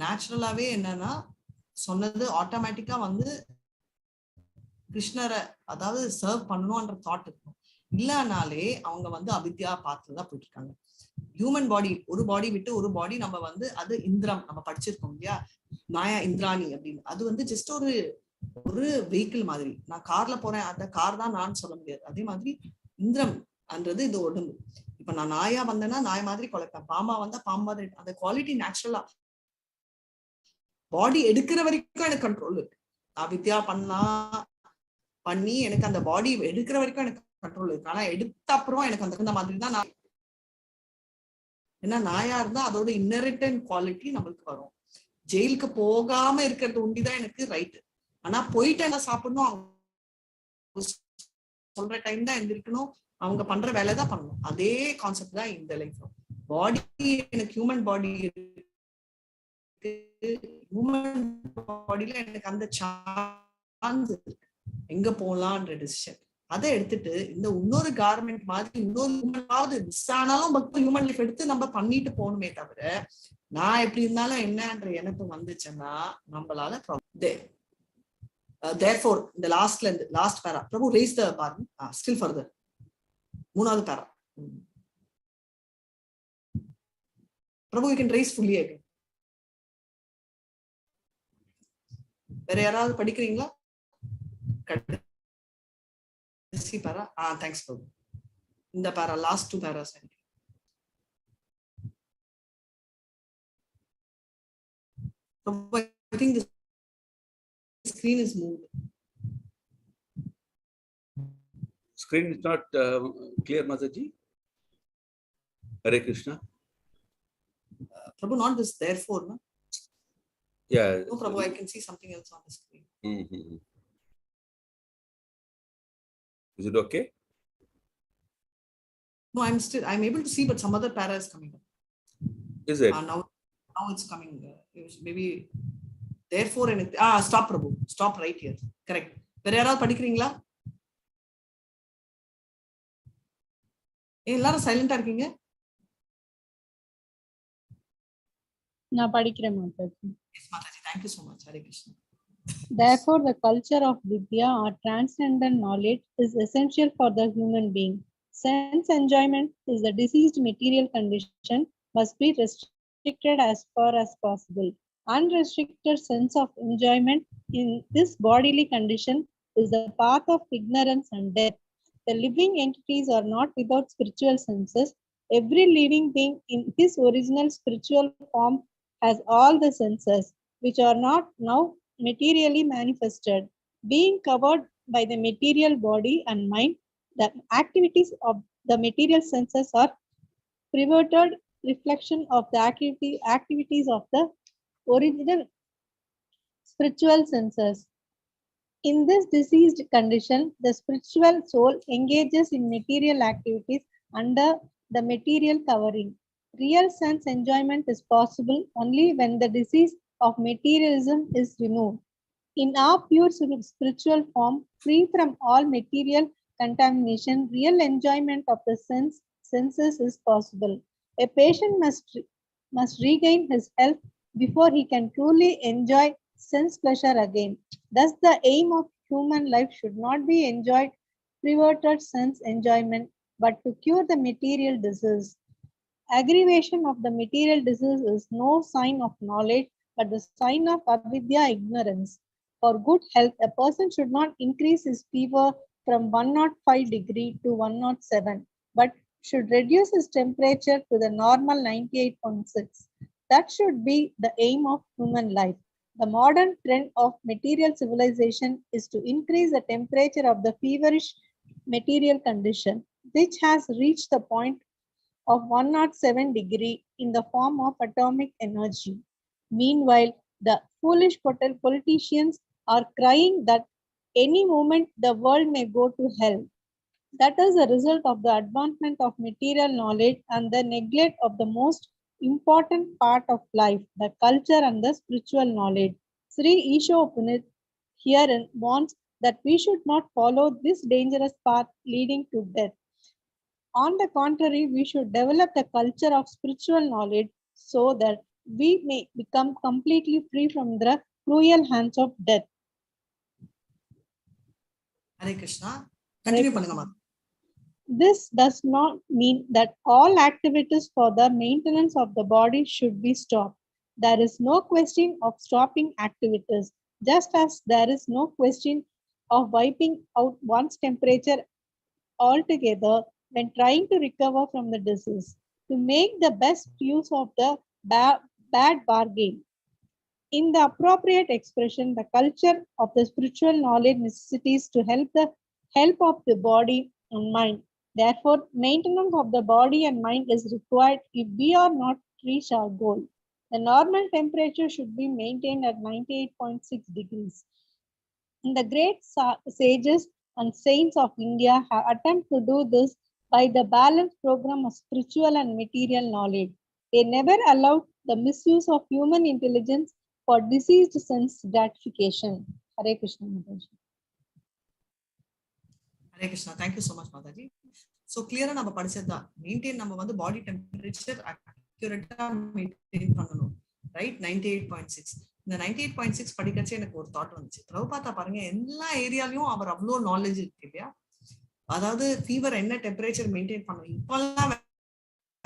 நேச்சுரலாவே என்னன்னா சொன்னது ஆட்டோமேட்டிக்கா வந்து கிருஷ்ணரை அதாவது சர்வ் பண்ணணும்ன்ற தாட் இருக்கும். இல்லனாலே அவங்க வந்து அவித்யா பார்த்துதான் போயிட்டு இருக்காங்க. ஹியூமன் பாடி ஒரு பாடி விட்டு ஒரு பாடி நம்ம வந்து அது இந்திரம் நம்ம படிச்சிருக்கோம் இல்லையா, மாயா இந்திராணி அப்படின்னு. அது வந்து ஜஸ்ட் ஒரு வெஹிக்கிள் மாதிரி. நான் கார்ல போறேன், அந்த கார் தான் நான் சொல்ல முடியாது. அதே மாதிரி இந்திரம் அன்றது இந்த உடம்பு. இப்ப நான் நாயா வந்தேன்னா நாய் மாதிரி குலைப்பேன், பாம்பா வந்தா பாம்பா. அந்த குவாலிட்டி நேச்சுரலா பாடி எடுக்கிற வரைக்கும் எனக்கு கண்ட்ரோல் இருக்கு. அவித்யா பண்ணி எனக்கு அந்த பாடி எடுக்கிற வரைக்கும் எனக்கு கண்ட்ரோல் இருக்கு. ஆனா எடுத்த அப்புறம் எனக்கு அந்த மாதிரி தான் நான் ஏன்னா நாயா இருந்தா அதோட இன்னரிட்டன் குவாலிட்டி நம்மளுக்கு வரும். ஜெயிலுக்கு போகாம இருக்கிறது ஒண்டிதான் எனக்கு ரைட்டு. ஆனா போயிட்டு என்ன சாப்பிடணும், சொல்ற டைம் தான் எந்திரிக்கணும், அவங்க பண்ற வேலை தான் பண்ணணும். அதே கான்செப்ட் தான் இந்த லைஃப். பாடி எனக்கு ஹியூமன் பாடி ஹியூமன் பாடியில எனக்கு அந்த சான்ஸ் எங்க போலான்ற டிசிஷன் அதை எடுத்துட்டு இந்த இன்னொரு கார்மெண்ட் மாதிரி இன்னொரு ஹியூமனாவது மிஸ் ஆனாலும் ஹியூமன் லைஃப் எடுத்து நம்ம பண்ணிட்டு போகணுமே தவிர நான் எப்படி இருந்தாலும் என்னன்ற எனக்கு வந்துச்சுன்னா நம்மளால therefore இந்த லாஸ்ட் பேரா பிரபு raise the bar still further மூணாவது பேரா பிரபு you can raise fully again. வேற யாராவது படிக்கிறீங்களா? கடைசி பேரா தேங்க்ஸ் பிரபு. இந்த பேரா last 2 பேராஸ். I think the screen is moved. Screen is not clear, Mataji. Hare Krishna. Prabhu, not this therefore, no? Yeah. No, Prabhu, I can see something else on the screen. Is it okay? No, I'm able to see, but some other para is coming up. Is it? Now it's coming. Maybe therefore anything. Stop, Prabhu. Stop right here. Correct. வேற யாராவது படிக்கிறீங்களா? எல்லாரும் சைலண்டா இருக்கீங்க? நான் படிக்கிறேன் Mataji. Yes, Mataji. Thank you so much. Hare Krishna. Therefore, the culture of Vidya or transcendent knowledge is essential for the human being. Sense enjoyment is the diseased material condition must be restricted as far as possible. Unrestricted sense of enjoyment in this bodily condition is the path of ignorance and death. The living entities are not without spiritual senses. Every living being in his original spiritual form has all the senses, which are not now materially manifested. Being covered by the material body and mind, the activities of the material senses are perverted reflection of the activities of the original spiritual senses. In this diseased condition, the spiritual soul engages in material activities under the material covering. Real sense enjoyment is possible only when the disease of materialism is removed. In our pure spiritual form, free from all material contamination, real enjoyment of the senses is possible. A patient must regain his health before he can truly enjoy sense pleasure again. Thus, the aim of human life should not be enjoyed perverted sense enjoyment, but to cure the material disease. Aggravation of the material disease is no sign of knowledge, but the sign of avidya, ignorance. For good health, a person should not increase his fever from 105 degree to 107, but should reduce his temperature to the normal 98.6. That should be the aim of human life. The modern trend of material civilization is to increase the temperature of the feverish material condition, which has reached the point of 107 degree in the form of atomic energy. Meanwhile, the foolish politicians are crying that any moment the world may go to hell. That is a result of the advancement of material knowledge and the neglect of the most important part of life, the culture and the spiritual knowledge. Sri Ishopanit herein warns that we should not follow this dangerous path leading to death. On the contrary, we should develop a culture of spiritual knowledge so that we may become completely free from the cruel hands of death. Hare Krishna. Continue பண்ணுங்க மா. This does not mean that all activities for the maintenance of the body should be stopped. There is no question of stopping activities, just as there is no question of wiping out one's temperature altogether when trying to recover from the disease. To make the best use of the bad bargain. In the appropriate expression, the culture of the spiritual knowledge necessities to help of the body and mind. Therefore, maintenance of the body and mind is required if we are not reach our goal. The normal temperature should be maintained at 98.6 degrees. And the great sages and saints of India have attempted to do this by the balanced program of spiritual and material knowledge. They never allowed the misuse of human intelligence for diseased sense gratification. Hare Krishna, Mataji. Hare Krishna. Thank you so much, Mataji. So clear நம்ம படிச்சதா maintain நம்ம வந்து body temperature accurate maintain பண்ணனும், right? 98.6. இந்த 98.6 படிக்கச்சே எனக்கு ஒரு thought வந்துச்சு. பிரபுபாதா பாருங்க, எல்லா ஏரியாலயும் அவர் அவ்வளோ நாலேஜ் இருக்கு இல்லையா? அதாவது ஃபீவர் என்ன டெம்பரேச்சர் மெயின்டைன் பண்ணணும், இப்பெல்லாம்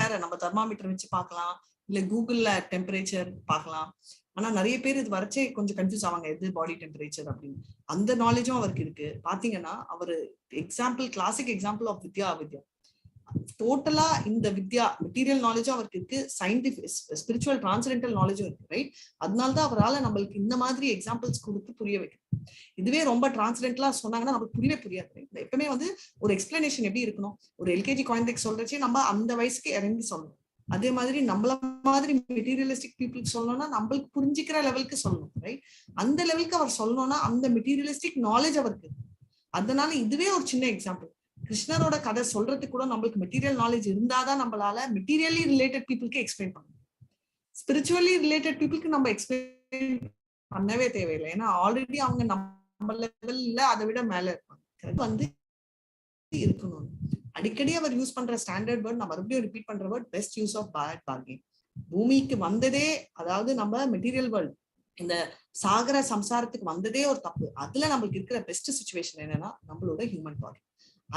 வேற நம்ம தெர்மாமீட்டர் வச்சு பார்க்கலாம், இல்ல கூகுள்ல டெம்பரேச்சர் பார்க்கலாம். ஆனா நிறைய பேர் இது வரைச்சே கொஞ்சம் கன்ஃபியூஸ் ஆவாங்க, எது பாடி டெம்பரேச்சர் அப்படின்னு. அந்த நாலேஜும் அவருக்கு இருக்கு. பாத்தீங்கன்னா அவரு எக்ஸாம்பிள், கிளாசிக் எக்ஸாம்பிள் ஆஃப் வித்யா அவித்யா. டோட்டலா இந்த வித்யா மெட்டீரியல் நாலேஜும் அவருக்கு இருக்கு, சயின்டிபிக் ஸ்பிரிச்சுவல் டிரான்சென்டென்டல் நாலேஜும் இருக்கு, ரைட்? அதனாலதான் அவரால் நம்மளுக்கு இந்த மாதிரி எக்ஸாம்பிள்ஸ் கொடுத்து புரிய வைக்கணும். இதுவே ரொம்ப டிரான்சென்டென்டலா சொன்னாங்கன்னா நமக்கு புரியவே புரியாது. எப்பவுமே வந்து ஒரு எக்ஸ்பிளனேஷன் எப்படி இருக்கணும், ஒரு எல்கேஜி குழந்தைக்கு சொல்றச்சே நம்ம அந்த வயசுக்கு இறங்கி சொல்லணும். அதே மாதிரி நம்மள மாதிரி மெட்டீரியலிஸ்டிக் பீப்புளுக்கு சொல்லணும்னா நம்மளுக்கு புரிஞ்சுக்கிற லெவலுக்கு சொல்லணும், ரைட்? அந்த லெவலுக்கு அவர் சொல்லணும்னா அந்த மெட்டீரியலிஸ்டிக் நாலேஜ் அவருக்கு. அதனால இதுவே ஒரு சின்ன எக்ஸாம்பிள். கிருஷ்ணரோட கதை சொல்றதுக்கு கூட நம்மளுக்கு மெட்டீரியல் நாலேஜ் இருந்தாதான் நம்மளால மெட்டீரியலி ரிலேட்டட் பீப்புளுக்கு எக்ஸ்பிளைன் பண்ணணும். ஸ்பிரிச்சுவலி ரிலேட்டட் பீப்புளுக்கு நம்ம எக்ஸ்பிளைன் பண்ணவே தேவையில்லை, ஏன்னா ஆல்ரெடி அவங்க நம்ம லெவல்ல அதை விட மேல இருப்பாங்க. வந்து இருக்கணும். அடிக்கடி அவர் யூஸ் பண்ற ஸ்டாண்டர்ட் வேர்ட், நான் மறுபடியும் ரிப்பீட் பண்ற word, best use of bad bargain. பூமிக்கு வந்ததே, அதாவது நம்ம மெட்டீரியல் வேர்ல்ட் இந்த சாகர சம்சாரத்துக்கு வந்ததே ஒரு தப்பு. அதுல நம்மளுக்கு இருக்கிற பெஸ்ட் சிச்சுவேஷன் என்னன்னா நம்மளோட ஹியூமன் பாடி.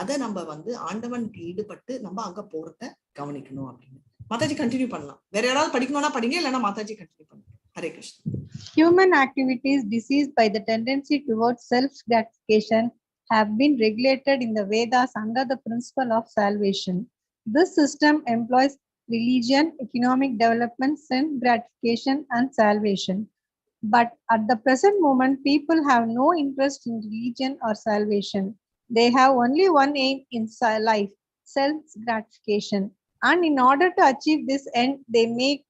அதை நம்ம வந்து ஆண்டவனுக்கு ஈடுபட்டு நம்ம அங்க போறத கவனிக்கணும் அப்படின்னு. மாதாஜி கண்டினியூ பண்ணலாம். வேற யாராவது படிக்கணும்னா படிங்க, இல்லைன்னா மாதாஜி கண்டினியூ பண்ணுங்க. Hare Krishna. Human activities diseased by the tendency towards self-gratification have been regulated in the Vedas under the principle of salvation. This system employs religion, economic development, self-gratification, and salvation. But at the present moment, people have no interest in religion or salvation. They have only one aim in life, self-gratification. And in order to achieve this end, they make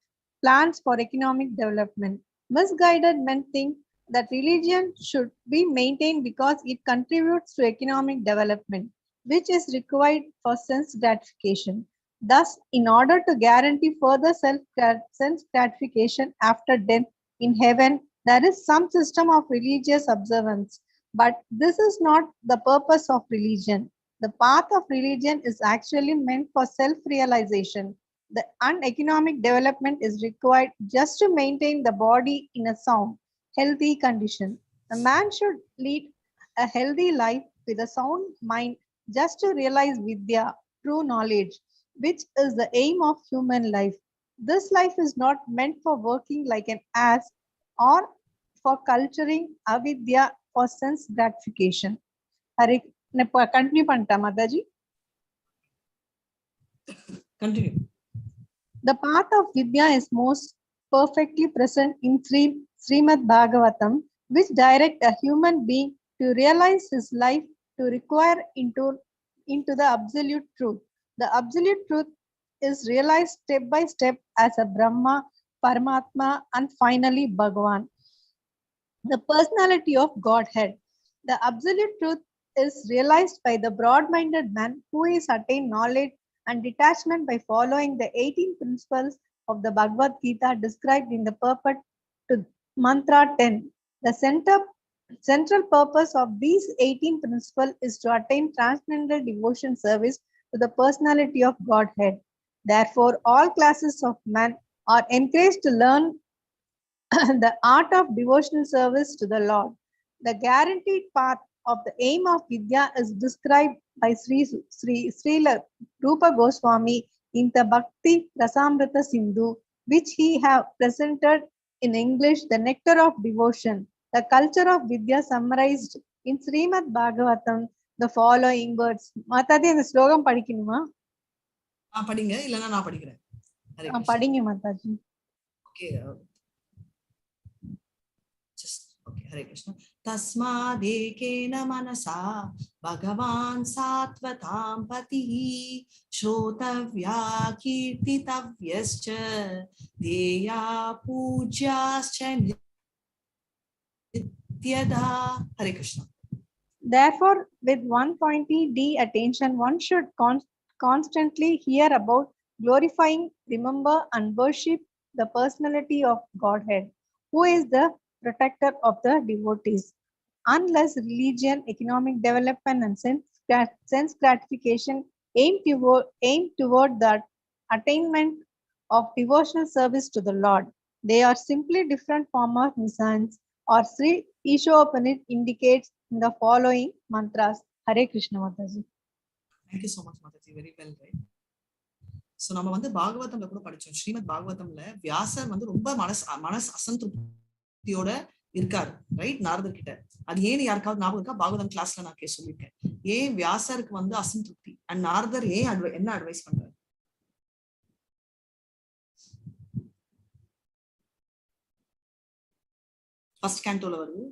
plans for economic development. Misguided men think that religion should be maintained because it contributes to economic development, which is required for sense gratification. Thus, in order to guarantee further sense gratification after death in heaven, there is some system of religious observance. But this is not the purpose of religion. The path of religion is actually meant for self-realization. The economic development is required just to maintain the body in a sound, healthy condition. A man should lead a healthy life with a sound mind just to realize vidya, true knowledge, which is the aim of human life. This life is not meant for working like an ass or for culturing avidya for sense gratification. Hare, continue panta Mataji. Continue. The path of vidya is most perfectly present in Srimad Bhagavatam, which direct a human being to realize his life to require into the absolute truth. The absolute truth is realized step by step as a Brahma, Paramatma, and finally Bhagavan, the personality of Godhead. The absolute truth is realized by the broad-minded man who is attained knowledge and detachment by following the 18 principles of the Bhagavad Gita described in the purport to Mantra 10. The central purpose of these 18 principles is to attain transcendental devotion service to the personality of Godhead. Therefore, all classes of men are encouraged to learn the art of devotional service to the Lord. The guaranteed path of the aim of Vidya is described by Srila Rupa Goswami in the Bhakti Rasamrita Sindhu, which he have presented in English, The Nectar of Devotion. The culture of Vidya summarized in Srimad Bhagavatam the following words. Mataji, இந்த ஸ்லோகம் படிக்கணுமா? படிங்க, இல்லனா நான் படிக்கிறேன். படிங்க Mataji. Okay. Okay, Hare Krishna. Tasmadekena manasa Bhagavan Satvatam Patihi Shrotavya Kirtitavyascha Deya Pujaschcha Nityada. Hare Krishna. Therefore, with 120D attention, one should constantly hear about, glorifying, remember, and worship the personality of Godhead, who is the protector of the devotees. Unless religion, economic development, and sense gratification aim toward the attainment of devotional service to the Lord, they are simply different form of missions, or Sri Ishopanit indicates in the following mantras. Hare Krishna Mataji. Thank you so much, Mataji. Very well, right? So நம்ம வந்து பாகவதம்ல கூட படிச்சோம். ஸ்ரீமத் பாகவதம்ல வியாசர் வந்து ரொம்ப மனசு அசந்திருப்தியோட இருக்காரு, right? நாரதர் கிட்ட. அது ஏன்னு யாருக்காவது ஞாபகம் இருக்கா? பாகவதம் கிளாஸ்ல நான் சொல்லியிருக்கேன். ஏன் வியாசருக்கு வந்து அசந்திருப்தி அண்ட் நாரதர் ஏன் என்ன அட்வைஸ் பண்றாரு? ஃபர்ஸ்ட் கேண்டோல வருது.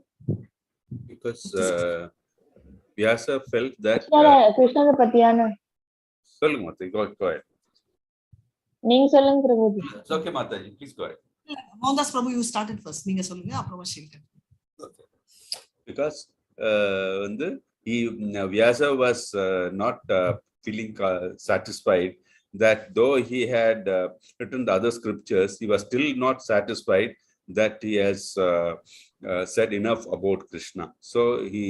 Because Vyasa felt that கிருஷ்ணரை பத்தியான சொல்லுங்க மாதாஜி, go ahead. நீங்க சொல்லுங்க Prabhuji. It's okay Mataji, please go ahead. Mohandas Prabhu, you started first. நீங்க சொல்லுங்க, அப்புறமா ஷீல்டன். Okay. Because Vyasa was not feeling satisfied that though he had written the other scriptures, he was still not satisfied that he has said enough about Krishna. So he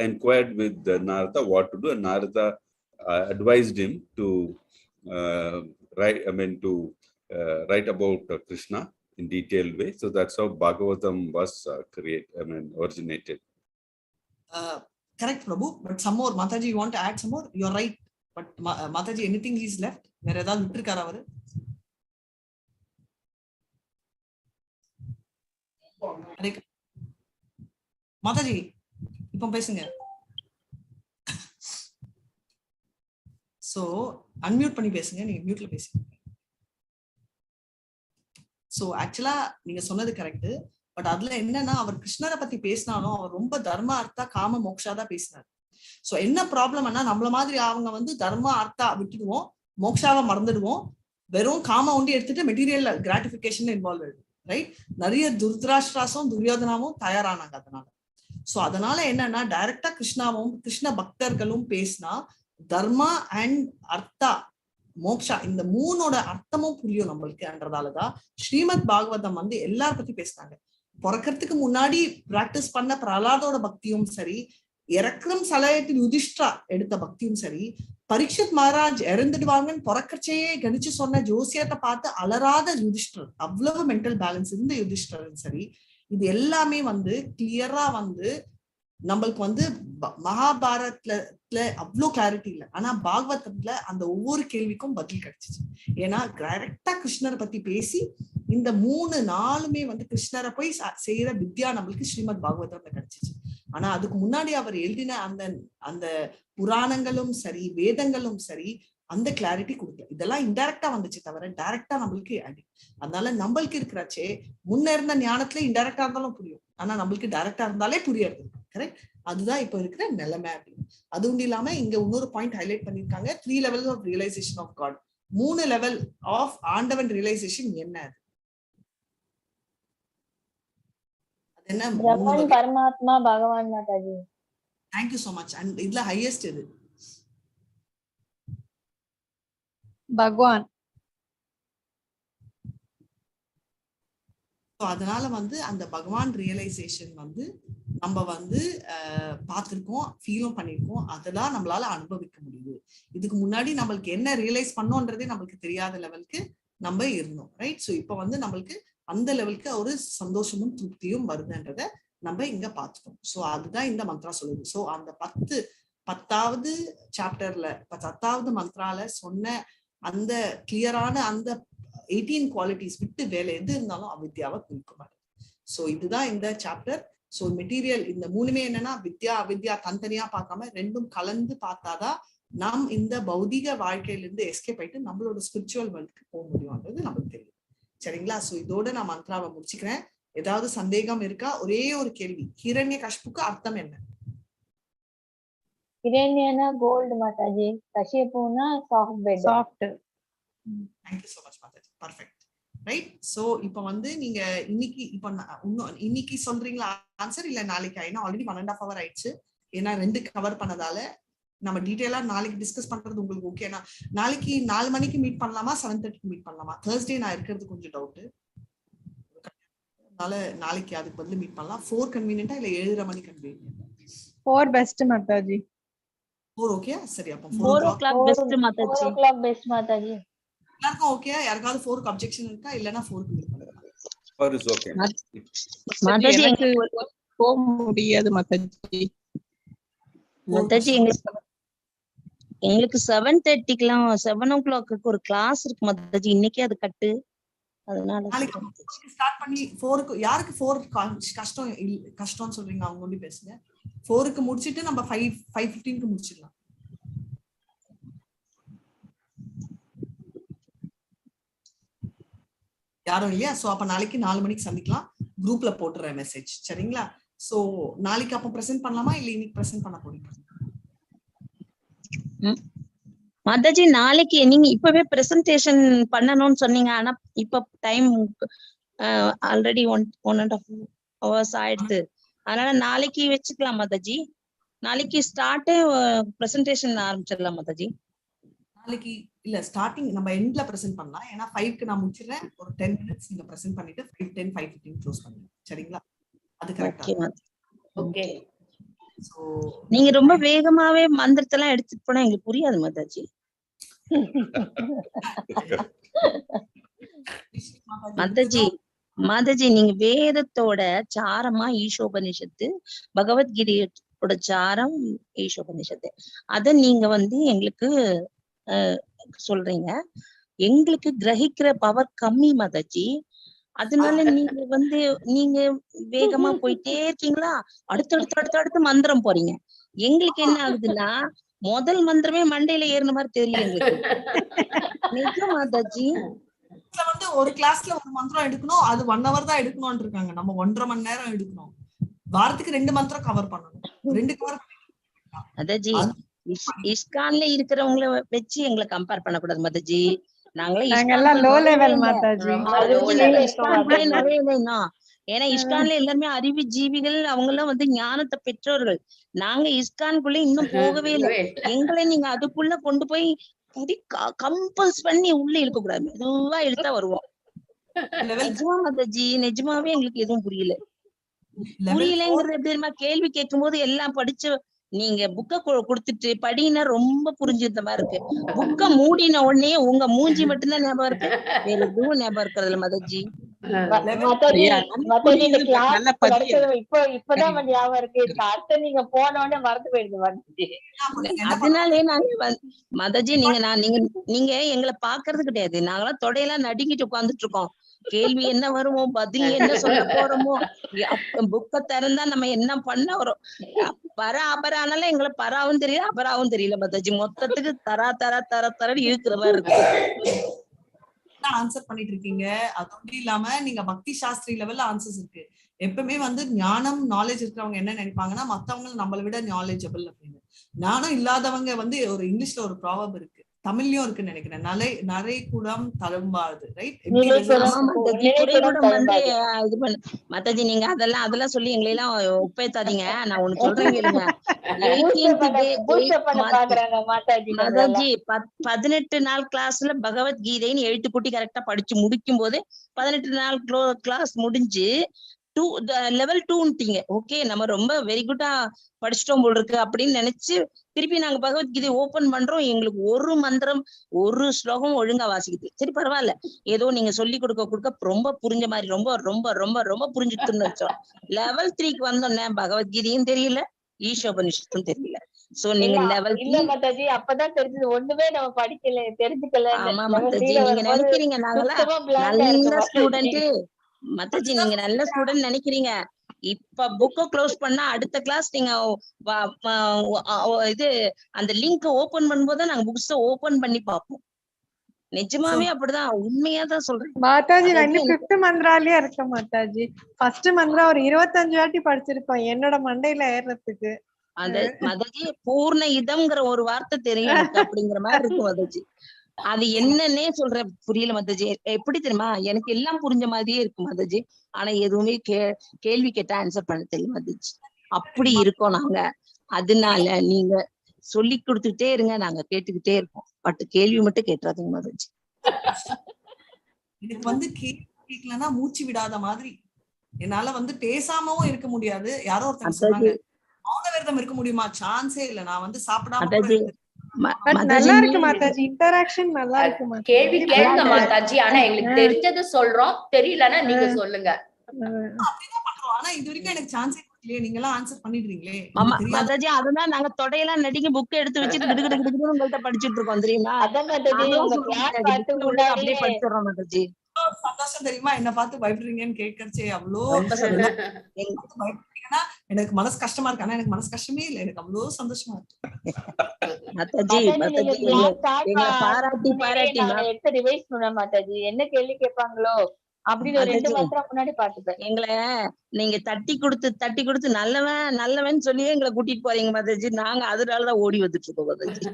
inquired with Narada what to do, and Narada advised him to write about Krishna in detailed way. So that's how Bhagavatam was originated. Correct, Prabhu. But some more, Mataji, you want to add some more? You're right. But Mataji, anything is left? வேற ஏதாவது விட்டுருக்காரா அவரு? மாதாஜி இப்போ பேசுங்க. So unmute பண்ணி பேசுங்க, நீங்க மியூட்ல பேசுங்க. So ஆக்சுவலா நீங்க சொன்னது கரெக்ட். பட் அதுல என்னன்னா, அவர் கிருஷ்ணரை பத்தி பேசினாலும் அவர் ரொம்ப தர்ம அர்த்தா காம மோக்ஷா தான் பேசினார். சோ என்ன ப்ராப்ளம்னா, நம்மள மாதிரி அவங்க வந்து தர்ம அர்த்தா விட்டுடுவோம், மோக்ஷாவை மறந்துடுவோம், வெறும் காம ஒண்டி எடுத்துட்டு மெட்டீரியல் கிராட்டிபிகேஷன் இன்வால்வ் ஆயிடும், ரைட்? நிறைய துர்தராஷ்டிராசும் துரியோதனாவும் தயாரானாங்க அதனால. சோ அதனால என்னன்னா, டைரக்டா கிருஷ்ணாவும் கிருஷ்ண பக்தர்களும் பேசினா தர்மா அண்ட் அர்த்தா மோக்ஷா இந்த மூணோட அர்த்தமும் புரியும் நம்மளுக்குன்றதாலதான் ஸ்ரீமத் பாகவதம் வந்து எல்லார பத்தி பேசினாங்க. பிறக்கிறதுக்கு முன்னாடி பிராக்டிஸ் பண்ண பிரகலாதோட பக்தியும் சரி, இறக்கும் சலயத்தில் யுதிஷ்டா எடுத்த பக்தியும் சரி, பரீட்சித் மகாராஜ் இறந்துடுவாங்கன்னு பிறக்கச்சையே கணிச்சு சொன்ன ஜோசியத்தை பார்த்து அலராத யுதிஷ்டர், அவ்வளவு மென்டல் பேலன்ஸ் இருந்த யுதிஷ்டரும் சரி, இது எல்லாமே வந்து கிளியரா வந்து நம்மளுக்கு வந்து மகாபாரத்ல அவ்வளோ கிளாரிட்டி இல்லை. ஆனா பாகவதத்துல அந்த ஒவ்வொரு கேள்விக்கும் பதில் கிடைச்சிச்சு. ஏன்னா டைரக்டா கிருஷ்ணரை பத்தி பேசி இந்த 3-4மே வந்து கிருஷ்ணரை போய் செய்யற வித்யா நம்மளுக்கு ஸ்ரீமத் பாகவதத்துல கிடைச்சிச்சு. ஆனா அதுக்கு முன்னாடி அவர் எழுதின அந்த புராணங்களும் சரி, வேதங்களும் சரி, அந்த கிளாரிட்டி கொடுக்கல. இதெல்லாம் இன்டைரக்டா வந்துச்சு தவிர டைரக்டா நம்மளுக்கு அதனால நம்மளுக்கு இருக்கிறாச்சே, முன்ன இருந்த ஞானத்துல இன்டைரக்டா இருந்தாலும் புரியும், ஆனா நம்மளுக்கு டைரக்டா இருந்தாலே புரியாது. கரெக்ட்? அதுதான் இப்ப இருக்கிற நிலைமை அப்படின்னு. அது ஒன்றும் இல்லாம இங்க இன்னொரு பாயிண்ட் ஹைலைட் பண்ணிருக்காங்க, 3 levels of realization of God. 3 level of ஆண்டவன் ரியலைசேஷன் என்ன? அது என்ன? பிரம்மன், பரமாத்மா, பகவான். Mataji thank you so much. And இதுல ஹையஸ்ட் இது பகவான். அதனால வந்து அந்த பகவான் ரியலைசேஷன் வந்து நம்ம வந்து பார்த்திருக்கோம், ஃபீலும் பண்ணிருக்கோம். அதெல்லாம் நம்மளால அனுபவிக்க முடியுது. இதுக்கு முன்னாடி நம்மளுக்கு என்ன ரியலைஸ் பண்ணோன்றதே நம்மளுக்கு தெரியாத லெவலுக்கு நம்ம இருந்தோம், ரைட்? ஸோ இப்போ வந்து நம்மளுக்கு அந்த லெவலுக்கு ஒரு சந்தோஷமும் திருப்தியும் வருதுன்றத நம்ம இங்க பார்த்துட்டோம். ஸோ அதுதான் இந்த மந்த்ரா சொல்லுது. ஸோ அந்த 10வது சாப்டர்ல 10வது மந்த்ரால சொன்ன அந்த கிளியரான அந்த 18 குவாலிட்டிஸ் விட்டு வேலை எது இருந்தாலும் அவித்யாவை குறிக்கும். ஸோ இதுதான் இந்த சாப்டர். ஸோ மெட்டீரியல் இந்த மூணுமே என்னன்னா வித்யா அவித்யா தனித்தனியா பார்க்காம ரெண்டும் கலந்து பார்த்தாதான் நாம் இந்த பௌதிக வாழ்க்கையிலிருந்து எஸ்கேப் ஆயிட்டு நம்மளோட ஸ்பிரிச்சுவல் வேர்ல்டுக்கு போக முடியும்ன்றது நமக்கு தெரியும். சரிங்களா? ஸோ இதோட நான் மந்த்ராவை முடிச்சுக்கிறேன். ஏதாவது சந்தேகம் இருக்கா? ஒரே ஒரு கேள்வி, ஹிரண்ய கஷ்புக்கு அர்த்தம் என்ன? ஹிரண்யனா கோல்டு மாதாஜி, கஷ்யபுனா soft bed. Soft. Thank you so much Mataji. Perfect, right? So இப்போ வந்து நீங்க இன்னைக்கு சொல்றீங்களா ஆன்சர் இல்ல நாளைக்கு? ஏன்னா ஆல்ரெடி 1.5 hour ஆயிடுச்சு. ஏன்னா 2 கவர் பண்ணதால நம்ம டீடைலா நாளைக்கு டிஸ்கஸ் பண்றது உங்களுக்கு ஓகேனா? நாளைக்கு 4 மணிக்கு மீட் பண்ணலாமா, 7:30க்கு மீட் பண்ணலாமா? Thursday நான் இருக்கிறது கொஞ்சம் டவுட், அதனால நாளைக்கு அதுக்கு பதில் மீட் பண்ணலாம். 4 கன்வீனியன்ட்டா இல்ல 7:30 மணி கன்வீனியன்ட்டா? 4 பெஸ்ட் மாதாஜி. 4 ஓகே. சரி, அப்ப 4 o'clock best Mataji. 4 o'clock best Mataji. எல்லாருக்கும் ஓகே? யாருக்காவது 4க்கு அப்ஜெக்ஷன் இருக்கா? இல்லனா 4க்கு மீட் பண்ணலாம். 4 is okay. மாதாஜி எனக்கு போக முடியாது மாதாஜி. மாதாஜி எங்களுக்கு 7:30க்குலாம் 7 o'clock ஒரு கிளாஸ் இருக்கு மாதாஜி. இன்னைக்கு அது கட்டு, அதனால நாளைக்கு ஸ்டார்ட் பண்ணி 4க்கு யாருக்கு 4 கஷ்டம்னு சொல்றீங்க அவங்க ஒண்ணு பேசுங்க. 4க்கு முடிச்சிட்டு நம்ம 5:15க்கு முடிச்சிடலாம். யாரும் இல்லையா? சோ அப்ப நாளைக்கு 4 மணிக்கு சந்திக்கலாம். குரூப்ல போட்டுறேன் மெசேஜ், சரிங்களா? சோ நாளைக்கு அப்ப பிரசன்ட் பண்ணலாமா இல்ல இன்னைக்கு பிரசன்ட் பண்ண போறீங்க? மாதாஜி நாளைக்கு நீங்க இப்பவே பிரசன்டேஷன் பண்ணணும்னு சொன்னீங்க. ஆனா இப்ப டைம் ஆல்ரெடி 1.5 hours ஆயிடுது. அதனால நாளைக்கு வச்சுக்கலாம் மாதாஜி. நாளைக்கு ஸ்டார்ட் பிரசன்டேஷன் ஆரம்பிச்சிடலாம் மாதாஜி. நாளைக்கு இல்ல, ஸ்டார்டிங் நம்ம எண்ட்ல பிரசன்ட் பண்ணலாம். ஏன்னா 5க்கு நான் முடிச்சிடுறேன். ஒரு 10 minutes நீங்க பிரசன்ட் பண்ணிட்டு 5:10 5:15 க்ளோஸ் பண்ணுங்க, சரிங்களா? அது கரெக்ட்டா? ஓகே. சோ நீங்க ரொம்ப வேகமாவே மந்திரத்தெல்லாம் எடுத்துட்டு போனா எங்களுக்கு புரியாது மாதாஜி. மாதாஜி நீங்க வேதத்தோட சாரமா ஈஷோபனிஷத்து, பகவத்கீதையோட சாரம் ஈஷோபனிஷத்து, அத நீங்க வந்து எங்களுக்கு சொல்றீங்க. எங்களுக்கு கிரகிக்கிற பவர் கம்மி மாதாஜி. அதனால நீங்க வேகமா போயிட்டே இருக்கீங்களா, அடுத்தடுத்து மந்திரம் போறீங்க. எங்களுக்கு என்ன ஆகுதுன்னா முதல் மந்திரமே மண்டையில ஏறின மாதிரி தெரியல எங்களுக்கு. நிஜம் மாதாஜி. வந்து ஒரு கிளாஸ்ல ஒரு மந்திரம் எடுக்கணும், அது 1 hour தான் எடுக்கணும்னு இருக்காங்க. நம்ம 1.5 மணி நேரம் எடுக்கணும். வாரத்துக்கு 2 மந்திரம் கவர் பண்ணணும். 2 கவர் மாதாஜி இஸ்கான்ல இருக்கிறவங்கள வச்சு எங்களை கம்பேர் பண்ணக்கூடாது மாதாஜி. நாங்கெல்லாம் லோ லெவல் மாதாஜி. ஏன்னா இஸ்கான்ல எல்லாருமே அறிவு ஜீவிகள், அவங்க எல்லாம் வந்து ஞானத்தை பெற்றோர்கள். நாங்க இஸ்கான்குள்ள இன்னும் போகவே இல்லை. எங்களை நீங்க அதுக்குள்ள கொண்டு போய் கம்பல்ஸ் பண்ணி உள்ள இழுக்க கூடாது. மெதுவா இழுத்தா வருவோம். நிஜமா மாதாஜி, நிஜமாவே எங்களுக்கு எதுவும் புரியலங்கிறது எப்படிமா? கேள்வி கேட்கும் போது எல்லாம் படிச்சு நீங்க புக்க கொடுத்துட்டு படினா ரொம்ப புரிஞ்சிருந்த மாதிரி இருக்கு. புக்க மூடின உடனே உங்க மூஞ்சி மட்டும்தான் ஞாபகம் இருக்கு, வேற எதுவும் ஞாபகம் இருக்கிறது மாதாஜி. இப்பதான் ஞாபகம் இருக்கு. அடுத்த நீங்க போன உடனே மறந்து போயிடுது. அதனாலே நாங்க மாதாஜி நீங்க எங்களை பாக்குறது கிடையாது. நாங்களாம் தொடையெல்லாம் நடுங்கிட்டு உட்கார்ந்துட்டு இருக்கோம். கேள்வி என்ன வருமோ, பதில் என்ன சொல்ல போறோமோ, புக்க திறந்தா நம்ம என்ன பண்ண வரும். அபரானால எங்களை பராவும் தெரியல அபராவும் தெரியல மாதாஜி. மொத்தத்துக்கு தர இருக்கிற மாதிரி இருக்கு. ஆன்சர் பண்ணிட்டு இருக்கீங்க. அது இல்லாம நீங்க பக்தி சாஸ்திரி லெவல்ல ஆன்சர்ஸ் இருக்கு. எப்பவுமே வந்து ஞானம் நாலேஜ் இருக்கிறவங்க என்ன நினைப்பாங்கன்னா மத்தவங்க நம்மளை விட நாலேஜபிள் அப்படின்னு. ஞானம் இல்லாதவங்க வந்து ஒரு இங்கிலீஷ்ல ஒரு ப்ராவர்ப் இருக்கு, தமிழ்லயும் இருக்குன்னு நினைக்கிறேன். நரை குடம் தழும்பாது, ரைட்? இது பண்ணு மாதாஜி. நீங்க அதெல்லாம் சொல்லி எங்களை எல்லாம் ஒப்பேத்தாதீங்க. நான் ஒண்ணு சொல்றேன் கேளுங்க. மாதாஜி 18 நாள் கிளாஸ்ல பகவத்கீதைன்னு எழுத்துக்கூட்டி கரெக்டா படிச்சு முடிக்கும் போது 18 நாள் கிளாஸ் முடிஞ்சு level 2ன்ட்டீங்க. ஓகே, நம்ம ரொம்ப வெரி குட்டா படிச்சிட்டோம் போல் இருக்கு அப்படின்னு நினைச்சு திருப்பி நாங்க பகவத்கீதை ஓபன் பண்றோம். எங்களுக்கு ஒரு மந்திரம் ஒரு ஸ்லோகம் ஒழுங்கா வாசிக்குது. சரி பரவாயில்ல, ஏதோ நீங்க சொல்லி கொடுக்க ரொம்ப புரிஞ்ச மாதிரி ரொம்ப ரொம்ப ரொம்ப ரொம்ப புரிஞ்சுட்டுன்னு வச்சோம். level 3க்கு வந்தோன்னே பகவத்கீதையும் தெரியல, ஈஷோபனிஷத்தும் தெரியல. சோ நீங்க level 3 மாதாஜி அப்பதான் தெரிஞ்சது ஒண்ணுமே நம்ம படிக்கல தெரிஞ்சுக்கல. ஆமா மாதாஜி, நீங்க நினைக்கிறீங்க நாங்கெல்லாம் நல்ல ஸ்டூடெண்ட். மாதாஜி நீங்க நல்ல ஸ்டூடெண்ட் நினைக்கிறீங்க. இப்ப புக்க க்ளோஸ் பண்ணா அடுத்த கிளாஸ் நீங்க இது அந்த லிங்க் ஓபன் பண்ணும்போது நாங்க புக்ஸ் ஓபன் பண்ணி பார்ப்போம். நிஜமாவே அப்படிதான், உண்மையா தான் சொல்றேன் மாதாஜி. நான் 5th மந்த்ராலயே இருக்கேன் மாதாஜி. ஃபர்ஸ்ட் மந்த்ரா ஒரு 25 வாட்டி படிச்சிருப்பேன் என்னோட மண்டையில ஏறதுக்கு. அந்த மாதாஜி பூர்ண இதம்ங்கிற ஒரு வார்த்தை தெரியும் எனக்கு அப்படிங்கிற மாதிரி இருக்கு மாதாஜி. அது என்னன்னே சொல்றேன், புரியல மாதாஜி. எப்படி தெரியுமா, எனக்கு எல்லாம் புரிஞ்ச மாதிரியே இருக்கு மாதாஜி. ஆனா எதுவுமே கேள்வி கேட்டா ஆன்சர் பண்ண தெரியும் மாதாஜி. அப்படி இருக்கோம் நாங்க. அதனால நீங்க சொல்லி கொடுத்துட்டே இருங்க, நாங்க கேட்டுக்கிட்டே இருக்கோம். பட் கேள்வி மட்டும் கேட்டுறாதீங்க மாதாஜி. எனக்கு வந்து கேள்வி கேட்கலன்னா மூச்சு விடாத மாதிரி. என்னால பேசாமவும் இருக்க முடியாது. யாரோ ஒருத்தங்க சொன்னாங்க மௌன விரதம் இருக்க முடியுமா? சான்ஸே இல்ல. நான் சாப்பிடாம நல்லா இருக்கு மாதாஜி, இன்டராக்ஷன் நல்லா இருக்கு மாதாஜி. கேள்வி கேளுங்க மாதாஜி, ஆனா எங்களுக்கு தெரிஞ்சது சொல்றோம், தெரியலன்னா நீங்க சொல்லுங்க. அப்படிதான் பண்றோம். ஆனா இது வரைக்கும் எனக்கு சான்ஸே கொடுக்கலையே. நீங்க எல்லாம் ஆன்சர் பண்ணிடுறீங்களே மாதாஜி. அதெல்லாம் நாங்க தொடையெல்லாம் நடிக்க புக் எடுத்து வச்சுட்டு கிடுகிட்டு உங்கள்ட்ட படிச்சுட்டு இருக்கோம் தெரியுமா? அப்படியே படிச்சிடறோம் மாதாஜி. சந்தோஷம் தெரியுமா, என்ன பார்த்து பயப்படுறீங்கன்னு கேட்கறச்சே. அவ்வளோ பயப்படுறீங்கன்னா எனக்கு மனசு கஷ்டமா இருக்கு. ஆனா எனக்கு மனசு கஷ்டமே இல்லை, எனக்கு அவ்வளோ சந்தோஷமா இருக்கு. மாதாஜி என்ன கேள்வி கேட்பாங்களோ அப்படின்னு 2 மந்திரம் முன்னாடி பாத்துப்பேன். எங்களை நீங்க தட்டி கொடுத்து நல்லவன் சொல்லியே எங்களை கூட்டிட்டு போறீங்க மாதாஜி. நாங்க அதனாலதான் ஓடி வந்துட்டு இருக்கோம் மாதாஜி.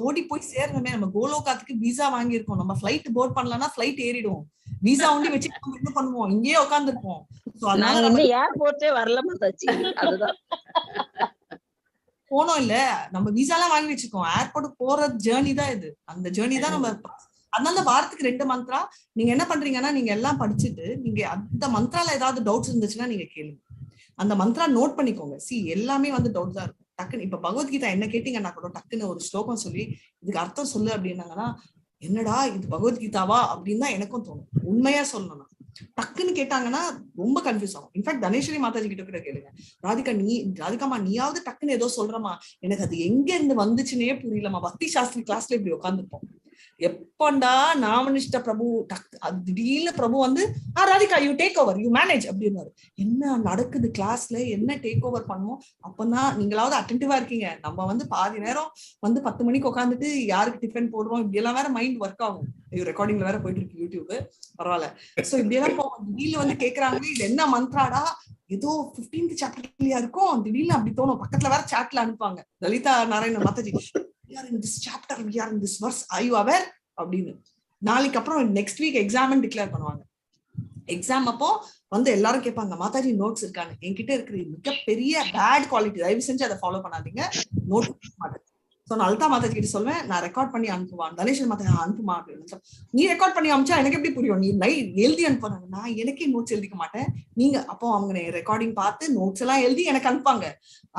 ஓடி போய் சேரணுமே. நம்ம கோலோகாத்துக்கு விசா வாங்கியிருக்கோம். நம்ம ஃபிளைட் போர்ட் பண்ணலன்னா ஃபிளைட் ஏறிடுவோம். விசா ஒண்டி வச்சு என்ன பண்ணுவோம், இங்கேயே உட்காந்துருப்போம். ஏர்போர்ட்டே வரல மாதாஜி. அதுதான் போனோம் இல்ல, நம்ம விசா எல்லாம் வாங்கி வச்சிருக்கோம். ஏர்போர்ட் போற ஜேர்னி தான் இது. அந்த ஜேர்னி தான் நம்ம. அதனால வாரத்துக்கு 2 மந்த்ரா நீங்க என்ன பண்றீங்கன்னா, நீங்க எல்லாம் படிச்சுட்டு நீங்க அந்த மந்த்ரால ஏதாவது டவுட்ஸ் இருந்துச்சுன்னா நீங்க கேளுங்க. அந்த மந்த்ரா நோட் பண்ணிக்கோங்க. எல்லாமே டவுட் தான் இருக்கும். டக்குன்னு இப்ப பகவத்கீதா என்ன கேட்டீங்கன்னா கூட டக்குன்னு ஒரு ஸ்லோகம் சொல்லி இதுக்கு அர்த்தம் சொல்லு அப்படின்னாங்கன்னா, என்னடா இது பகவத்கீதாவா அப்படின்னு தான் எனக்கும் தோணும். உண்மையா சொல்லணும்னா டக்குன்னு கேட்டாங்கன்னா ரொம்ப கன்ஃபியூஸ் ஆகும். இன்ஃபேக்ட் தனேஸ்வரி மாதாஜி கிட்ட கூட கேளுங்க, ராதிகாமா நீயாவது டக்குன்னு ஏதோ சொல்றமா, எனக்கு அது எங்க இருந்து வந்துச்சுன்னே புரியலமா. பக்தி சாஸ்திரி கிளாஸ்ல இப்படி உட்காந்துருப்போம். எப்பண்டா நாமனிஷ்ட பிரபு திடீர்னு Prabhu Radhika you take over, you manage அப்படின்னு. என்ன நடக்குது கிளாஸ்ல, என்ன டேக் ஓவர் பண்ணுவோம். அப்பதான் நீங்களாவது அட்டென்டிவா இருக்கீங்க. நம்ம பாதி நேரம் 10 மணிக்கு உட்காந்துட்டு யாருக்கு டிஃபன் போடுறோம் இப்படி எல்லாம் வேற மைண்ட் ஒர்க் ஆகும். ரெக்கார்டிங்ல வேற போயிட்டு இருக்கு யூடியூப், பரவாயில்ல. சோ இப்படி எல்லாம் போவோம். திடீர்னு கேக்குறாங்க இது என்ன மந்த்ராடா, ஏதோ 15th சாப்டர்லயா இருக்கும். திடீர்னு அப்படி தோணும். பக்கத்துல வேற சாட்ல அனுப்பாங்க, Lalitha Narayanan Mataji we are in this chapter, we are in this verse, are you aware அப்படின்னு. நாளைக்கு அப்புறம் நெக்ஸ்ட் வீக் எக்ஸாம் டிக்ளேர் பண்ணுவாங்க. எக்ஸாம் அப்போ எல்லாரும் கேட்பாங்க மாதாஜி நோட்ஸ் இருக்கான்னு. என்கிட்ட இருக்கிற மிகப்பெரிய பேட் குவாலிட்டி, தயவு செஞ்சு அதை ஃபாலோ பண்ணாதீங்க. நோட் மாட்டேன். சோ நான் லலிதா மாதாஜி கிட்ட சொல்வேன், நான் ரெக்கார்ட் பண்ணி அனுப்புவான். தனேஸ்வரி மாதாஜி அனுப்புமா அப்படின்னு. நீ ரெக்கார்ட் பண்ணி அனுப்பிச்சா எனக்கு எப்படி புரியும், நீ எழுதி அனுப்புறாங்க. நான் எனக்கே நோட்ஸ் எழுதிக்க மாட்டேன். நீங்க அப்போ அவங்க ரெக்கார்டிங் பார்த்து நோட்ஸ் எல்லாம் எழுதி எனக்கு அனுப்பாங்க.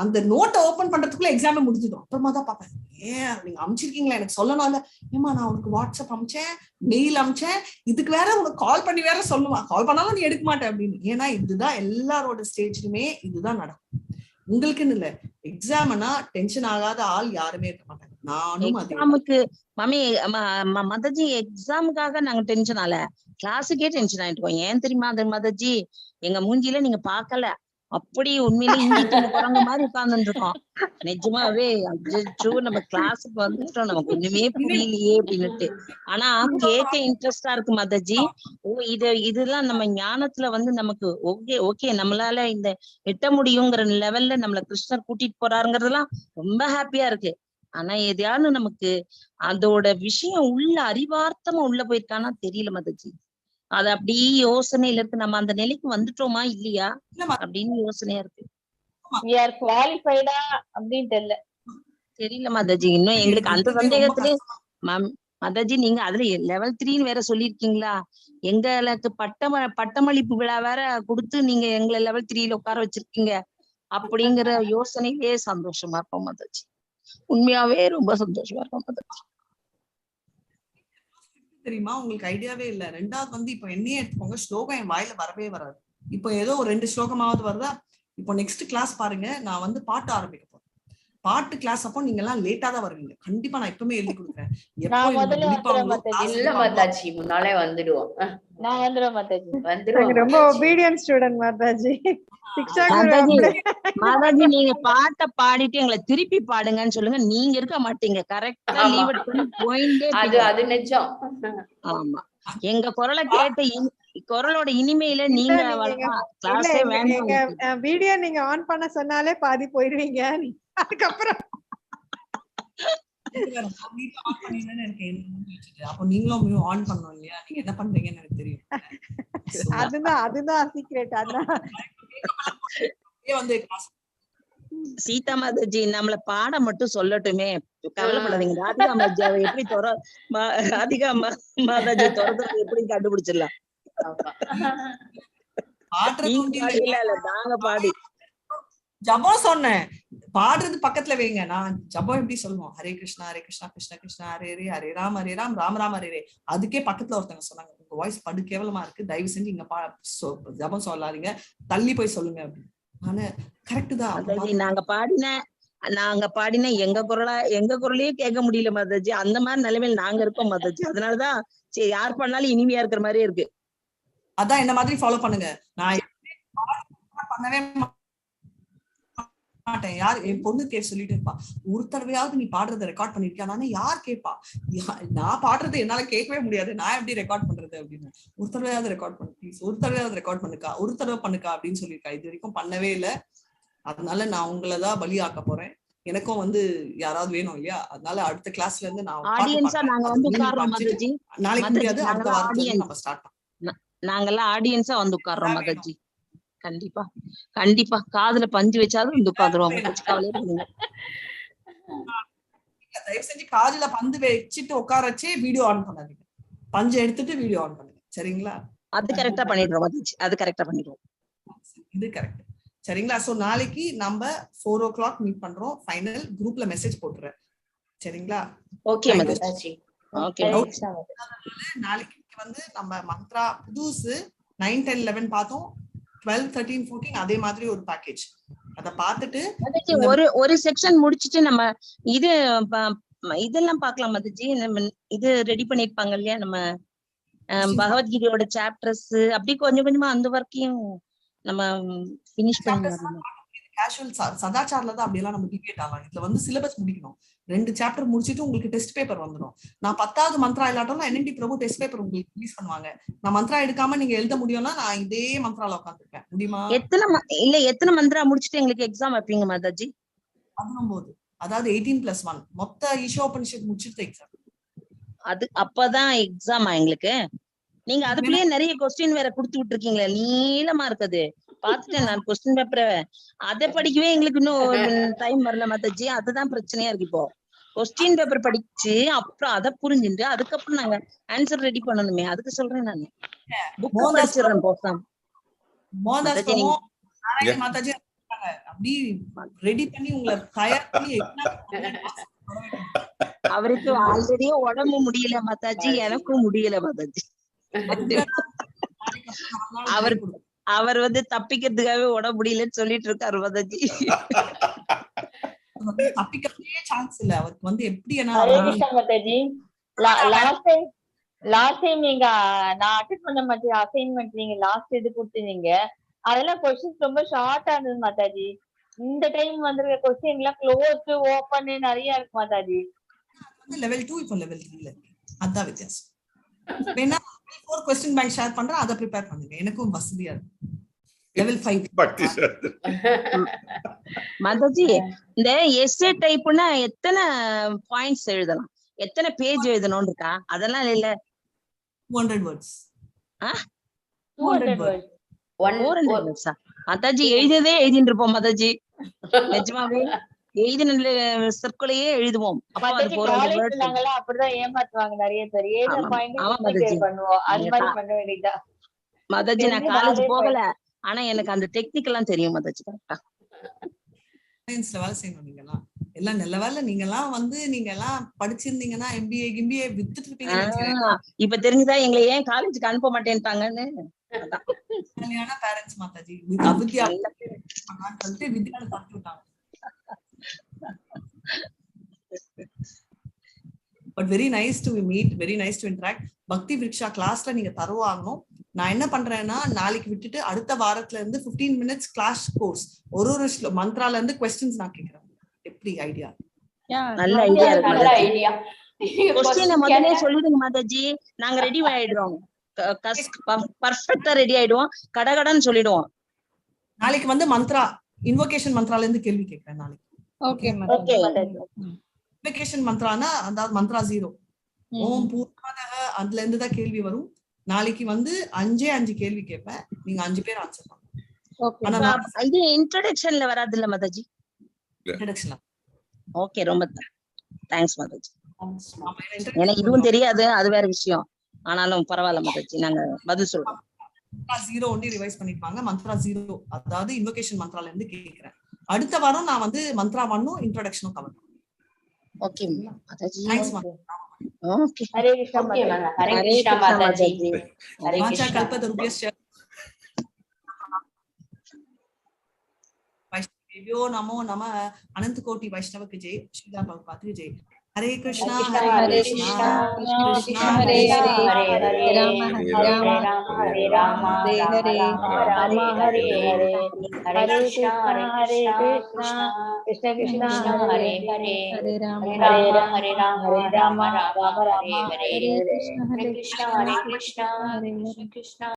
அந்த நோட்டை ஓபன் பண்றதுக்குள்ள எக்ஸாமே முடிஞ்சிடும். அப்புறமா தான் பார்ப்பேன், ஏன் நீங்க அனுப்பிச்சிருக்கீங்களா எனக்கு சொல்லணும் இல்ல. ஏமா நான் உனக்கு வாட்ஸ்அப் அனுப்பிச்சேன், மெயில் அனுப்பிச்சேன், இதுக்கு வேற உனக்கு கால் பண்ணி வேற சொல்லுவா, கால் பண்ணாலும் நீ எடுக்க மாட்டேன் அப்படின்னு. ஏன்னா இதுதான் எல்லாரோட ஸ்டேஜ்லயுமே இதுதான் நடக்கும். உங்களுக்குன்னு இல்ல, எக்ஸாம்னா டென்ஷன் ஆகாத ஆள் யாருமே இருக்க மாட்டாங்க. நானும் எக்ஸாமுக்கு மாமி மாதாஜி எக்ஸாமுக்காக நாங்க டென்ஷன் ஆல, கிளாஸுக்கே டென்ஷன் ஆயிட்டோம். ஏன் தெரியுமா மாதாஜி, எங்க மூஞ்சில நீங்க பாக்கல, அப்படி உண்மையில இந்தி குரங்க மாதிரி உட்கார்ந்துட்டு இருக்கோம். நிஜமாவே அச்சோ நம்ம கிளாஸுக்கு வந்துட்டோம், நமக்கு ஒண்ணுமே புரியலையே அப்படின்னுட்டு. ஆனா கேட்க இன்ட்ரெஸ்டா இருக்கு மாதாஜி. இதெல்லாம் நம்ம ஞானத்துல நமக்கு ஓகே நம்மளால இந்த எட்ட முடியுங்கிற லெவல்ல நம்மள கிருஷ்ணர் கூட்டிட்டு போறாருங்கிறதுலாம் ரொம்ப ஹாப்பியா இருக்கு. ஆனா எதையாவது நமக்கு அதோட விஷயம் உள்ள அறிவார்த்தமா உள்ள போயிருக்கானா தெரியல மாதாஜி. அது அப்படியே யோசனையில இருக்கு. நம்ம அந்த நிலைக்கு வந்துட்டோமா இல்லையா அப்படின்னு யோசனையா இருக்கு. we are qualified அப்படின்னு தெரியல மாதாஜி. இன்னும் எங்களுக்கு அந்த சந்தேகத்திலே மாதாஜி நீங்க அதுல level 3 வேற சொல்லிருக்கீங்களா? எங்களுக்கு பட்டமளிப்பு விழா வேற கொடுத்து நீங்க எங்களை level 3 உட்கார வச்சிருக்கீங்க அப்படிங்கிற யோசனையிலே சந்தோஷமா இருப்போம் மாதாஜி. உண்மையாவே ரொம்ப சந்தோஷமா இருக்கும் மாதாஜி. தெரியுமா உங்களுக்கு ஐடியாவே இல்ல. ரெண்டாவது வந்து இப்ப என்னையே எடுத்துக்கோங்க, ஸ்லோகம் என் வாயில வரவே வராது. இப்போ ஏதோ ஒரு 2 ஸ்லோகமாவது வருதா. இப்போ நெக்ஸ்ட் கிளாஸ் பாருங்க, நான் வந்து பாட்டு ஆரம்பிக்க போறேன். பாட்டு கிளாஸ் அப்போ நீங்க எல்லாம் லேட்டா தான் வருவீங்க. கண்டிப்பா நான் இப்பவுமே எழுதி கொடுக்குறேன். இல்ல மாதாஜி, முன்னாலே வந்துடுவோம். நான் வந்துடுவேன் மாதாஜி. வந்துடுவோம். ரொம்ப ஒபீடியன்ட் ஸ்டூடெண்ட் மாதாஜி. மாதாஜி நீங்க பாட்டை பாடிட்டு எங்களை திருப்பி பாடுங்கன்னு சொல்லுங்க. நீங்க இருக்க மாட்டீங்க. கரெக்டா லீவ் பண்ணி போயிட்டே. அது நிஜம். ஆமா, எங்க குரலை கேட்டு குரலோட இனிமையில நீங்க கிளாஸே வேண்டாம். வீடியோ நீங்க ஆன் பண்ண சொன்னாலே பாதி போயிடுவீங்க. அதுக்கப்புறம் அப்போ நீங்களும் ஆன் பண்ணணும் இல்லையா? நீங்க என்ன பண்றீங்கன்னு எனக்கு தெரியும். அதுதான் சீக்ரெட். சீதா மாதாஜி நம்மள பாட மட்டும் சொல்லட்டுமே, கவலைப்படாதீங்க. ராதிகா மாதாஜி எப்படி ராதிகா மாதாஜி துரத்துறது எப்படி கண்டுபிடிச்சிடலாம். நாங்க பாடி ஜபம் சொன்னேன், பாடுறது பக்கத்துல வைங்க. நான் ஜபம் எப்படி சொல்லுவோம், ஹரே கிருஷ்ணா கிருஷ்ணா கிருஷ்ணா ஹரே ஹரே, ஹரே ராம் ராம ராம ஹரே ஹரே. அதுக்கே பக்கத்துல ஒருத்தவங்க சொன்னாங்க, உங்க வாய்ஸ் படு கேவலமா இருக்கு, தயவு செஞ்சு இங்க ஜபம் சொல்லாதீங்க, தள்ளி போய் சொல்லுங்க அப்படின்னு. ஆனா கரெக்ட் தான். நாங்க பாடின எங்க குரலையே கேட்க முடியல மாதாஜி. அந்த மாதிரி நிலைமையில நாங்க இருக்கோம் மாதாஜி. அதனாலதான் சரி, யார் பண்ணாலும் இனிமையா இருக்கிற மாதிரியே இருக்கு. அதான் என்ன மாதிரி ஃபாலோ பண்ணுங்க. நான் பண்ணவே மாட்டேன். யார் என் பொண்ணு சொல்லிட்டு இருப்பா, ஒரு தடவையாவது நீ பாடுறத ரெக்கார்ட் பண்ணிருக்கியா? நானே யார் கேட்பா, நான் பாடுறது என்னால கேட்கவே முடியாது, நான் எப்படி ரெக்கார்ட் பண்றது அப்படின்னு. ஒரு தடவையாவது ரெக்கார்ட் பண்ணு ப்ளீஸ், ஒரு தடவையாவது ரெக்கார்ட் பண்ணுக்கா, ஒரு தடவை பண்ணுக்கா அப்படின்னு சொல்லியிருக்கா. இது வரைக்கும் பண்ணவே இல்லை. அதனால நான் உங்களதான் பலியாக்க போறேன். எனக்கும் வந்து யாராவது வேணும் இல்லையா? அதனால அடுத்த கிளாஸ்ல இருந்து நாளைக்கு முடியாது, அடுத்த வாரத்துல நம்ம ஸ்டார்ட் பண்ணலாம். நாங்கெல்லாம் ஆடியன்ஸா வந்து உட்கார்றோம் மாதாஜி. கண்டிப்பா கண்டிப்பா காதுல பஞ்சு வச்சாலும் வந்து உட்காந்துருவோம். தயவு செஞ்சு காதுல பந்து வச்சுட்டு உட்கார வச்சே வீடியோ ஆன் பண்ணாதீங்க. பஞ்சு எடுத்துட்டு வீடியோ ஆன் பண்ணுங்க, சரிங்களா? அது கரெக்டா பண்ணிடுறோம் மாதாஜி, அது கரெக்டா பண்ணிடுவோம். இது கரெக்ட், சரிங்களா? சோ நாளைக்கு நம்ம 4 o'clock மீட் பண்றோம். ஃபைனல் குரூப்ல மெசேஜ் போட்டுறேன், சரிங்களா? ஓகே மாதாஜி. ஓகே. நாளைக்கு வந்து நம்ம மந்த்ரா புதுசு 9, 10, 11 பார்த்தோம். 12, 13, 14 அதே மாதிரி ஒரு பேக்கேஜ். அத பார்த்துட்டு ஒரு செக்ஷன் முடிச்சிட்டு நம்ம இதெல்லாம் பார்க்கலாம் மாதாஜி. நம்ம இது ரெடி பண்ணிருப்பாங்க இல்லையா, நம்ம பகவத்கீதையோட சாப்டர்ஸ் அப்படி கொஞ்சம் கொஞ்சமா அந்த வரைக்கும் நம்ம ஃபினிஷ் பண்ணிடலாம். கேஷுவல் சதாச்சாரல தான் அப்படியெல்லாம் நம்ம டிபேட் ஆகலாம். இதுல வந்து சிலபஸ் முடிக்கணும். 2 சாப்டர் முடிச்சிட்டு உங்களுக்கு டெஸ்ட் பேப்பர் வந்துடும். நான் 10வது மந்த்ரா இல்லாட்டோம்னா NNT பிரபு டெஸ்ட் பேப்பர் உங்களுக்கு ரிலீஸ் பண்ணுவாங்க. நான் மந்த்ரா எடுக்காம நீங்க எழுத முடியும்னா நான் இதே மந்த்ரால உட்காந்துருப்பேன். முடியுமா? எத்தனை மந்த்ரா முடிச்சிட்டு எங்களுக்கு எக்ஸாம் வைப்பீங்க மாதாஜி? 19, அதாவது 18+1 மொத்த ஈஷோபனிஷத் முடிச்சிட்டு எக்ஸாம். அது அப்பதான் எக்ஸாமா எங்களுக்கு? நீங்க அதுக்குள்ளேயே நிறைய கொஸ்டின் வேற குடுத்து விட்டுருக்கீங்களா, நீளமா இருக்குது. பாத்துட்டேன் நான் கொஸ்டின் பேப்பரை. அதை படிக்கவே எங்களுக்கு இன்னும் டைம் வரல மாதாஜி. அதுதான் பிரச்சனையா இருக்கு. இப்போ கொஸ்டின் பேப்பர் படிச்சு அப்புறம் அதை புரிஞ்சுட்டு அதுக்கப்புறம் நாங்க ஆன்சர் ரெடி பண்ணணுமே, அதுக்கு சொல்றேன் நான். புக் படிச்சிடுறேன் போசாம். மாதாஜி அப்படி ரெடி பண்ணி உங்களை தயார் பண்ணி அவருக்கு ஆல்ரெடியே உடம்பு முடியல மாதாஜி, எனக்கும் முடியல மாதாஜி. அவர் வந்து தப்பிக்கிறதுக்காகவே உடம்பு முடியலன்னு சொல்லிட்டு இருக்காரு மாதாஜி. தப்பிக்கிறதே சான்ஸ் இல்ல அவருக்கு. வந்து எப்படி மாதாஜி லாஸ்ட் டைம் நீங்க நான் அட்டெண்ட் பண்ண மாட்டேன் அசைன்மெண்ட் நீங்க லாஸ்ட் இது கொடுத்தீங்க, அதெல்லாம் கொஸ்டின்ஸ் ரொம்ப ஷார்ட்டா இருந்தது மாதாஜி. இந்த டைம் வந்திருக்க கொஸ்டின் எல்லாம் க்ளோஸ் ஓபன் நிறைய இருக்கு மாதாஜி. லெவல் 2 இப்போ லெவல் 3ல இருக்கு. அதான் வித்தியாசம். வேணா 4 क्वेश्चन பேங்க் ஷேர் பண்றேன், அதை ப்ரிப்பேர் பண்ணுங்க. எனக்கும் வசதியா இருக்கு. Level 5 Bhakti Shraddha. மாதாஜி இந்த எஸ்ஏ டைப்னா எத்தனை பாயிண்ட்ஸ் எழுதலாம், எத்தனை பேஜ் எழுதணும்னு இருக்கா? அதெல்லாம் இல்ல. 200 words. 200 words. 400 words-ஆ? மாதாஜி எழுதியதே எழுதிட்டு இருப்போம் மாதாஜி. நிஜமாவே எழுதின சொற்களையே எழுதுவோம். அப்ப அது மாதாஜி 400 காலேஜ்ல words. நாங்கெல்லாம் அப்படிதான் ஏமாத்துவாங்க நிறைய பேர். ஏழு ஆமா பாயிண்ட் ஆமா மாதாஜி. பண்ணுவோம். அது மாதிரி பண்ண வேண்டியதா மாதாஜி நான் காலேஜ் போகல, ஆனா எனக்கு அந்த டெக்னிக் எல்லாம் தெரியும் மாதாஜி. கரெக்டா சயின்ஸ்ல வேலை செய்யணும். நீங்கெல்லாம் எல்லாம் நல்ல வேலை. நீங்கெல்லாம் நீங்க எல்லாம் படிச்சிருந்தீங்கன்னா எம்பிஏ வித்துட்டு இருப்பீங்கன்னு நினைக்கிறேன். இப்ப தெரிஞ்சுதா எங்களை ஏன் காலேஜுக்கு அனுப்ப மாட்டேன்ட்டாங்கன்னு. கல்யாண பேரண்ட்ஸ் மாதாஜி அவித்யா சொல்லிட்டு வித்யால தடுத்து விட்டாங்க. But very nice to meet, very nice to interact. பக்தி விருக்ஷா கிளாஸ்ல நீங்க தருவாகணும். நான் என்ன பண்றேன்னா நாளைக்கு விட்டுட்டு அடுத்த வாரத்துல இருந்து 15 minutes கிளாஸ் கோர்ஸ், ஒரு மந்த்ரால இருந்து கொஸ்டின்ஸ் நான் கேக்குறேன். எப்படி ஐடியா? நல்ல ஐடியா இருக்கு. நல்ல ஐடியா. கொஸ்டினை முதல்ல சொல்லிடுங்க மாதாஜி, நாங்க ரெடி ஆயிடுறோம். பர்ஃபெக்ட்டா ரெடி ஆயிடுவோம், கடகடன்னு சொல்லிடுவோம். நாளைக்கு மந்த்ரா இன்வோகேஷன் மந்த்ரால இருந்து கேள்வி கேட்கிறேன் நாளைக்கு. ஓகே ஓகே இன்வோகேஷன் மந்த்ரானா அதாவது மந்த்ரா 0 ஓம் பூர்ணமதஹ அதுல இருந்து தான் கேள்வி வரும். நாளைக்கு 5 கேள்வி கேட்பேன். நீங்க 5 பேர் ஆன்சர் பண்ணுங்க. இது இன்ட்ரோடக்ஷன்ல வராது இல்ல மாதாஜி? இன்ட்ரோடக்ஷன்ல. ஓகே, ரொம்ப தேங்க்ஸ் மாதாஜி. எனக்கு இதுவும் தெரியாது, அது வேற விஷயம். ஆனாலும் பரவாயில்ல மாதாஜி, நாங்க பதில் சொல்றோம். மந்த்ரா 0 ஒண்டி ரிவைஸ் பண்ணிருப்பாங்க. மந்த்ரா 0 அதாவது இன்வோகேஷன் மந்த்ரால இருந்து கேக்குறேன். அடுத்த வாரம் நான் மந்த்ரா 1 இன்ட்ரோடக்ஷனும் கவர் பண்ணுவேன். Okay Mataji. Thanks okay. Hare Krishna okay Mataji. Hare Krishna Mataji. Hare வாச்சா கிருஷ்ணா. கல்பதருப்யஸ்ச வைஷ்ணவேभ्यो நமோ நமः. அனந்த கோட்டி வைஷ்ணவக்கு ஜெய். ஸ்ரீதா பிரபுபாத் की जय. हरे कृष्णा हरे कृष्णा कृष्णा हरे हरे हरे राम हरे राम राम राम हरे हरे. हरे कृष्णा कृष्णा कृष्ण कृष्ण हरे हरे. हरे राम हरे राम राम राम हरे हरे. हरे कृष्णा हरे कृष्णा कृष्ण कृष्ण